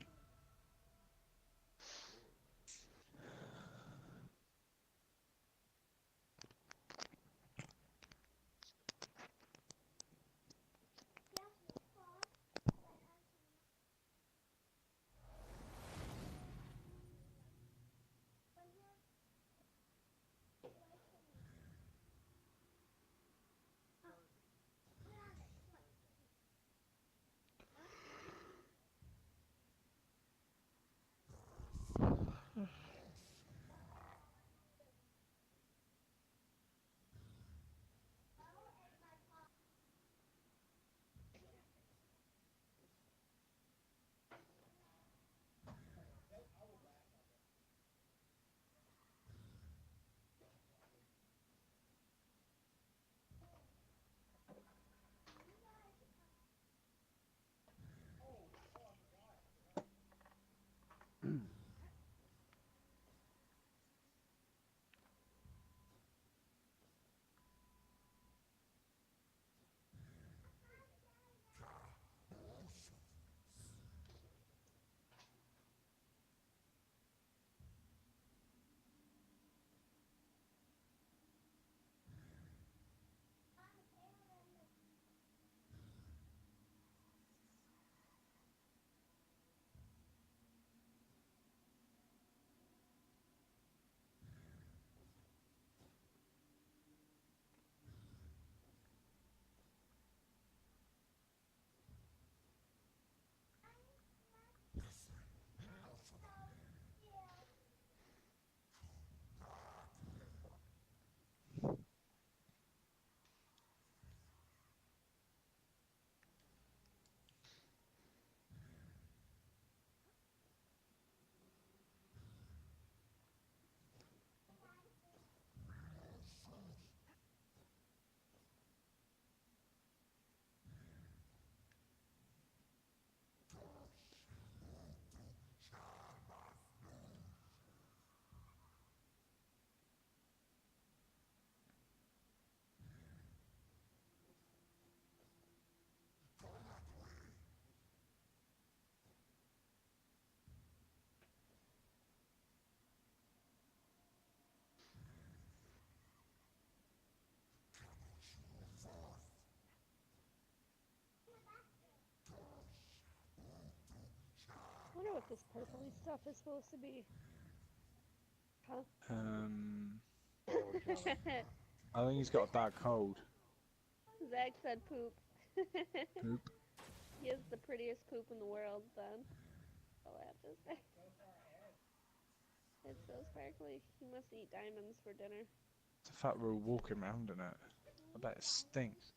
wonder what this purpley stuff is supposed to be. Huh? I think he's got a bad cold. Zach said poop. Poop. He has the prettiest poop in the world, then. All I have to say. It's so sparkly. He must eat diamonds for dinner. It's the fact we're all walking around in it. I bet it stinks.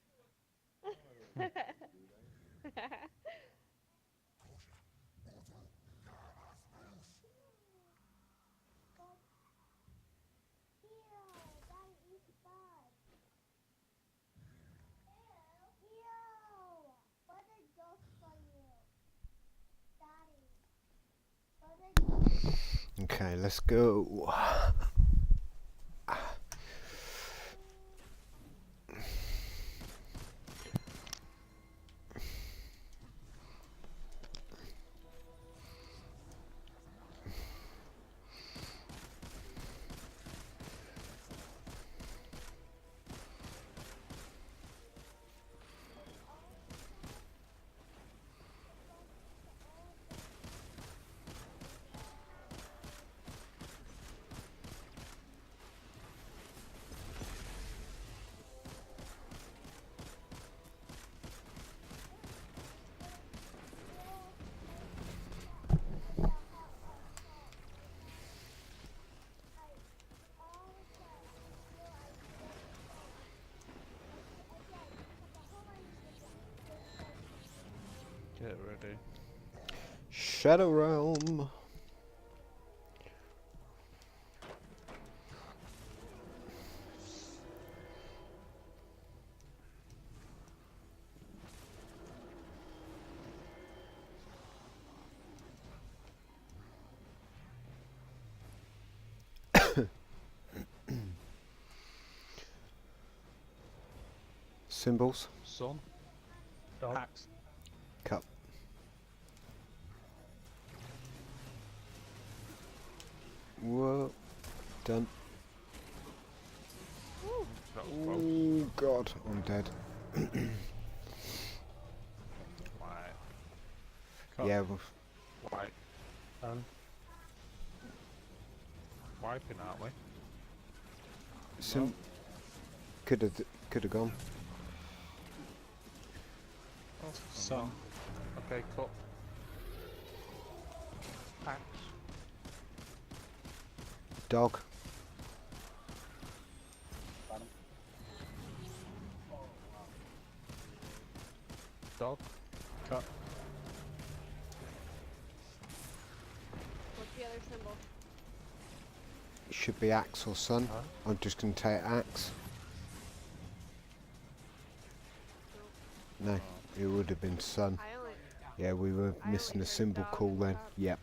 Okay, let's go. Get ready. Shadow Realm. Symbols. Sun. Dog. Axe. Cup. Whoa. Done. That was close. Oh god, I'm dead. White. Yeah, well, White. Wiping, aren't we? could have gone. Oh, Sun. Okay, cut. Axe. Dog. Got him. Dog. Cut. What's the other symbol? Should be axe or sun. Huh? I'm just going to take axe. No, it would have been sun. I only. Yeah, we were I missing only a heard symbol dog call and then. cup. Yep.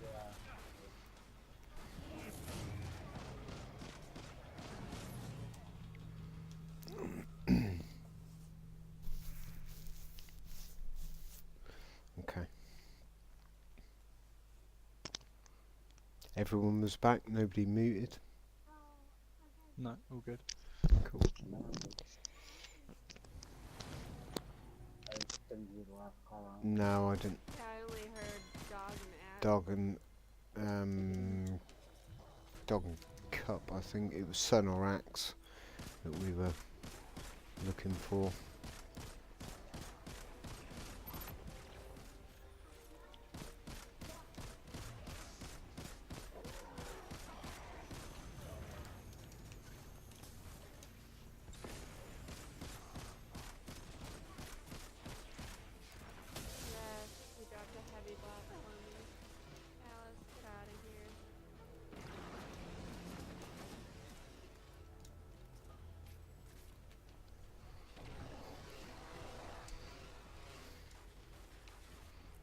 Okay. Everyone was back, nobody muted. No, all good. Cool. I didn't do the last call on. No, I didn't. Yeah, I only heard dog and axe. Dog and cup, I think. It was sun or axe that we were looking for. Yes, we dropped a heavy block for me. Alice, get out of here.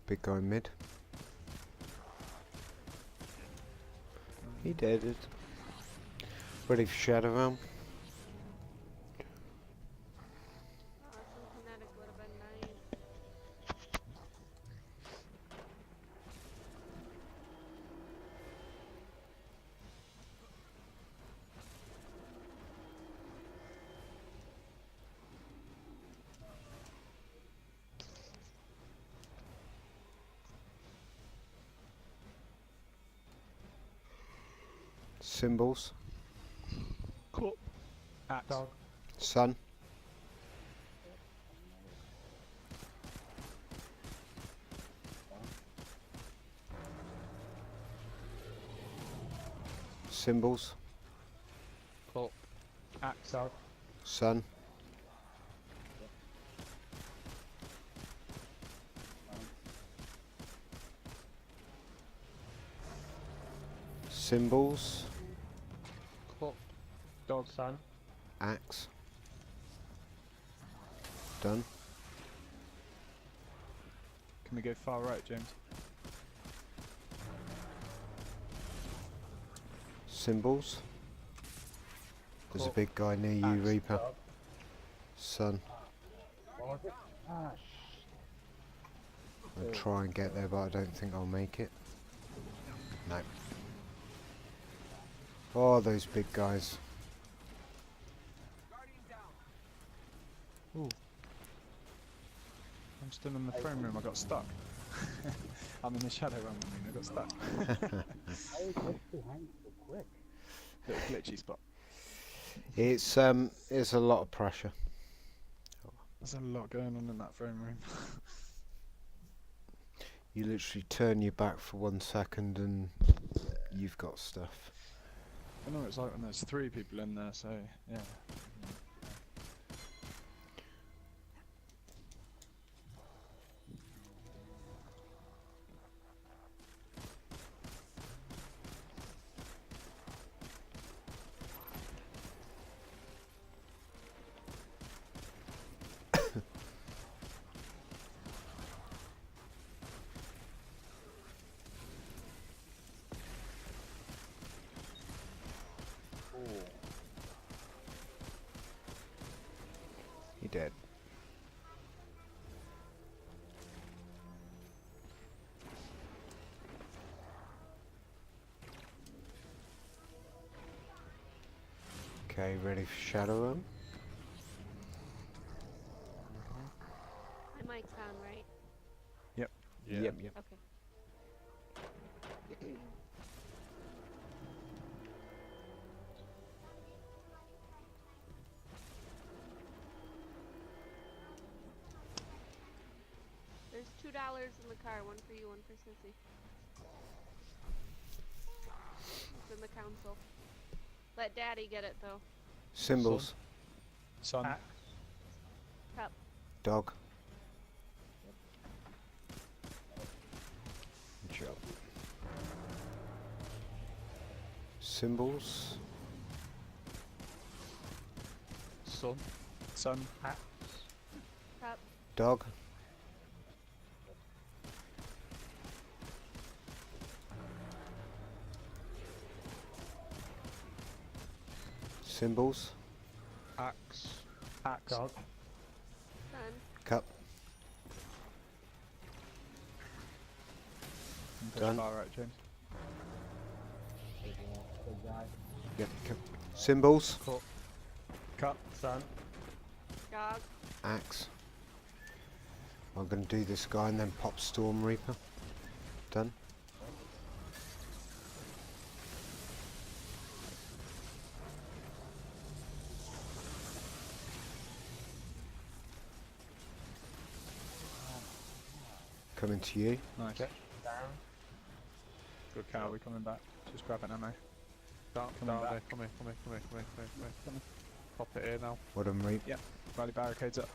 Big guy mid. He did it. Ready for Shadow Realm? Some kinetic would have been nice. Symbols. Cup. Axe. Dog. Sun. Symbols. Cup. Axe. Dog. Sun. Symbols. Cup. Dog. Sun. Axe. Done. Can we go far right, James? Symbols. There's a Cool. big guy near you, Axe. Reaper. Dog. Sun. What was it? Ah, I'll try and get there, but I don't think I'll make it. No. Oh, those big guys. I'm still in the throne room. I got stuck. I'm in the shadow realm. I mean, I got stuck. I was just behind so quick. Little glitchy spot. It's a lot of pressure. There's a lot going on in that throne room. You literally turn your back for 1 second and you've got stuff. I know what it's like when there's 3 people in there, so yeah. You're dead. Okay, ready for Shadow Run? My mic's on, right? Yeah. Yep. Okay. There's $2 in the car, one for you, one for Sissy. It's in the council. Let Daddy get it though. Symbols. Sun. Axe. Cup. Dog. Good job. Symbols. Sun. Sun. Axe. Cup. Dog. Symbols. Axe. Axe. Dog. Sun. Cup. And push Done. far right, James. Big guy. Yep. Cup. Symbols. Cup. Cut. Sun. Dog. Axe. I'm going to do this guy and then pop Storm Reaper. Done. Coming to you. Nice. Down. Good cow, we're coming back. Just grabbing ammo. Down, Coming down there. back. Come here. Pop it here now. What am Reap? Rally barricades up.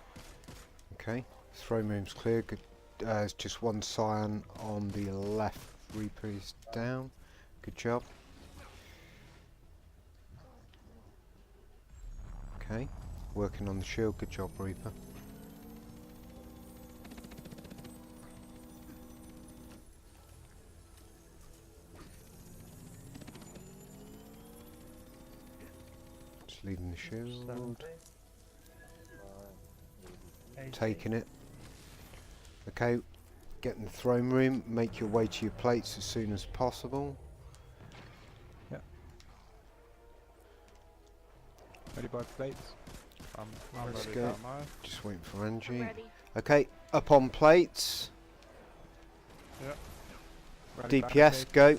Okay. Throne room's clear. Good. There's just one Scion on the left. Reaper is down. Good job. Okay. Working on the shield. Good job, Reaper. Just leading the shield. 70. Or 80. Taking it. Okay, get in the throne room, make your way to your plates as soon as possible. Ready by plates? I'm Let's ready go. for mine. Just waiting for I'm Angie. ready. Okay, up on plates. Rally DPS, go.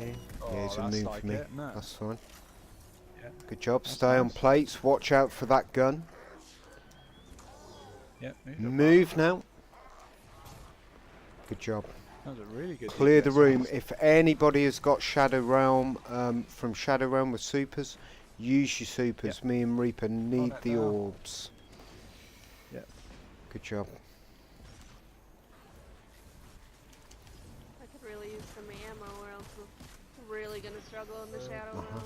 me. Oh, Yeah, he's that's immune like for me. it, no. That's fine. Yeah. Good job. That's Stay on nice. plates. Watch out for that gun. Yeah, move. Move now. Good job. That was a really good Clear the DPS room. round. If anybody has got Shadow Realm from Shadow Realm with supers, use your supers. Me and Reaper need it the now. orbs. Yep. Good job. I could really use some ammo or else we're really gonna struggle in the shadow realm.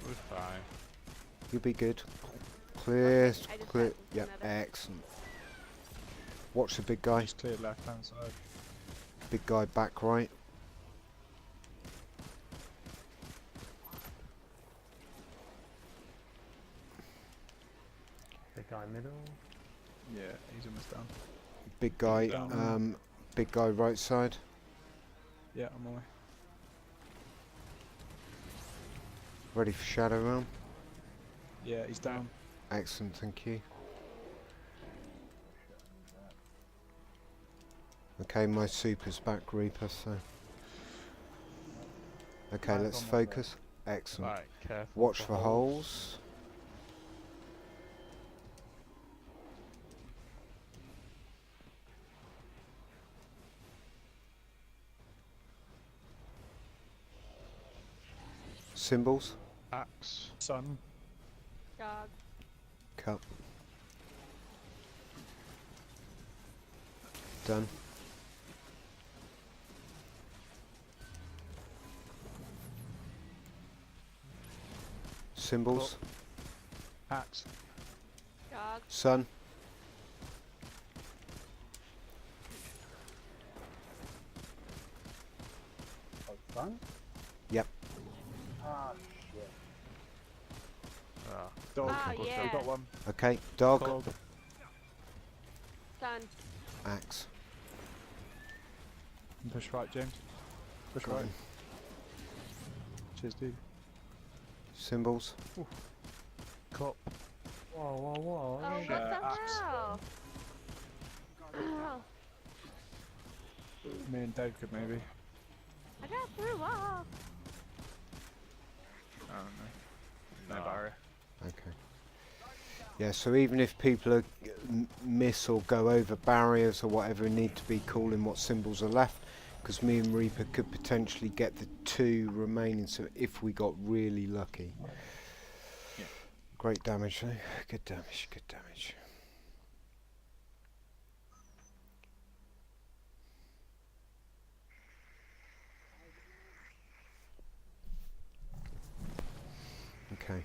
We're fine. You'll be good. Clear. Okay, I just Clear. got some Yep. kinetics. Excellent. Watch the big guy. Just cleared left hand side. Big guy back right. Big guy middle. Yeah, he's almost done. Big guy. Down. Big guy right side. Yeah, I'm on my way. Ready for Shadow Realm. Yeah, he's down. Excellent. Thank you. Okay, my super's back, Reaper, so... Okay, Mine's let's on my focus. Excellent. Right, careful. Watch for holes. Symbols. Axe. Sun. Dog. Cup. Done. Symbols. Axe. Dog. Sun. Oh, sun? Yep. Ah, shit. Ah, Dog. Ah, We've yeah. got one. Okay, dog. Dog. Sun. Axe. And push right, James. Push Got right. him. Cheers, dude. Symbols. Cup. Whoa, whoa, whoa. Oh, Shit, what the axe. hell? Oh, Me and Dave could maybe. I got through off. I don't know. No No. barrier. Okay. Yeah, so even if people are miss or go over barriers or whatever, need to be calling what symbols are left, because me and Reaper could potentially get the 2 remaining, so if we got really lucky. Yeah. Great damage though. Good damage, good damage. Okay.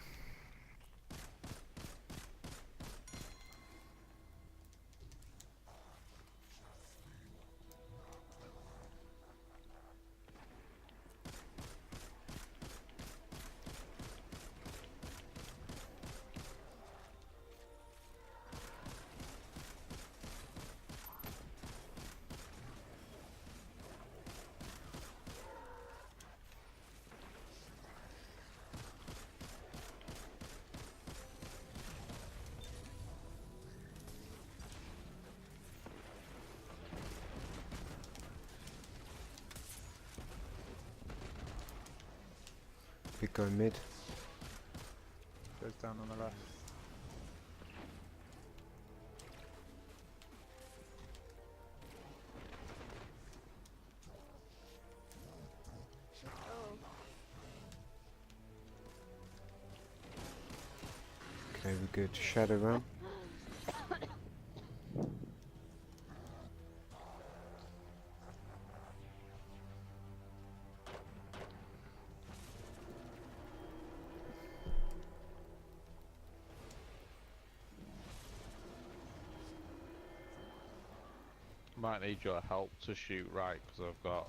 Big guy mid. Goes down on the left. Oh, Okay, we're good. Shadow Realm. might need your help to shoot right, because I've got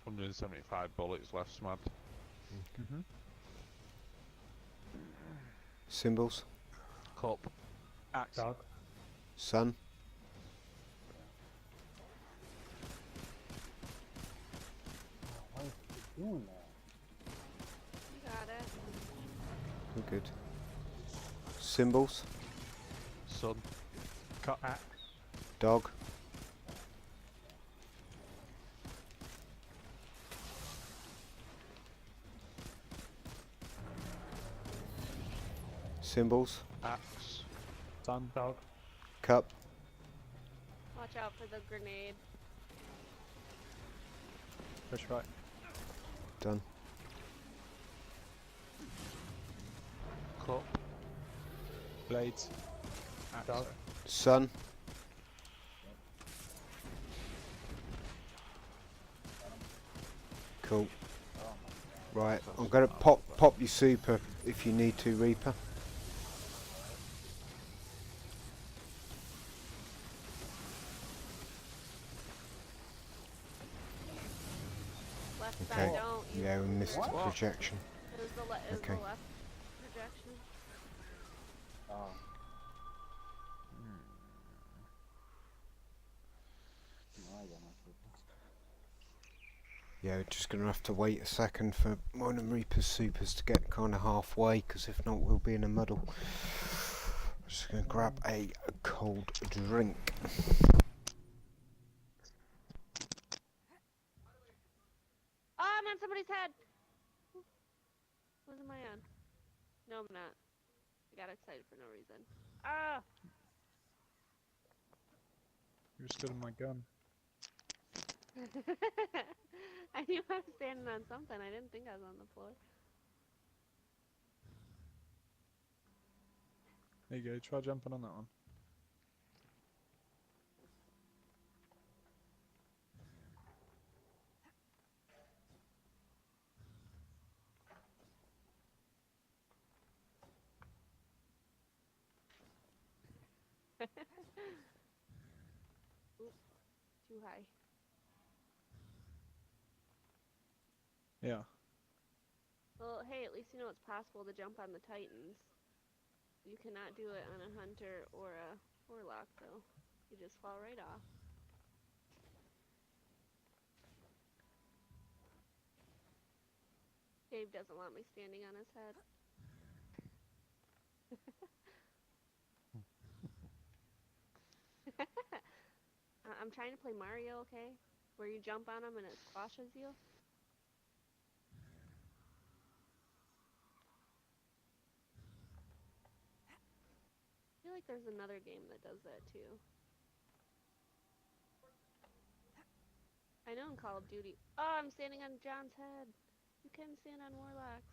175 bullets left, Smad. Symbols. Cup. Axe. Dog. Sun. Why is he doing that? you got it. We're good. Symbols. Sun. Cut. Axe. Dog. Symbols. Axe. Sun. Dog. Cup. Watch out for the grenade. Push right. Done. Cup. Blades. Axe. Dog. Sun. Cool. Right, I'm gonna pop your super if you need to, Reaper. Left Okay. side don't. Use Yeah, we the missed left. the projection. It was the, it was Okay. the left projection. Oh. No, I got my super. Yeah, we're just gonna have to wait a second for mine and Reaper's supers to get kind of halfway, because if not, we'll be in a muddle. I'm just gonna grab a cold drink. Oh, I'm on somebody's head! What am I on? No, I'm not. I got excited for no reason. Ah! You're still in my gun. I knew I was standing on something. I didn't think I was on the floor. There you go. Try jumping on that one. Oop, too high. Yeah. Well, hey, at least you know it's possible to jump on the Titans. You cannot do it on a Hunter or a Warlock, though. You just fall right off. Dave doesn't want me standing on his head. I'm trying to play Mario, okay? Where you jump on him and it squashes you. I feel like there's another game that does that too. I know in Call of Duty. Oh, I'm standing on John's head. You can stand on Warlocks.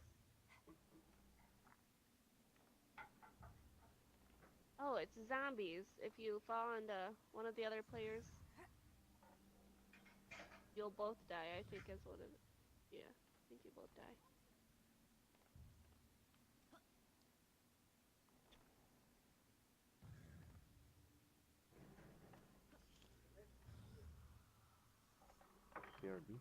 Oh, it's zombies. If you fall into one of the other players, you'll both die, I think is what it is. Yeah, I think you both die. BRB.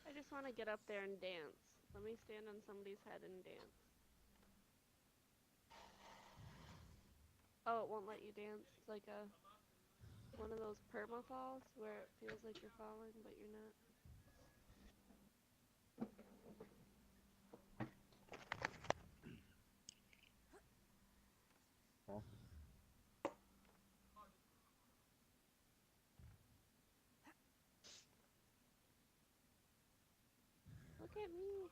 I just want to get up there and dance. Let me stand on somebody's head and dance. Oh, it won't let you dance. It's like one of those perma falls where it feels like you're falling, but you're not. Huh? Look at me.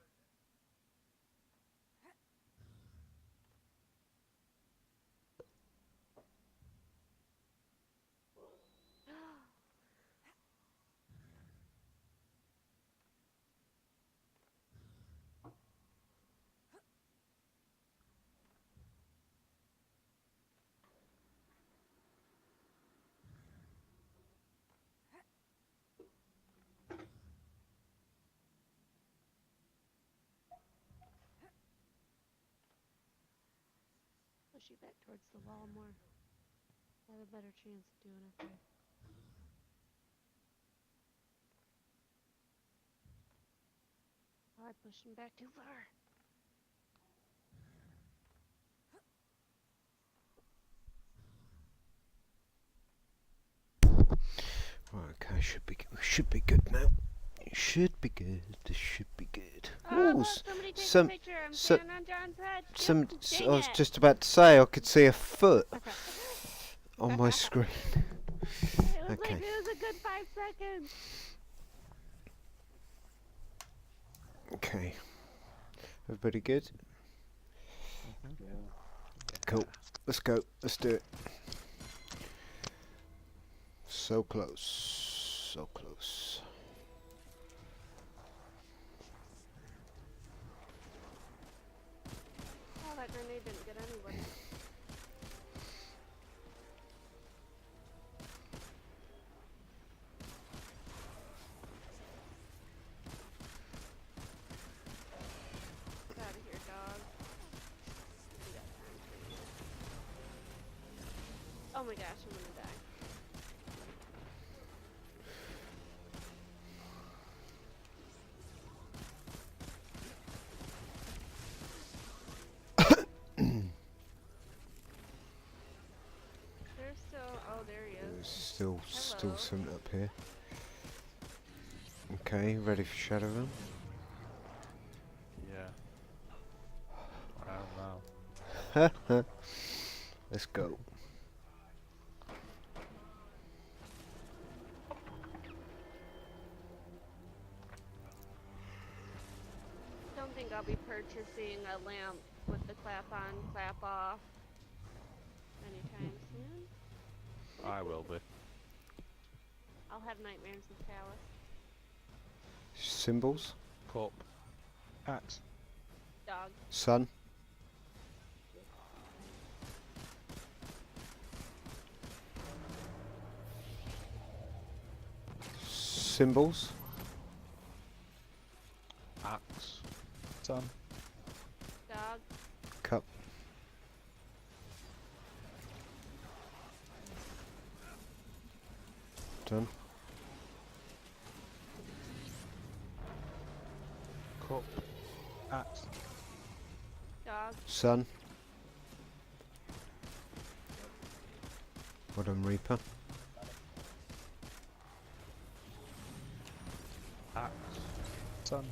Push you back towards the wall more. I have a better chance of doing it there. Oh, I pushed him back too far. Right, okay. should be good now. It should be good. This should be good. Oh, Ooh, look, somebody take some- a picture. I'm so- standing on John's head. some. Dang I was it. just about to say I could see a foot on my screen. It was Okay. like, it was a good 5 seconds. Okay. Everybody good? Yeah. Cool. Let's go. Let's do it. So close. So close. Oh, that grenade didn't get anybody. Get out of here, dog. We got time for you. Oh my gosh, I'm gonna die. There's still, oh, there he There's is. still Hello. something up here. Okay, ready for Shadow Run? Yeah. I don't know. Let's go. Don't think I'll be purchasing a lamp with the clap on, clap off anytime soon. I will be. I'll have nightmares of Palace. Symbols? Cup. Axe. Dog. Sun? Symbols? Axe. Sun. Dog. Cup? Done. Cup. Axe. Dog. Sun? Well done, Reaper. Axe. Sun.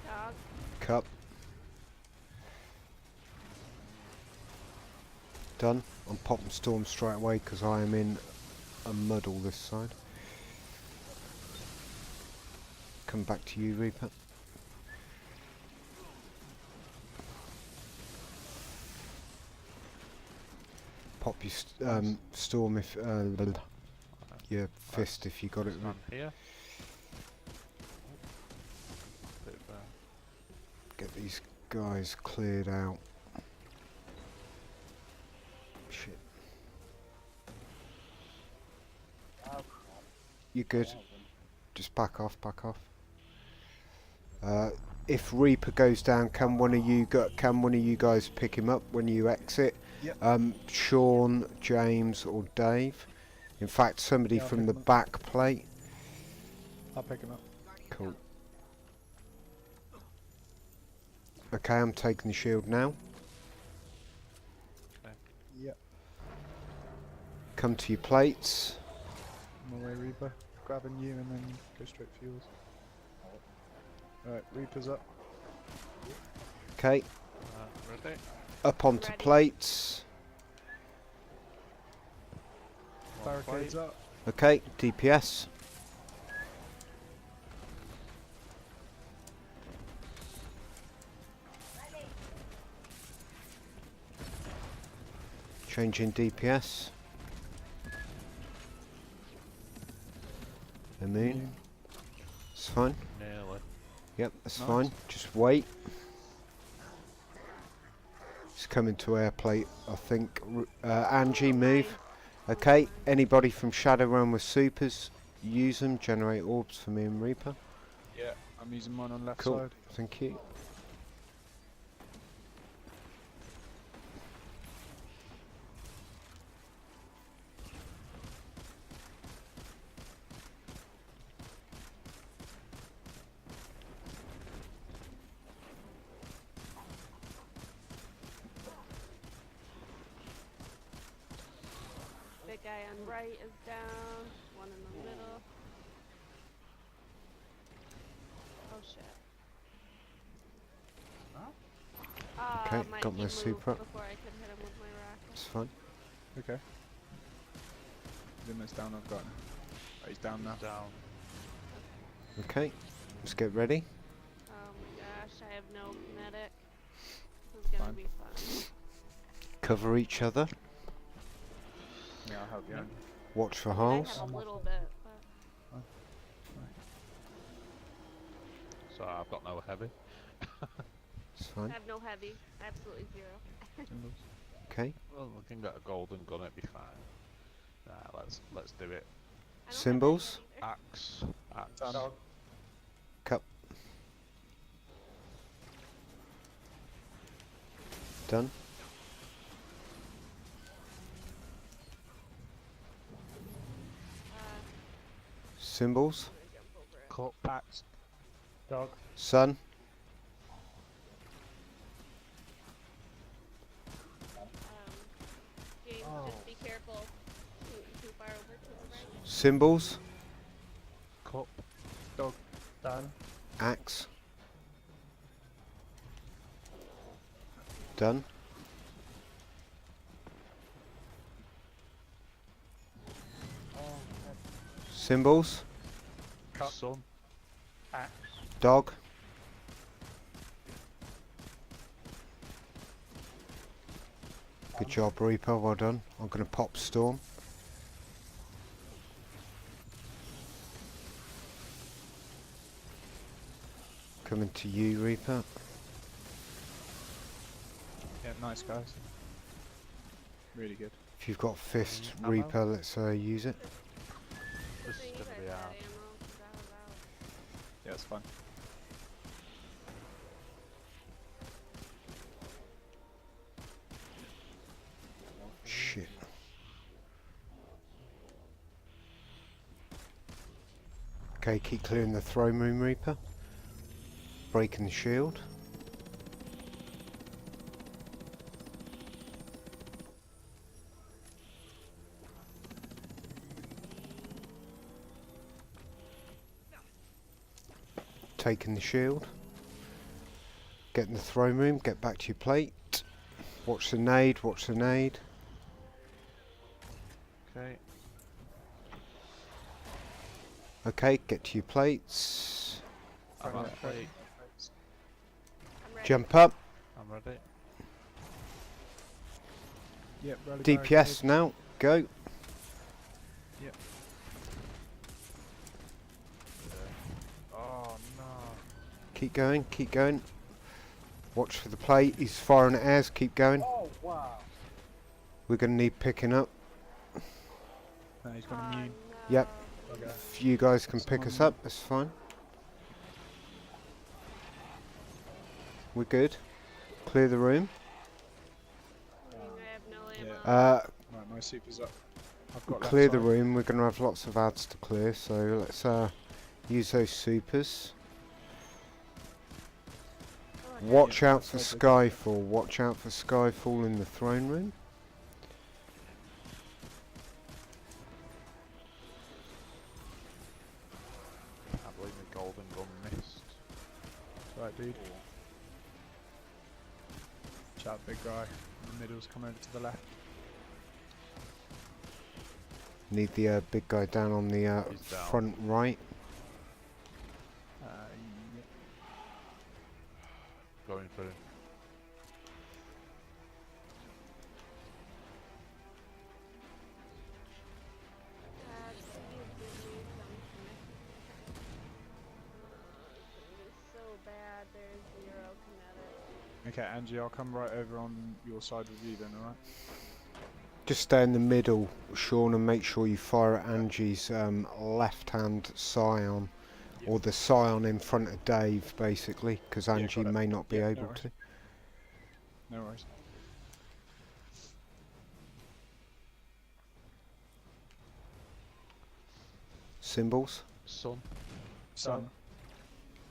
Dog. Cup? Done. I'm popping Storm straight away because I am in a muddle this side. Come back to you, Reaper. Pop your Storm if your fist if you got it. Stand here. Bit there. Get these guys cleared out. Shit. You good? Just back off, back off. If Reaper goes down, can one of you guys pick him up when you exit? Yep. Sean, James, or Dave. In fact, somebody Yeah, I'll from pick the 'em up. back plate. I'll pick him up. Cool. Okay, I'm taking the shield now. Yep. Come to your plates. On my way, Reaper. Grabbing you and then go straight for yours. Alright, Reaper's up. Okay, Ready? up onto Ready. plates. One Barricades plate. up. Okay, DPS. Changing DPS. Immune. It's fine. Nearly. Yep, that's Nice. fine. Just wait. It's coming to air plate, I think. Angie, move. Okay, anybody from Shadowrun with supers, use them. Generate orbs for me and Reaper. Yeah, I'm using mine on left Cool. side. Thank you. Big That guy on right is down. One in the middle. Oh shit. Okay, my, got he my moved super up. before I could hit him with my rocket. It's fine. Okay. He's almost down. I've got him. Oh, he's down now. Down. Okay, let's get ready. Oh my gosh, I have no kinetic. This is gonna Fine. be fun. Cover each other. Yeah, I'll help you. Yeah. Andy. Watch for I holes. have a little bit, but So I've got no heavy. It's I fine. have no heavy. Absolutely zero. Symbols. Okay. Well, we can get a golden gun, it'd be fine. Let's do it. I don't have Symbols. any either. Axe. Axe. Done. Cup. Done. Symbols. I'm gonna jump over it. Cup. Packs. Dog. Sun. James, Oh. just be careful. Too far over to the right. Symbols. Cup. Done. Axe. Done. Oh, heck. Symbols. Cup. Sun. Axe. Dog. Good job, Reaper. Well done. I'm going to pop Storm. Coming to you, Reaper. Yeah, nice guys. Really good. If you've got fist, Ammo? Reaper, let's use it. This So is you gonna guys be got hard. ammo, 'cause I was out. Yeah, it's fun. Shit. Okay, keep clearing the throne room, Reaper. Breaking the shield. Taking the shield. Getting the throne room, get back to your plate. Watch the nade, watch the nade. Okay. Okay, get to your plates. I'm Front actually. I'm ready. Jump up. I'm ready. Yep, rally DPS now. Go. Oh no. Keep going, keep going. Watch for the plate. He's firing at airs. Keep going. Oh, wow. We're going to need picking up. No, he's got Oh, immune. Yep. no. Okay. If you guys can pick us Someone- up, that's fine. We're good. Clear the room. I have no Yeah. ammo. Right, my super's up. I've got left Clear the side. room. We're going to have lots of ads to clear, so let's use those supers. Oh, no. Watch Yeah, out for that's right, Skyfall. Watch out for Skyfall in the throne room. Can't believe my golden gun missed. That's right, dude. Shout big guy. In the middle's come over to the left. Need the big guy down on the He's down. front right. Yeah. Going for him. Please give me some kinetic. It's so bad. There's zero kinetic. Okay, Angie, I'll come right over on your side with you then, alright? Just stay in the middle, Sean, and make sure you fire at Angie's left-hand scion, or the scion in front of Dave, basically, because Yeah, Angie got it. may not be Yeah, no able worries. to. No worries. Symbols, Sun. Sun.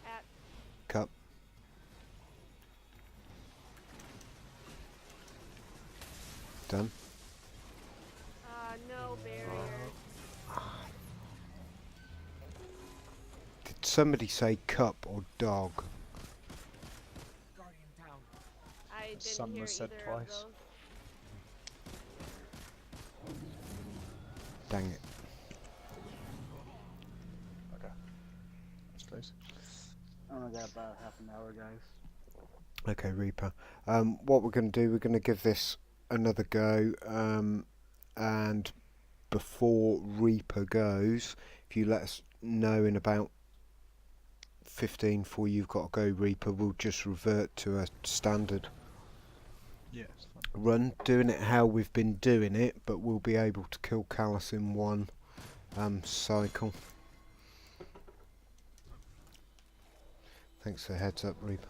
At cup. Done. no somebody say cup or dog? I didn't Sun hear was said either twice. of those. Dang it. Okay. That's close. I only got about half an hour, guys. Okay, Reaper. What we're going to do, we're going to give this another go. And before Reaper goes, if you let us know in about 15 before you've got to go, Reaper, we'll just revert to a standard Yeah, it's fine. run, doing it how we've been doing it, but we'll be able to kill Callus in one cycle. Thanks for the heads up, Reaper.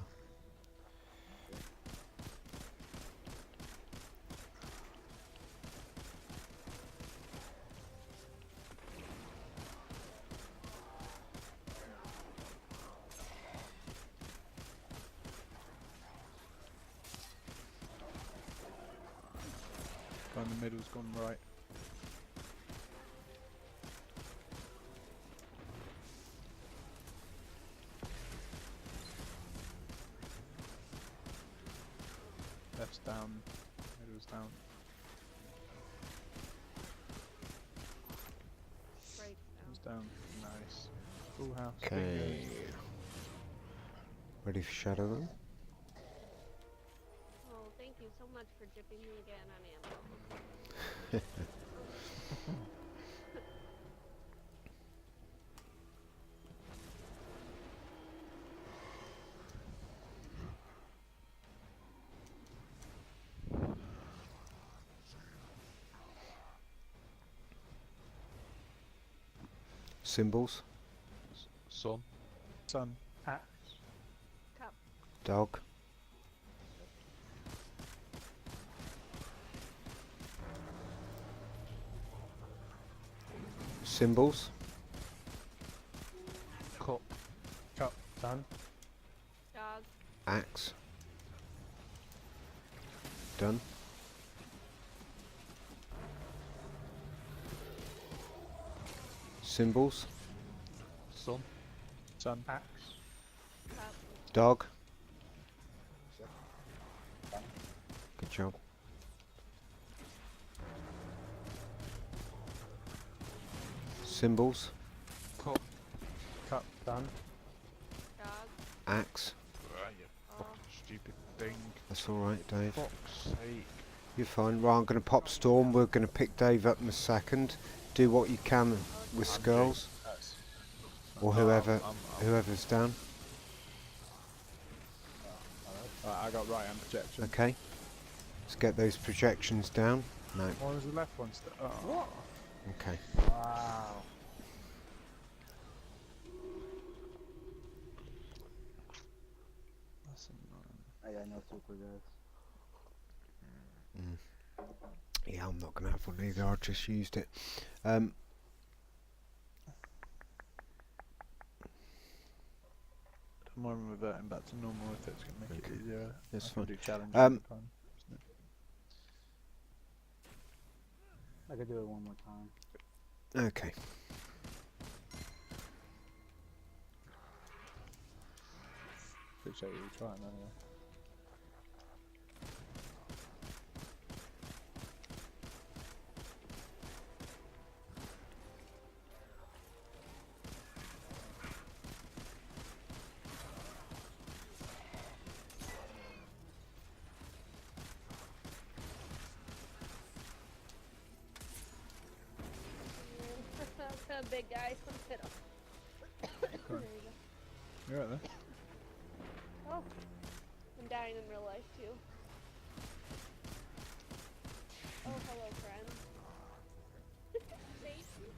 Guy in the middle's gone right. Left's down, middle's down. Right Middle's now. down. Nice. Full house. Okay. Ready for Shadow Run? Oh, thank you so much for dipping me again on ammo. Symbols? Sun. Sun. Axe. Cup. Dog? Symbols? Cup. Done. Dog. Axe? Done. Symbols? Sun. Sun. Axe. Cup. Dog? Good job. Symbols? Cup. Cup. Done. Dog. Axe? Ah, you Oh. fucking stupid thing. That's alright, Dave. Fuck's sake. You're fine. Right, I'm going to pop Storm. We're going to pick Dave up in a second. Do what you can with I'm Skulls. That's Or No, whoever, I'm- whoever's down. Right, I got right hand projection. Okay. Let's get those projections down. No. Why was the left one still? Oh. What? Okay. Wow. That's annoying. I got no super, guys. Yeah, I'm not going to have one either. I just used it. I'm more reverting back to normal if it's going to make Okay. it easier. That's I can fine. do challenge Um, all the time, isn't it? I could do it one more time. Okay. Appreciate you trying anyway. The big guy in the middle. There you go. You're right there. Oh, I'm dying in real life too. Oh, hello, friend. Thank you.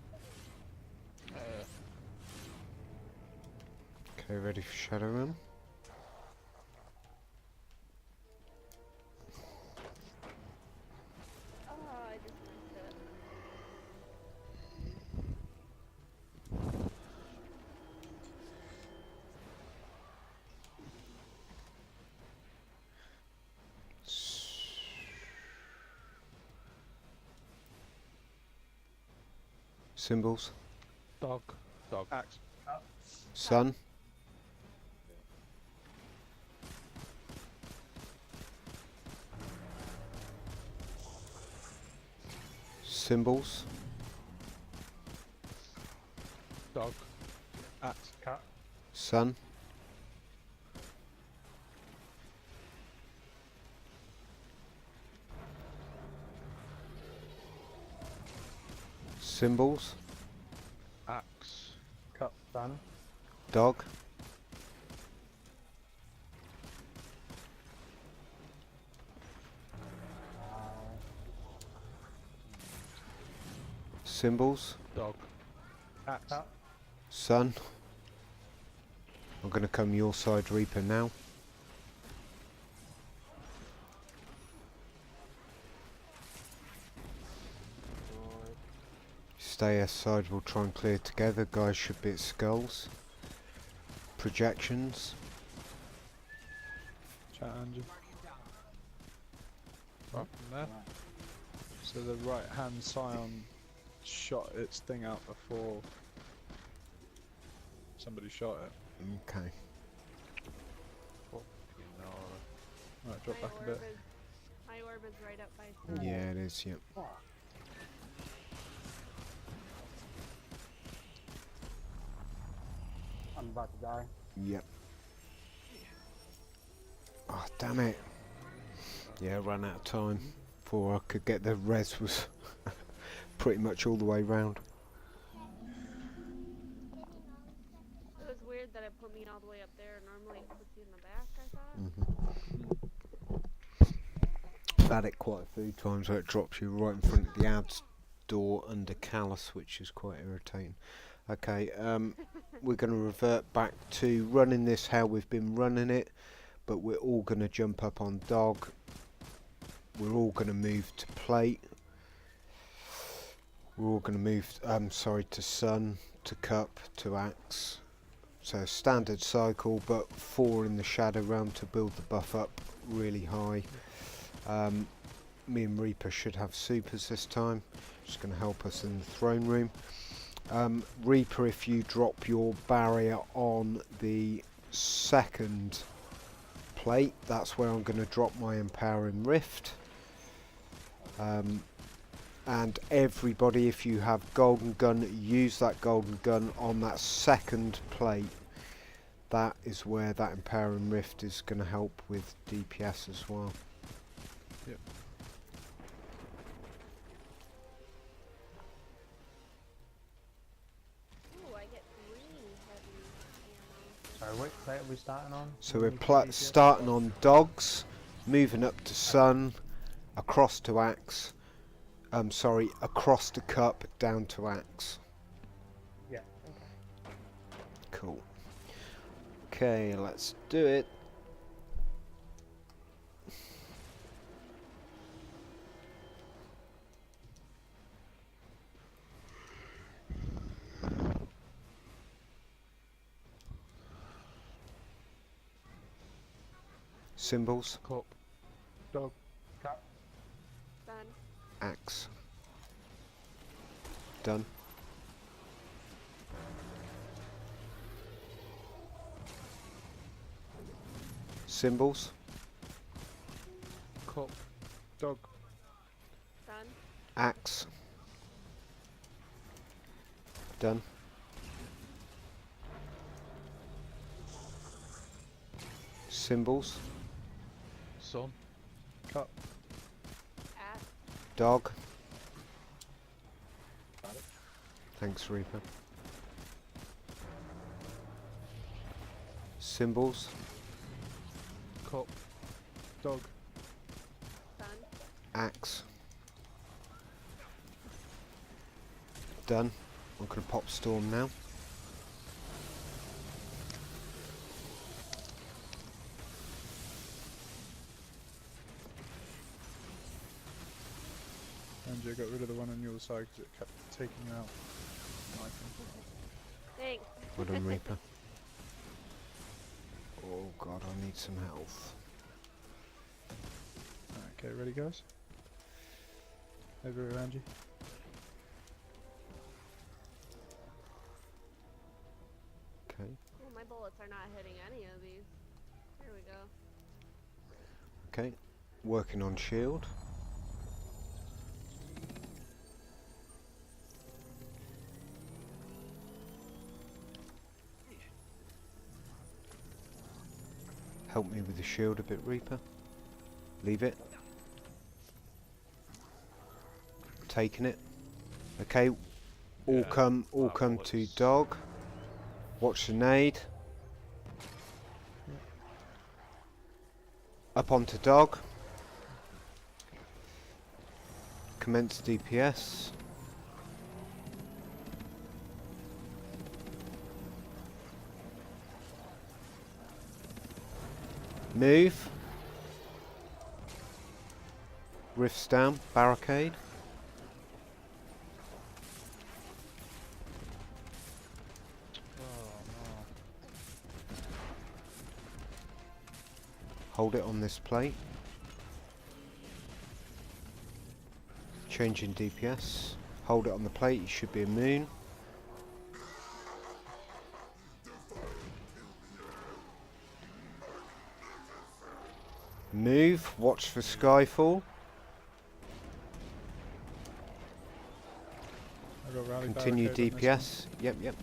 Okay, ready for Shadow Run? Oh, I just missed it. Symbols? Dog. Dog. Axe. Sun. Symbols. Dog. Axe. Cat. Sun. Symbols. Axe. Cut. Done. Dog. Symbols. Dog. Axe. Cat. Sun. I'm going to come your side, Reaper, now. Stay aside, we'll try and clear together. Guys should be at skulls. Projections. Chat, Andrew. Right from there. So the right hand scion shot its thing out before somebody shot it. Okay. Right, drop back a bit. My orb is right up by sun. Yeah, it is, yep. I'm about to die. Yep. Oh, damn it. Yeah, ran out of time before I could get the res was pretty much all the way round. It was weird that it put me all the way up there. Normally it puts you in the back, I thought. I've had it quite a few times where it drops you right in front of the ads door under callus, which is quite irritating. Okay, we're going to revert back to running this how we've been running it, but we're all going to jump up on dog. We're all going to move to plate. We're all going to move, to sun, to cup, to axe. So standard cycle, but 4 in the shadow realm to build the buff up really high. Me and Reaper should have supers this time. Just going to help us in the throne room. Reaper, if you drop your barrier on the second plate, that's where I'm going to drop my empowering rift. And everybody, if you have golden gun, use that golden gun on that second plate. That is where that empowering rift is going to help with DPS as well. Yep. Ooh, I get 3 heavy ammo. Sorry, which plate are we starting on? So When we're we do starting on dogs, moving up to sun, across to axe. Across to cup, down to axe. Yeah. Cool. Okay, let's do it. Symbols, Cup. Dog. Cat. Done. axe. Done. Symbols, Cup. Dog. Done. axe. Done. Symbols, Sun. Cup. At. dog. Got it. Thanks, Reaper. Symbols, Cup. Dog. Done. axe. Done. I'm going to pop storm now. Andrew, got rid of the one on your side because it kept taking you out. Thanks. Well done, Reaper. Oh god, I need some health. Okay, ready guys? Over here, Angie. Okay. my bullets are not hitting any of these. Here we go. Okay, working on shield. Help me with the shield a bit, Reaper. Leave it. Taking it. Okay, all Yeah, come to bullets. dog. Watch the nade. Up onto dog. Commence DPS. Move. Rifts down. Barricade. Oh no. Hold it on this plate. Changing DPS. Hold it on the plate. You should be immune. Move. Watch for Skyfall. I got rally Continue barricade on this DPS. Yep, yep.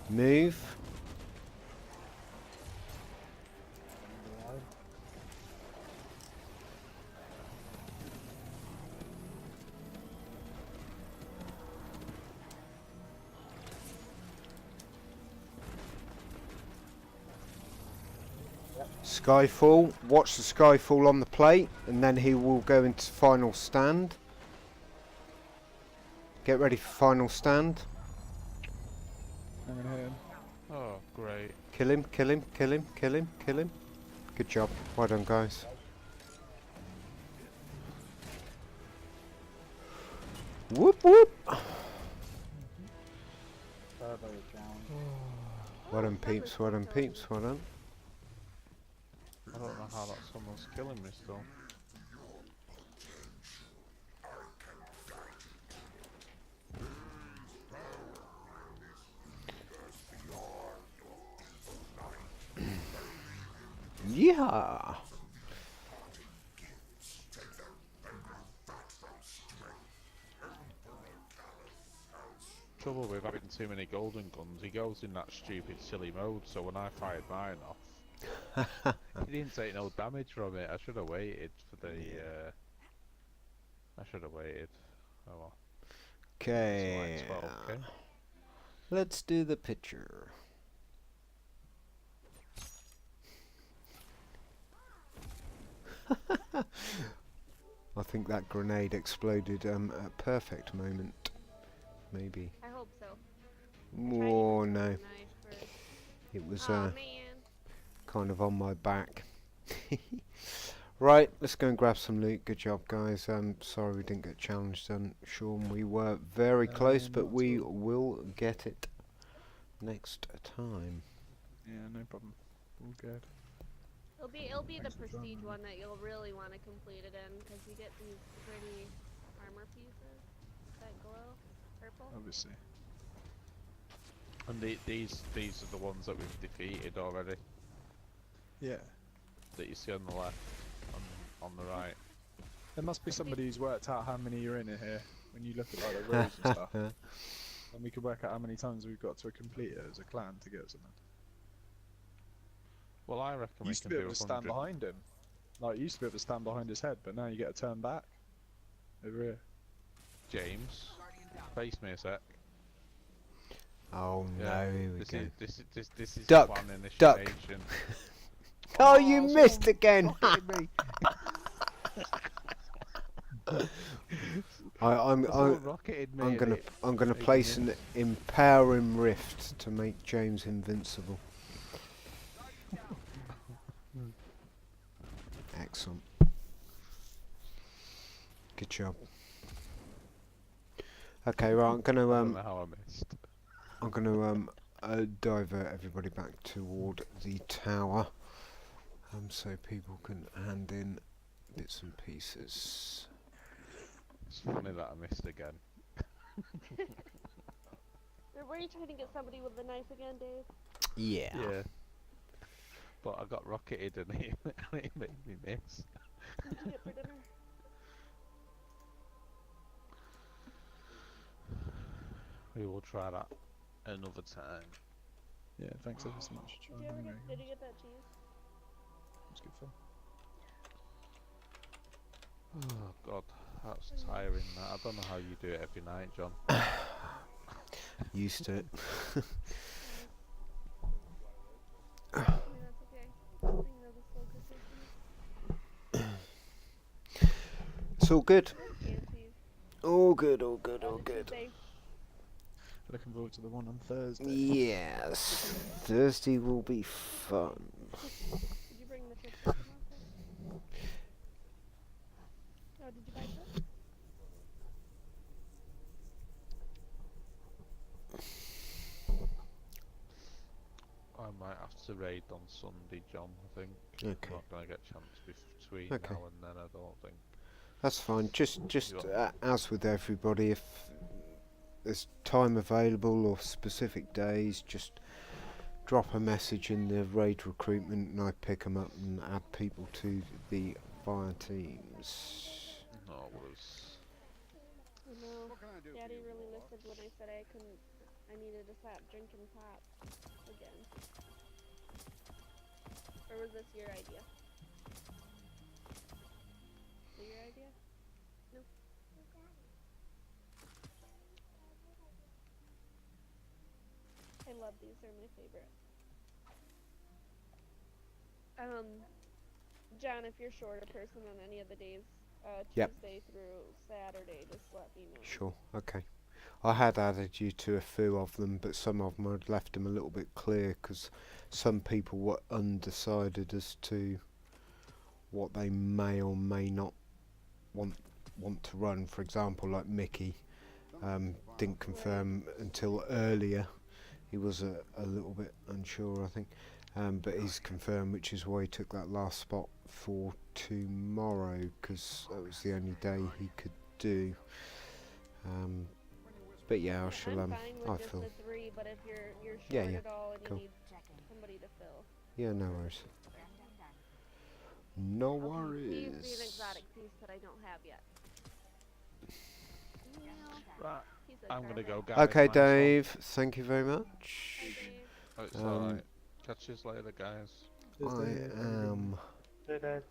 Move. Skyfall. Watch the Skyfall on the plate, and then he will go into final stand. Get ready for final stand. one. I'm gonna hit him. Oh, great. Kill him, kill him, kill him, kill him, kill him. Good job. Well done, guys. Whoop whoop. Turbo is down. Well done, peeps. Well done, peeps. Well done. I don't know how that someone's killing me still. Yeah. Trouble with having too many golden guns, he goes in that stupid silly mode, so when I fired mine off, he didn't take no damage from it. I should have waited for the, I should have waited. Oh well. Okay. It's like 12k. Let's do the picture. I think that grenade exploded at a perfect moment. Maybe. I hope so. Oh no. Nice for... It was Aw, man. kind of on my back. Right, let's go and grab some loot. Good job, guys. Sorry we didn't get challenged done, Sean. We were very close, but not we at all. will get it next time. Yeah, no problem. All good. It'll be the Thanks for prestige joining. one that you'll really want to complete it in, because you get these pretty armor pieces that glow purple. Obviously. And these are the ones that we've defeated already, Yeah. that you see on the left, on the right. There must be somebody who's worked out how many you're in here when you look at like the rows and stuff. And we could work out how many times we've got to complete it as a clan to get something. Well, I reckon You we used to can be do able to stand 100. behind him. Like, you used to be able to stand behind his head, but now you get to turn back. Over here. James, face me a sec. Oh Yeah, no, here we this go. is this is Duck, plan duck. initiation. Oh, you missed someone again! rocketed me. I'm Someone rocketed me. and it I'm gonna made me place miss. an empowering rift to make James invincible. Excellent. Good job. Okay, right. I'm I gonna don't know how I missed. divert everybody back toward the tower, so people can hand in bits and pieces. It's funny that I missed again. Were you trying to get somebody with a knife again, Dave? Yeah. Yeah. But I got rocketed and he made me miss. What did you get for dinner? We will try that another time. Yeah, thanks ever so much. Did you get that cheese? That's good fun. Oh god, that's tiring. That I don't know how you do it every night, John. Used to it. Yeah, that's okay. I think that was slow cooker cheese. It's all good. And cheese. All good, all good, Oh, all the good. Tuesday. Looking forward to the one on Thursday. Yes. Thursday will be fun. Did you bring the chips from last time? Oh, did you buy chips? I might have to raid on Sunday, John, I think. Okay. I'm not going to get a chance between Okay. now and then, I don't think. That's fine. Just You as with everybody, if there's time available or specific days, just drop a message in the raid recruitment and I pick them up and add people to the fire teams. No worries. Oh no. Daddy really listened when I said I needed to stop drinking pop again. Or was this your idea? Was it your idea? No. I love these, they're my favorite. John, if you're short a person on any of the days, Yep. Tuesday through Saturday, just let me know. Sure, okay. I had added you to a few of them, but some of them I'd left them a little bit clear because some people were undecided as to what they may or may not want to run. For example, like Mickey didn't confirm until earlier. He was a little bit unsure, I think, but he's confirmed, which is why he took that last spot for tomorrow, because that was the only day he could do. But yeah, I shall. I'm fine with I just feel. the 3, but if you're short Yeah, yeah, at all and cool. you need somebody to fill, Yeah, no worries. No he's the worries. exotic piece that I don't have yet. Right, He's a I'm going to go, perfect. guys. Okay, Nice one. Dave. Thank you very much. Hi, Dave. Oh, it's Um, alright. Catch you later, guys. I am Hey, Dave.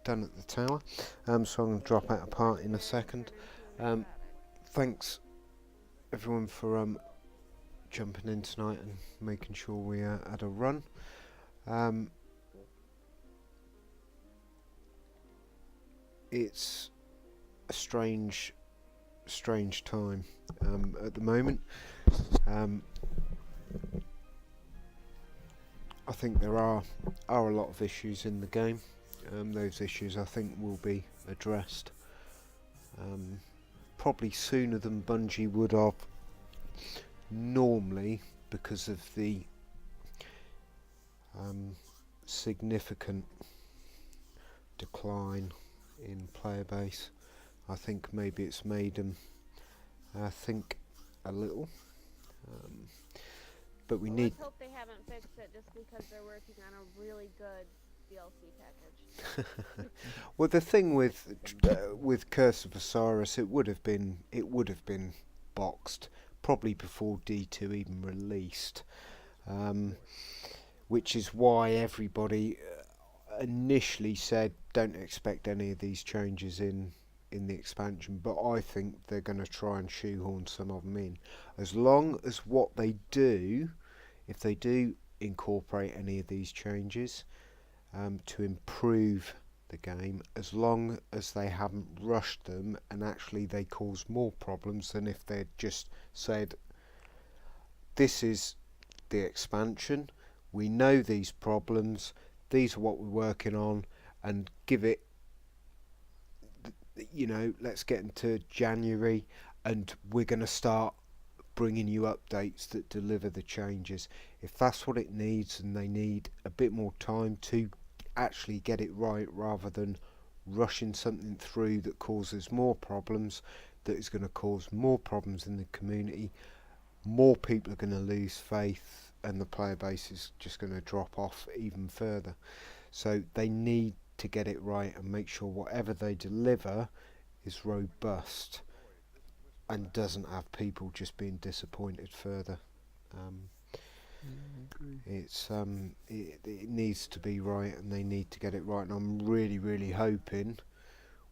done at the tower, so I'm going to drop out a part in a second. Thanks everyone for jumping in tonight and making sure we had a run. It's a strange time at the moment. I think there are a lot of issues in the game. Those issues I think will be addressed probably sooner than Bungie would have normally, because of the significant decline in player base. I think maybe it's made them think a little, but we need. Let's hope they haven't fixed it just because they're working on a really good DLC package. Well, the thing with Curse of Osiris, it would have been boxed probably before D2 even released, which is why everybody initially said don't expect any of these changes in the expansion. But I think they're going to try and shoehorn some of them in, as long as what they do, if they do incorporate any of these changes to improve the game, as long as they haven't rushed them and actually they cause more problems than if they'd just said, this is the expansion, we know these problems, these are what we're working on, and give it, you know, let's get into January and we're going to start bringing you updates that deliver the changes. If that's what it needs, and they need a bit more time to actually get it right rather than rushing something through that causes more problems, that is going to cause more problems in the community. More people are going to lose faith, and the player base is just going to drop off even further. So they need to get it right and make sure whatever they deliver is robust and doesn't have people just being disappointed further. It needs to be right, and they need to get it right. And I'm really hoping,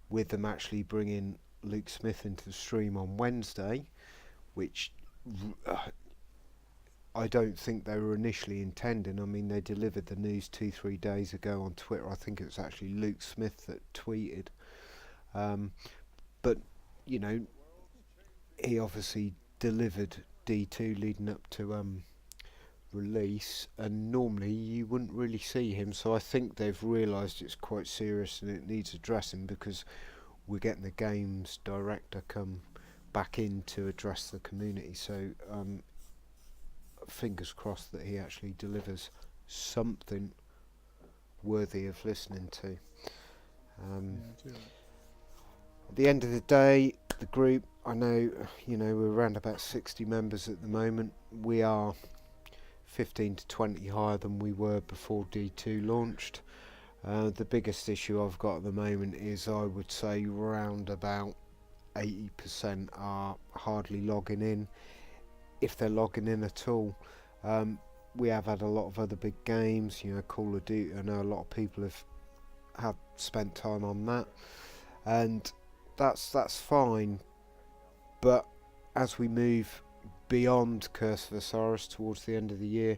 with them actually bringing Luke Smith into the stream on Wednesday, which I don't think they were initially intending. I mean, they delivered the news 2-3 days ago on Twitter. I think it was actually Luke Smith that tweeted. But, you know, he obviously delivered D2 leading up to release, and normally you wouldn't really see him. So I think they've realised it's quite serious and it needs addressing, because we're getting the games director come back in to address the community. So fingers crossed that he actually delivers something worthy of listening to. At the end of the day, the group, I know, you know, we're around about 60 members at the moment. We are 15 to 20 higher than we were before D2 launched. The biggest issue I've got at the moment is, I would say, around about 80% are hardly logging in, if they're logging in at all. We have had a lot of other big games, you know, Call of Duty. I know a lot of people have spent time on that, and that's fine. But as we move beyond Curse of Osiris towards the end of the year,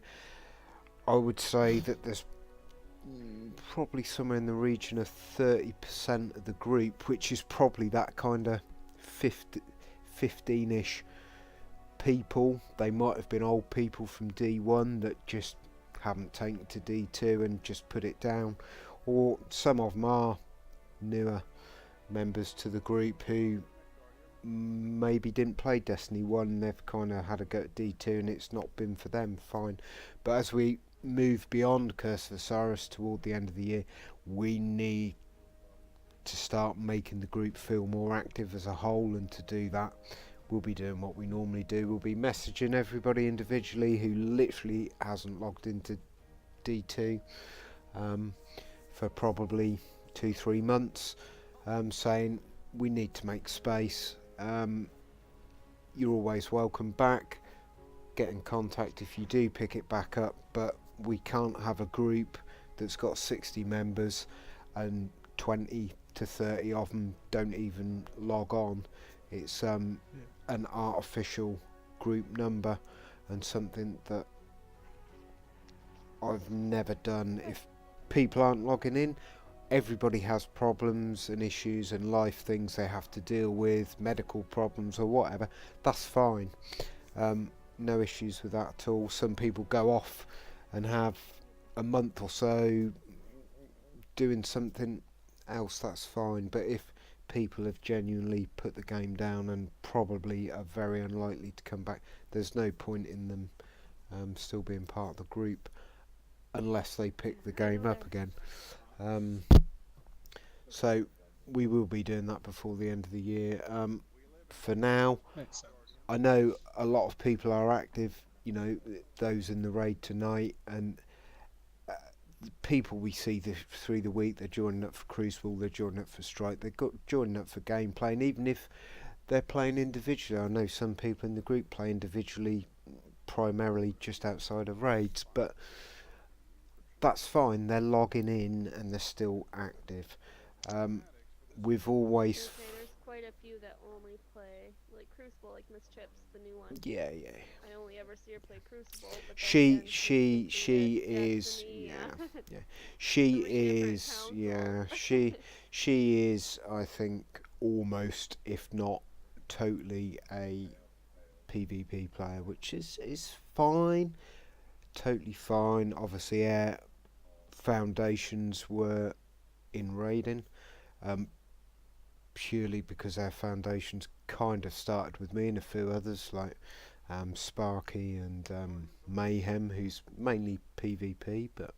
I would say that there's probably somewhere in the region of 30% of the group, which is probably that kind of 15-ish people. They might have been old people from D1 that just haven't taken it to D2 and just put it down, or some of them are newer members to the group who maybe didn't play Destiny 1, they've kind of had a go at D2 and it's not been for them. Fine. But as we move beyond Curse of Osiris toward the end of the year, we need to start making the group feel more active as a whole, and to do that we'll be doing what we normally do. We'll be messaging everybody individually who literally hasn't logged into D2 for probably 2-3 months, saying we need to make space. You're always welcome back. Get in contact if you do pick it back up, but we can't have a group that's got 60 members and 20 to 30 of them don't even log on. It's an artificial group number, and something that I've never done. If people aren't logging in, everybody has problems and issues and life things they have to deal with, medical problems or whatever. That's fine. No issues with that at all. Some people go off and have a month or so doing something else, that's fine. But if people have genuinely put the game down and probably are very unlikely to come back, there's no point in them still being part of the group unless they pick the game up again. So we will be doing that before the end of the year. For now, I know a lot of people are active, you know, those in the raid tonight, and the people we see through the week, they're joining up for Crucible, they're joining up for Strike, they're joining up for gameplay, and even if they're playing individually, I know some people in the group play individually, primarily just outside of raids, but that's fine, they're logging in and they're still active. We've always... There's quite a few that only play, like Crucible, like Miss Chips, the new one. Yeah. I only ever see her play Crucible. But She then is Destiny, yeah. She Three is different she is, I think, almost, if not totally, a PvP player, which is fine, totally fine. Obviously, our foundations were in raiding, purely because our foundations kind of started with me and a few others like Sparky and Mayhem, who's mainly PvP, but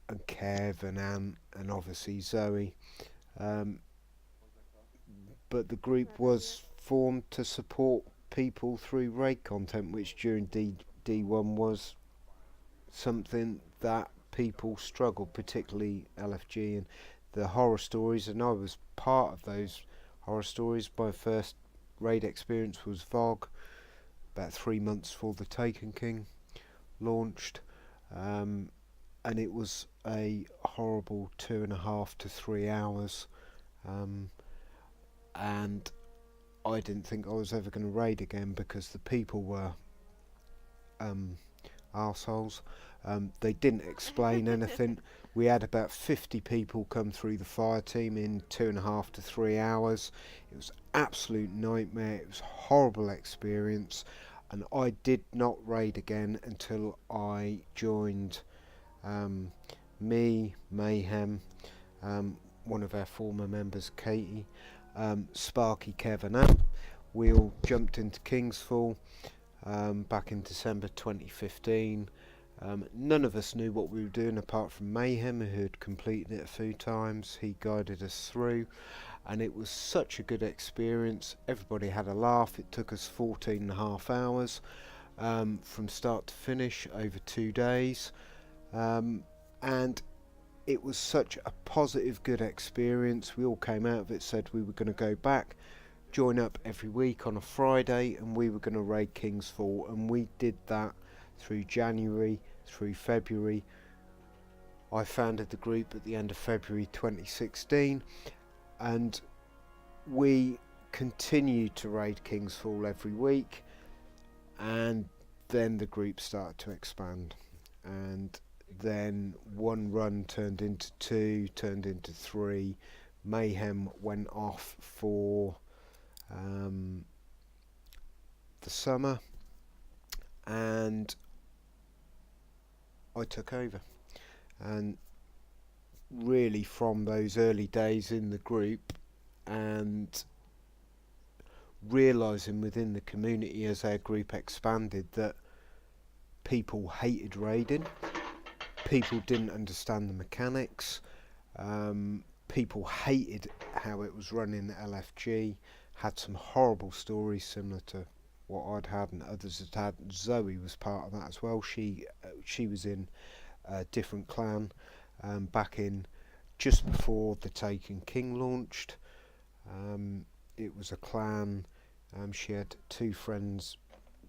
and Kev and Ant and obviously Zoe. But the group was formed to support people through raid content, which during D1 was something that people struggled, particularly LFG and the horror stories, and I was part of those horror stories. My first raid experience was VOG, about 3 months before the Taken King launched, and it was a horrible 2.5 to 3 hours, and I didn't think I was ever going to raid again because the people were arseholes. They didn't explain anything. We had about 50 people come through the fire team in 2.5 to 3 hours. It was absolute nightmare. It was a horrible experience, and I did not raid again until I joined me, Mayhem, one of our former members, Katie, Sparky, Kev and Amp. We all jumped into Kingsfall back in December 2015. None of us knew what we were doing apart from Mayhem, who had completed it a few times. He guided us through, and it was such a good experience. Everybody had a laugh. It took us 14.5 hours from start to finish over 2 days, and it was such a positive, good experience. We all came out of it, said we were going to go back, join up every week on a Friday, and we were going to raid Kingsfall, and we did that through January, through February. I founded the group at the end of February 2016, and we continued to raid Kingsfall every week, and then the group started to expand, and then one run turned into 2, turned into 3. Mayhem went off for the summer, and I took over. And really from those early days in the group, and realising within the community as our group expanded that people hated raiding, people didn't understand the mechanics, people hated how it was run in LFG, had some horrible stories similar to what I'd had and others had had. Zoe was part of that as well. She was in a different clan back in just before the Taken King launched. It was a clan. She had 2 friends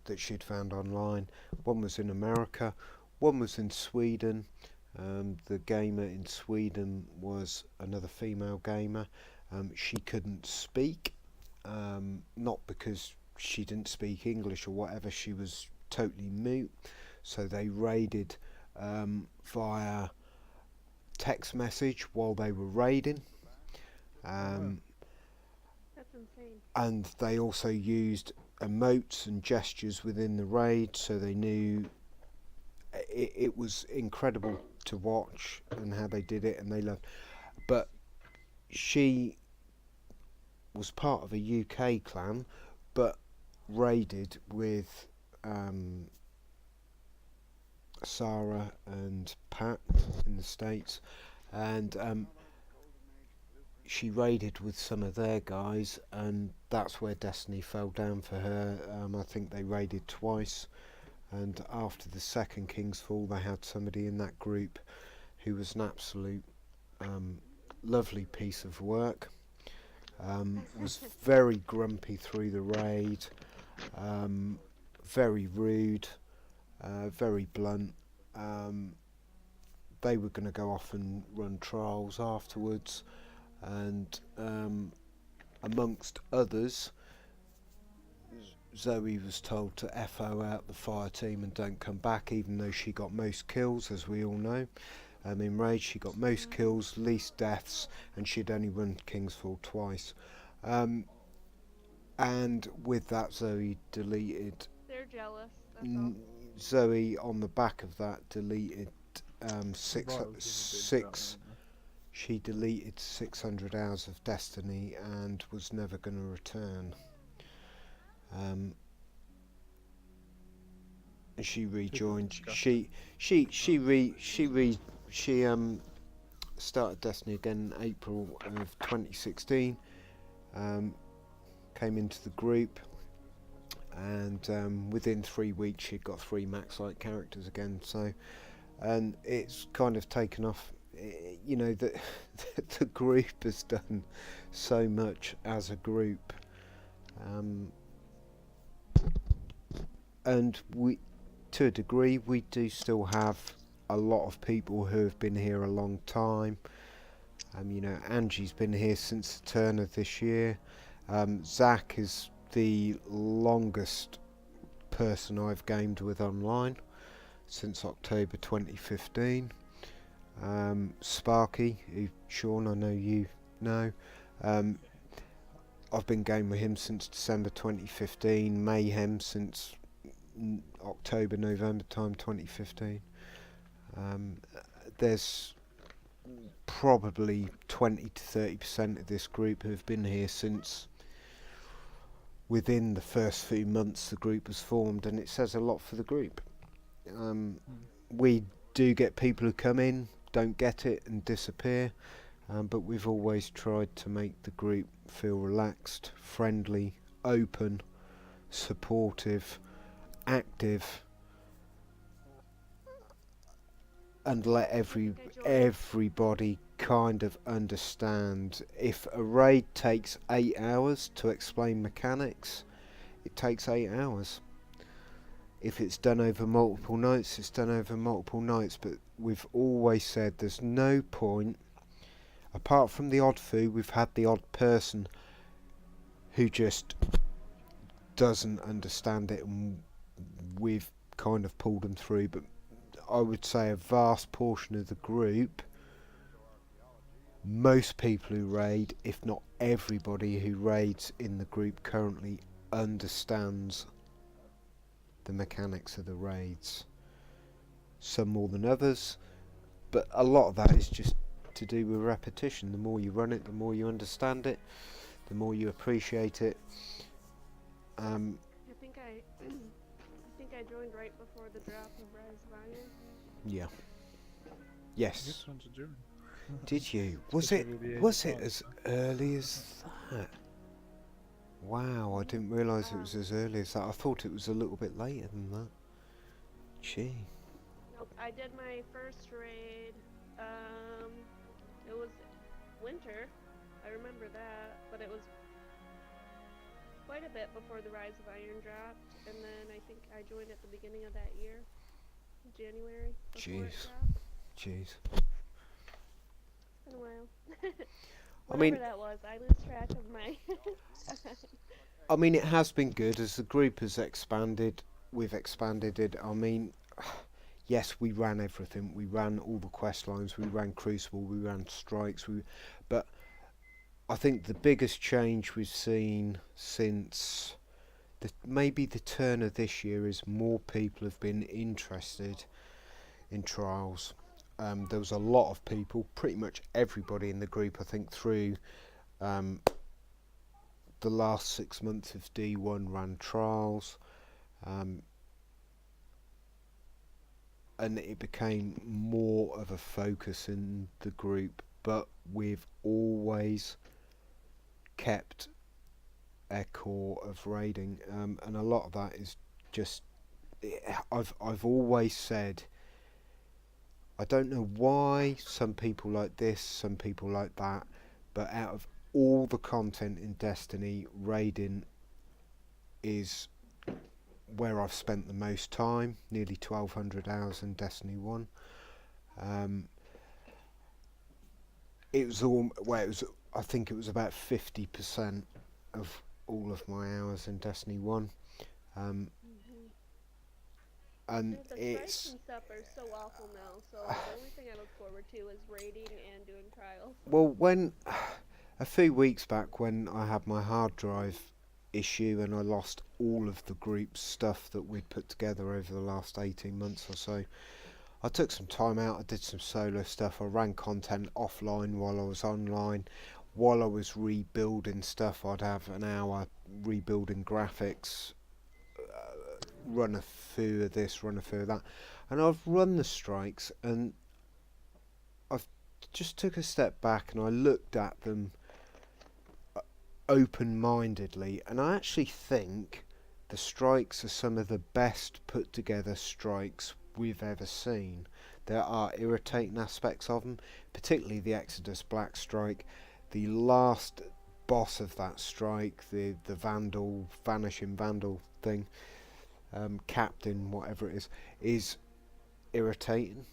that she'd found online. One was in America, one was in Sweden. The gamer in Sweden was another female gamer. She couldn't speak, not because she didn't speak English or whatever, she was totally mute, so they raided via text message while they were raiding. That's insane. And they also used emotes and gestures within the raid, so they knew it was incredible to watch and how they did it, and they loved. But she was part of a UK clan, but raided with Sarah and Pat in the States, and she raided with some of their guys, and that's where Destiny fell down for her. I think they raided twice, and after the second Kingsfall they had somebody in that group who was an absolute lovely piece of work, was very grumpy through the raid, very rude, very blunt. They were going to go off and run trials afterwards, and amongst others, Zoe was told to FO out the fire team and don't come back, even though she got most kills, as we all know. In Raid she got most kills, least deaths, and she'd only run Kingsfall twice. And with that, Zoe deleted... They're jealous, that's all. Zoe, on the back of that, deleted she deleted 600 hours of Destiny and was never going to return. She rejoined. She she started Destiny again in April of 2016. Came into the group, and within 3 weeks she'd got 3 max light characters again. So, and it's kind of taken off. You know that the group has done so much as a group, and we, to a degree, we do still have a lot of people who have been here a long time. You know, Angie's been here since the turn of this year. Zach is the longest person I've gamed with online since October 2015. Sparky, who Sean, I know you know, I've been gaming with him since December 2015. Mayhem since October, November time 2015. There's probably 20 to 30% of this group who have been here since within the first few months the group was formed, and it says a lot for the group. We do get people who come in, don't get it and disappear, but we've always tried to make the group feel relaxed, friendly, open, supportive, active, and let everybody kind of understand. If a raid takes 8 hours to explain mechanics, it takes 8 hours. If it's done over multiple nights, it's done over multiple nights. But we've always said there's no point, apart from the odd few, we've had the odd person who just doesn't understand it, and we've kind of pulled them through. But I would say a vast portion of the group, most people who raid, if not everybody who raids in the group currently, understands the mechanics of the raids. Some more than others, but a lot of that is just to do with repetition. The more you run it, the more you understand it, the more you appreciate it. I think I joined right before the drop of Rise of Iron. Yeah. Yes. This one's a German. Did you? Was it as early as that? Wow, I didn't realise it was as early as that. I thought it was a little bit later than that. Gee. Nope, I did my first raid. It was winter. I remember that, but it was quite a bit before the Rise of Iron dropped, and then I think I joined at the beginning of that year, January. Before it Jeez. dropped. Jeez. It's been a while. I mean, Whatever that was, I lose track of my. I mean, it has been good as the group has expanded. We've expanded it. I mean, yes, we ran everything. We ran all the quest lines. We ran Crucible. We ran Strikes. But I think the biggest change we've seen since maybe the turn of this year is more people have been interested in trials. There was a lot of people, pretty much everybody in the group, I think, through the last 6 months of D1 ran trials, and it became more of a focus in the group, but we've always kept a core of raiding, and a lot of that is just, I've always said, I don't know why some people like this, some people like that, but out of all the content in Destiny, raiding is where I've spent the most time, nearly 1200 hours in Destiny 1. It was all, well, it was, I think it was about 50% of all of my hours in Destiny 1. And The it's strikes and stuff are so awful now, so the only thing I look forward to is raiding and doing trials. well, when a few weeks back when I had my hard drive issue and I lost all of the group's stuff that we'd put together over the last 18 months or so, I took some time out. I did some solo stuff. I ran content offline while I was online. While I was rebuilding stuff, I'd have an hour rebuilding graphics, run a few of this, run a few of that, and I've run the strikes, and I've just took a step back and I looked at them open-mindedly, and I actually think the strikes are some of the best put together strikes we've ever seen. There are irritating aspects of them, particularly the Exodus Black strike. The last boss of that strike, the vanishing vandal thing, captain, whatever it is irritating.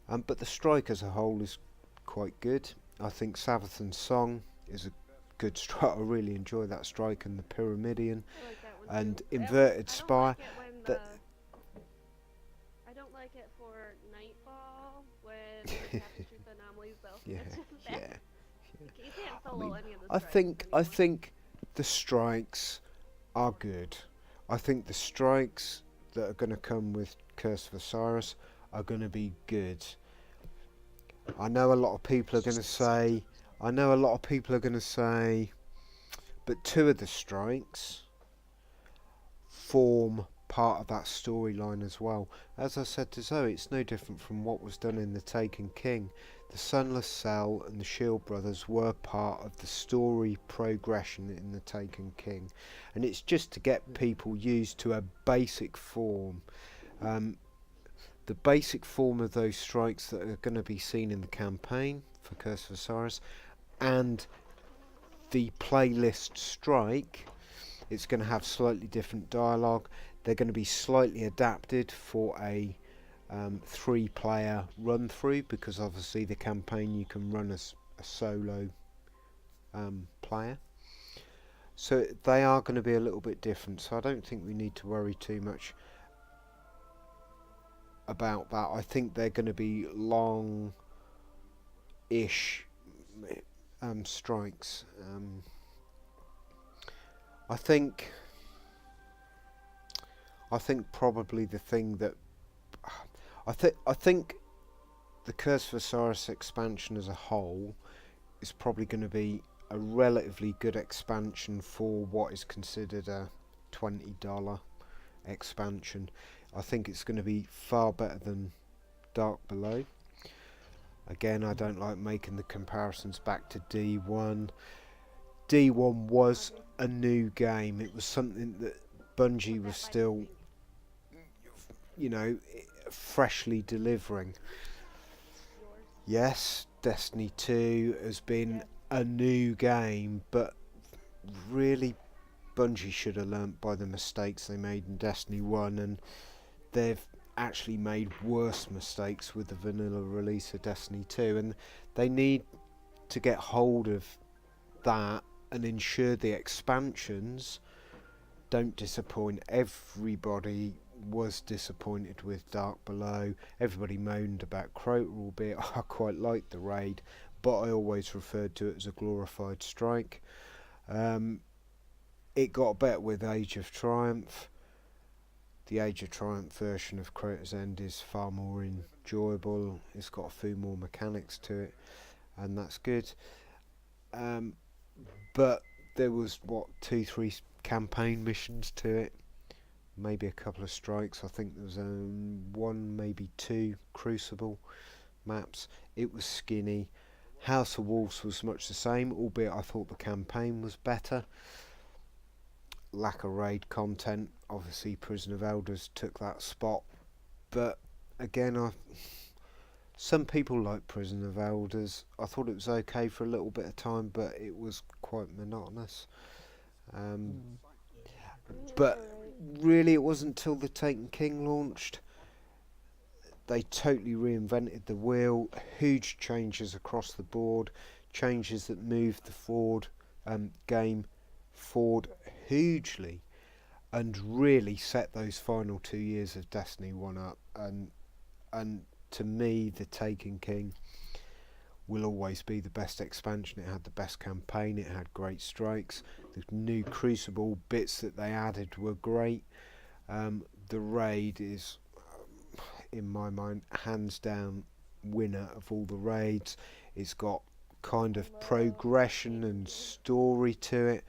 But the strike as a whole is quite good. I think Savathan's Song is a good strike. I really enjoy that strike, and the Pyramidion I like that one and too. Inverted I Spire. don't like it when that- I don't like it for Nightfall when you have to shoot the anomalies though. Yeah, It's just yeah. bad. You can't I solo mean, any of the I strikes think anymore. the strikes are good. I think the strikes that are going to come with Curse of Osiris are going to be good. I know a lot of people are going to say, but two of the strikes form part of that storyline as well. As I said to Zoe, it's no different from what was done in The Taken King. The Sunless Cell and the Shield Brothers were part of the story progression in The Taken King, and it's just to get people used to a basic form. The basic form of those strikes that are going to be seen in the campaign for Curse of Osiris, and the playlist strike, it's going to have slightly different dialogue. They're going to be slightly adapted for a 3-player run through, because obviously the campaign you can run as a solo player. So they are going to be a little bit different, so I don't think we need to worry too much about that. I think they're going to be long-ish strikes. I think probably the thing that I think the Curse of Osiris expansion as a whole is probably going to be a relatively good expansion for what is considered a $20 expansion. I think it's going to be far better than Dark Below. Again, I don't like making the comparisons back to D1. D1 was a new game. It was something that Bungie was still, freshly delivering. Yes, Destiny 2 has been a new game, but really Bungie should have learnt by the mistakes they made in Destiny 1, and they've actually made worse mistakes with the vanilla release of Destiny 2, and they need to get hold of that and ensure the expansions don't disappoint. Everybody was disappointed with Dark Below. Everybody moaned about Crota, albeit I quite liked the raid, but I always referred to it as a glorified strike. It got better with Age of Triumph. The Age of Triumph version of Crota's End is far more enjoyable. It's got a few more mechanics to it, and that's good. But there was 2-3 campaign missions to it, maybe a couple of strikes. I think there was 1, maybe 2 Crucible maps. It was skinny. House of Wolves was much the same, albeit I thought the campaign was better. Lack of raid content. Obviously Prison of Elders took that spot, but again, some people like Prison of Elders. I thought it was okay for a little bit of time, but it was quite monotonous. But really, it wasn't until The Taken King launched. They totally reinvented the wheel. Huge changes across the board. Changes that moved the game forward hugely, and really set those final 2 years of Destiny 1 up. And to me, The Taken King will always be the best expansion. It had the best campaign, it had great strikes, the new Crucible bits that they added were great. The raid is, in my mind, hands down winner of all the raids. It's got kind of progression and story to it.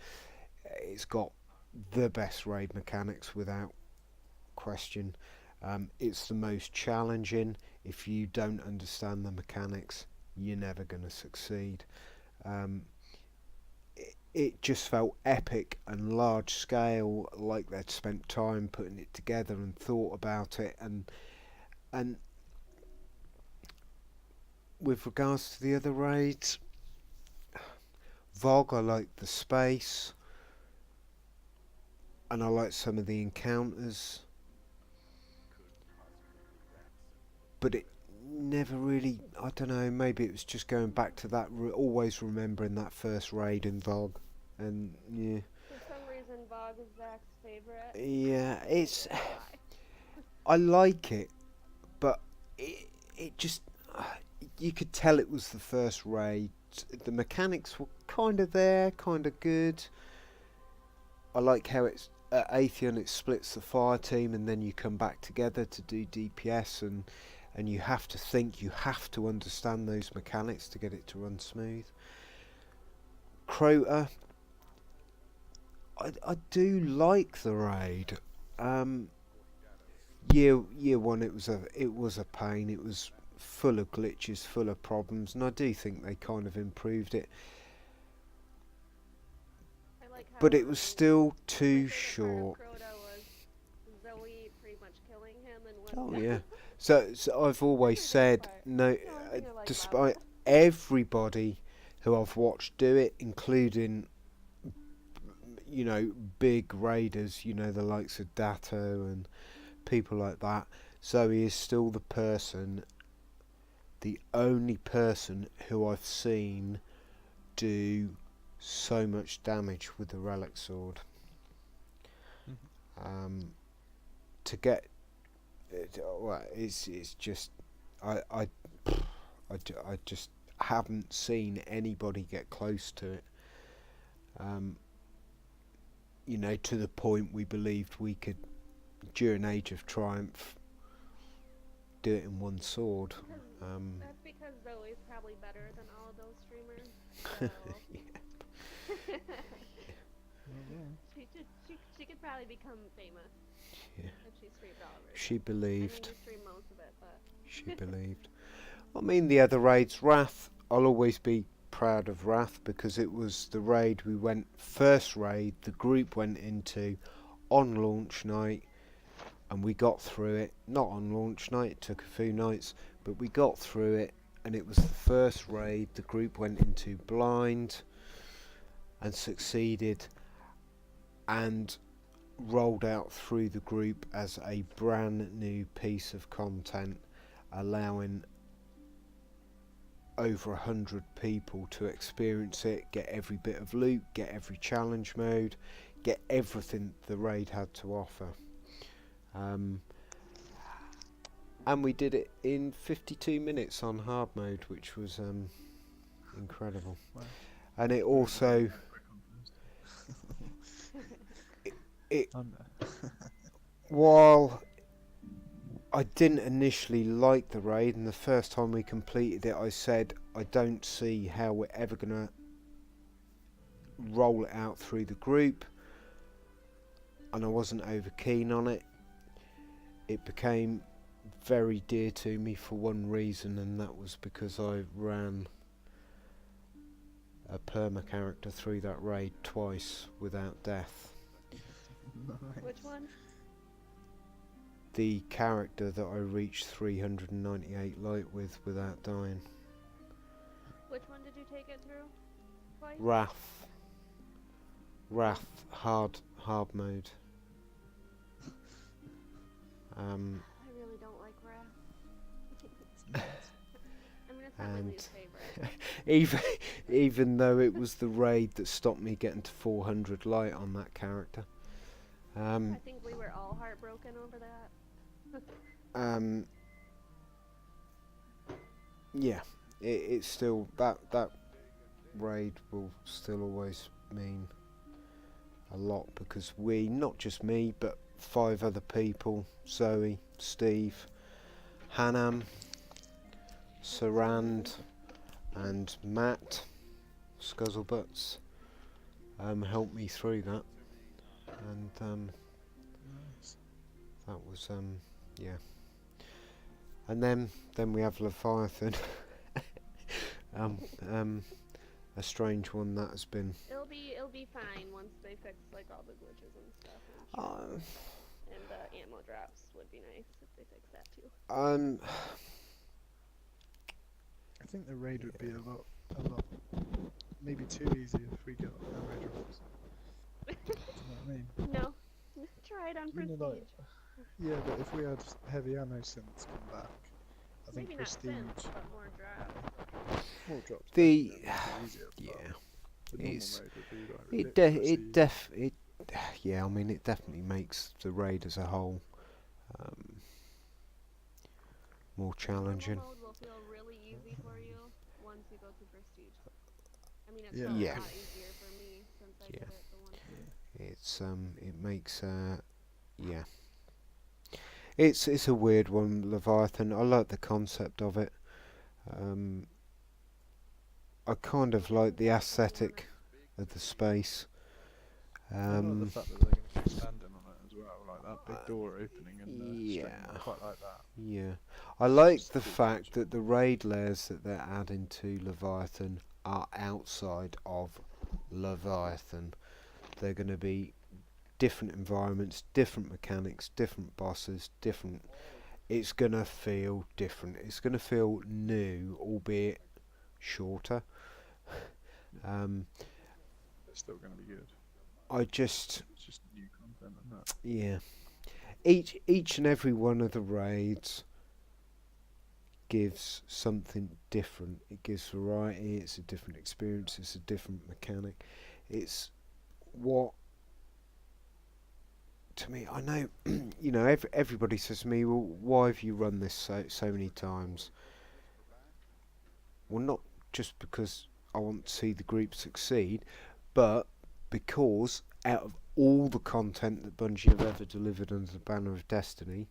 It's got the best raid mechanics without question. It's the most challenging. If you don't understand the mechanics, you're never going to succeed. It just felt epic and large scale, like they'd spent time putting it together and thought about it. And with regards to the other raids, Vogue, I liked the space, and I liked some of the encounters, but it never really, I don't know, maybe it was just going back to that, always remembering that first raid in Vogue, and yeah. For some reason, Vogue is Zach's favorite. Yeah, it's, I don't know why. I like it, but it just, you could tell it was the first raid. The mechanics were kind of there, kind of good. I like how it's at Atheon it splits the fire team and then you come back together to do DPS, and you have to think, you have to understand those mechanics to get it to run smooth. Crota, I do like the raid. Year one it was a pain. It was full of glitches, full of problems, and I do think they kind of improved it. I like how But it was still my too favorite short. part of Crota was Zoe pretty much killing him and Oh one yeah. So I've always said part. no. The only thing I like about Despite it. everybody who I've watched do it, including big raiders, the likes of Datto and people like that, Zoe is still the only person who I've seen do so much damage with the relic sword. To get it's just I just haven't seen anybody get close to it. To the point we believed we could, during Age of Triumph, do it in one sword. That's because Zoe's probably better than all of those streamers. So. She could probably become famous. Yeah. If she streamed all of her. She believed. I mean, you stream most of it, but. She believed. I mean, the other raids, Wrath, I'll always be proud of Wrath because it was the raid first raid the group went into on launch night, and we got through it. Not on launch night, it took a few nights, but we got through it, and it was the first raid the group went into blind and succeeded and rolled out through the group as a brand new piece of content, allowing over 100 people to experience it, get every bit of loot, get every challenge mode, get everything the raid had to offer. And we did it in 52 minutes on hard mode, which was incredible. Wow. And it also while I didn't initially like the raid, and the first time we completed it I said I don't see how we're ever gonna roll it out through the group, and I wasn't over keen on it. It became very dear to me for one reason, and that was because I ran a perma character through that raid twice without death. Which one? The character that I reached 398 light with without dying. Which one did you take it through? Twice? Wrath hard mode. I really don't like Wrath. I mean, it's not my And least favorite. even though it was the raid that stopped me getting to 400 light on that character. I think we were all heartbroken over that. Yeah, it's still that raid will still always mean a lot, because we, not just me, but 5 other people, Zoe, Steve, Hanam, Sarand and Matt Scuzzlebutts helped me through that, and that was yeah. And then we have Leviathan. A strange one that has been. It'll be fine once they fix like all the glitches and stuff. I'm sure. Uh, And the ammo drops would be nice if they fix that too. I think the raid would be a lot, maybe too easy if we got ammo drops. Do you know what I mean? No, try it on You know, prestige. like, yeah, but if we had heavy ammo synths come back, I think Maybe not prestige synths, but more drops. more drops. The definitely makes it easier, but yeah, the normal it's raid would be like it ridiculously easy. yeah. I mean, it definitely makes the raid as a whole more challenging. Normal mode will feel really easy for you once you go to prestige. I mean, it Yeah. felt Yeah. a lot easier for me since I did Yeah. it the one time. It's it makes yeah. It's a weird one, Leviathan. I like the concept of it. I kind of like the aesthetic of the space. I like the fact that they're going to be standing on it as well, like that big door opening and the string. I quite like that. Yeah, I like Just the cool fact feature. that the raid layers that they're adding to Leviathan are outside of Leviathan. They're going to be different environments, different mechanics, different bosses, different. It's going to feel different. It's going to feel new, albeit shorter. It's still going to be good. I just, It's just new content, isn't it? yeah. Each and every one of the raids gives something different. It gives variety. It's a different experience. It's a different mechanic. It's what, to me, I know, you know, everybody says to me, well, why have you run this so many times? Well, not just because I want to see the group succeed, but because out of all the content that Bungie have ever delivered under the banner of Destiny,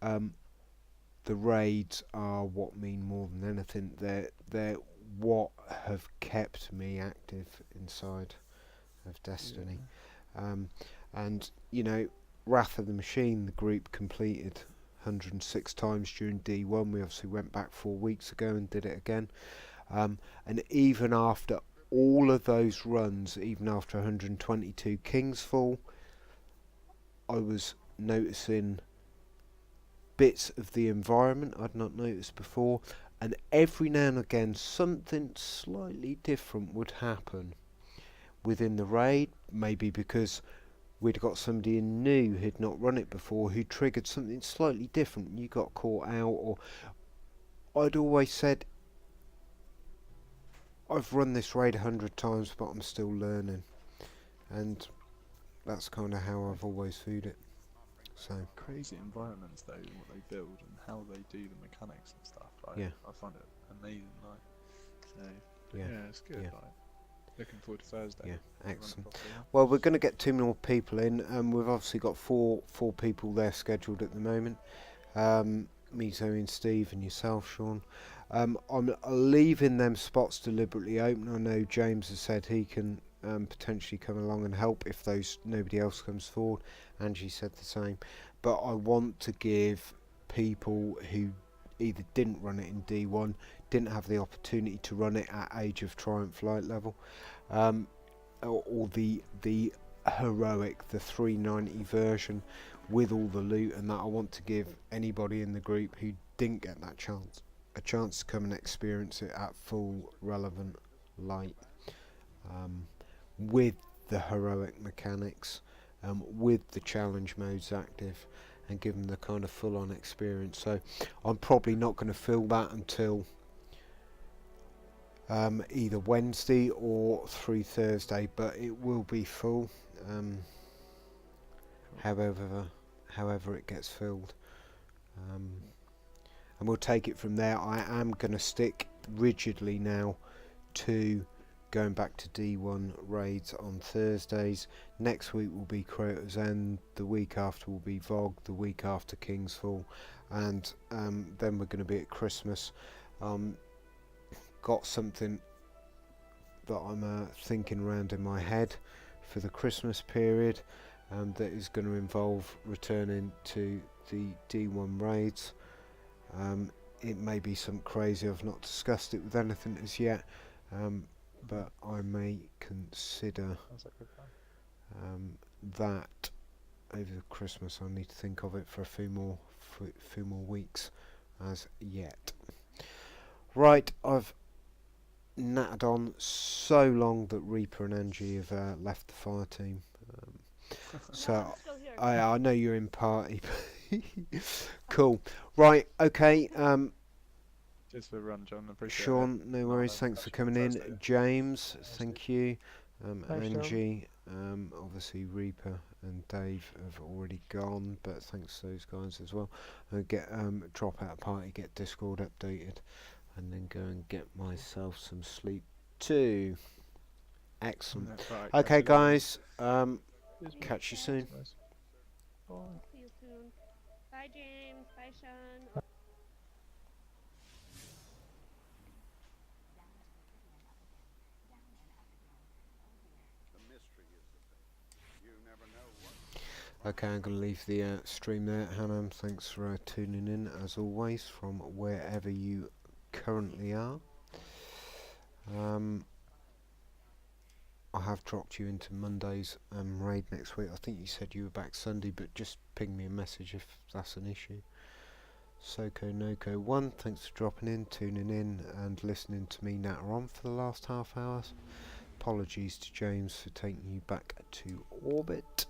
the raids are what mean more than anything. They're what have kept me active inside of Destiny. And you know, Wrath of the Machine, the group completed 106 times during D1. We obviously went back 4 weeks ago and did it again. And even after all of those runs, even after 122 Kingsfall, I was noticing bits of the environment I'd not noticed before, and every now and again something slightly different would happen within the raid, maybe because we'd got somebody in new who'd not run it before who triggered something slightly different and you got caught out. Or I'd always said, I've run this raid 100 times but I'm still learning, and that's kind of how I've always viewed it. So Crazy environments though, what they build and how they do the mechanics and stuff. Like, Yeah. I find it amazing. Like, so Yeah. yeah, it's good. Yeah. Like, looking forward to Thursday. yeah, to run it excellent. properly. Well, we're going to get 2 more people in. We've obviously got four people there scheduled at the moment. Me, Zoe and Steve and yourself, Sean. I'm leaving them spots deliberately open. I know James has said he can potentially come along and help if nobody else comes forward. Angie said the same. But I want to give people who either didn't run it in D1, didn't have the opportunity to run it at Age of Triumph light level, or the heroic, the 390 version with all the loot and that. I want to give anybody in the group who didn't get that chance a chance to come and experience it at full relevant light, with the heroic mechanics, with the challenge modes active, and give them the kind of full-on experience. So I'm probably not going to fill that until either Wednesday or through Thursday, but it will be full, however it gets filled, and we'll take it from there. I am going to stick rigidly now to going back to D1 raids on Thursdays. Next week will be Crota's End, the week after will be Vogue, the week after Kingsfall, and then we're going to be at Christmas. Got something that I'm thinking around in my head for the Christmas period, that is going to involve returning to the D1 raids. it may be something crazy. I've not discussed it with anything as yet, but I may consider Sounds like a good plan. that over Christmas. I need to think of it for a few more weeks as yet. Right, I've nattered on so long that Reaper and Angie have left the fire team. So I'm still here. I know you're in party. Cool. Right. Okay. Cheers for the run, John. Appreciate it. Sean, no No, worries. no, Thanks for catch you on coming in. Thursday. James, Thanks, thank you. Thanks, Sean. Angie, obviously Reaper and Dave have already gone, but thanks to those guys as well. Get drop out of party, get Discord updated, and then go and get myself some sleep too. Excellent. Right, Okay, catch you later. guys. Cheers, mate. Catch you soon. Nice. Bye. See you soon. Bye, James. Bye, Sean. Okay, I'm going to leave the stream there. Hannah, thanks for tuning in as always from wherever you currently are. I have dropped you into Monday's raid next week. I think you said you were back Sunday, but just ping me a message if that's an issue. Soko Noko 1, thanks for dropping in, tuning in and listening to me natter on for the last half hour. Apologies to James for taking you back to orbit.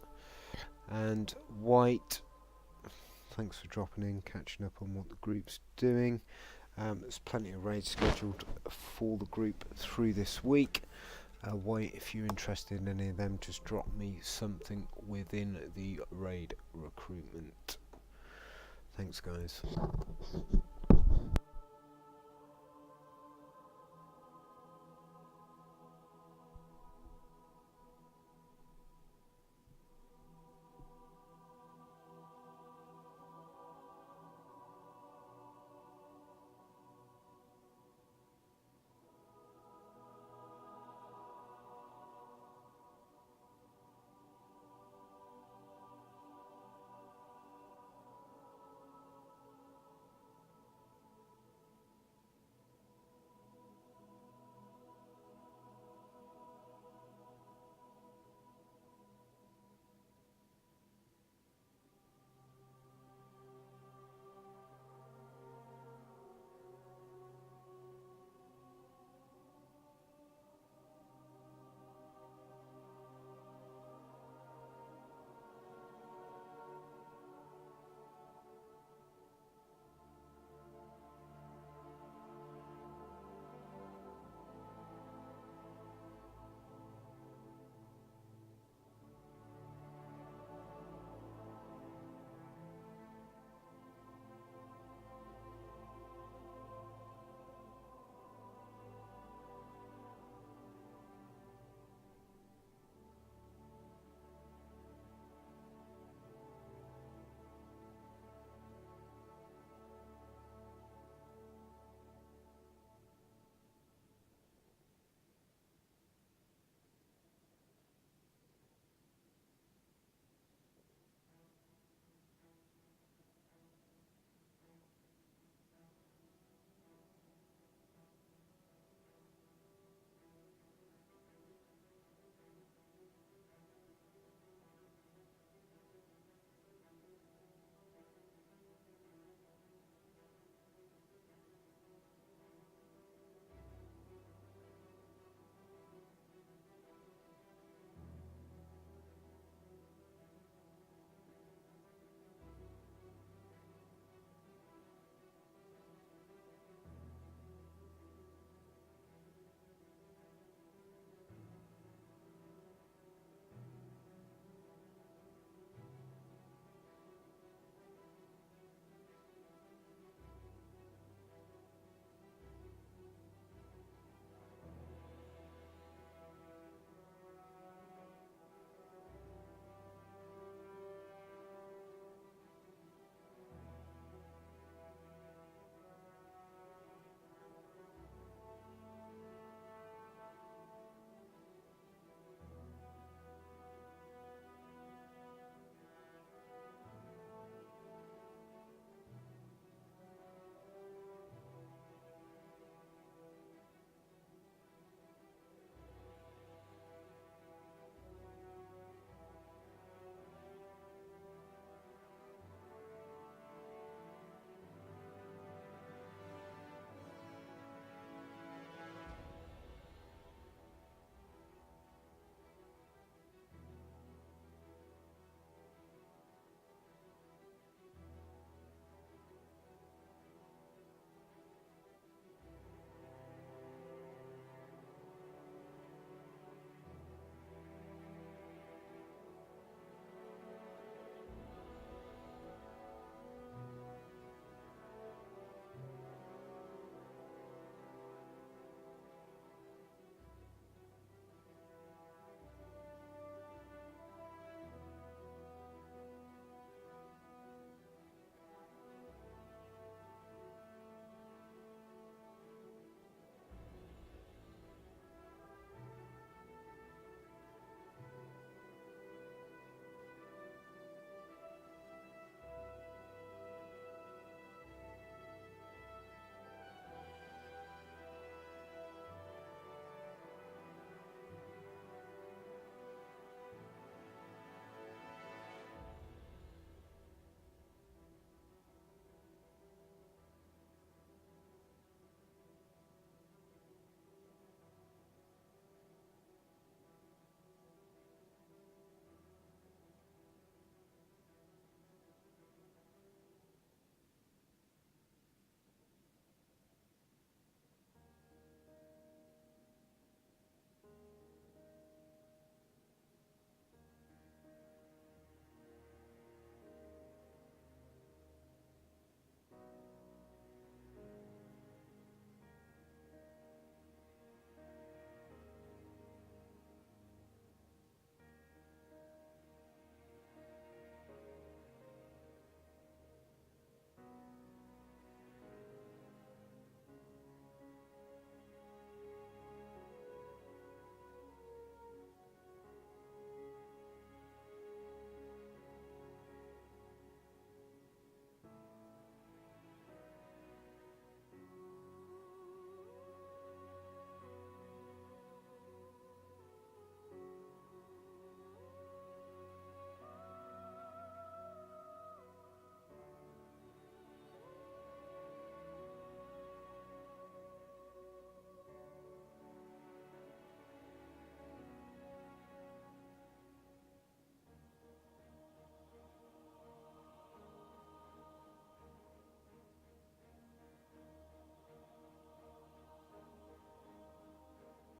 And White, thanks for dropping in, catching up on what the group's doing. There's plenty of raids scheduled for the group through this week. White, if you're interested in any of them, just drop me something within the raid recruitment. Thanks, guys.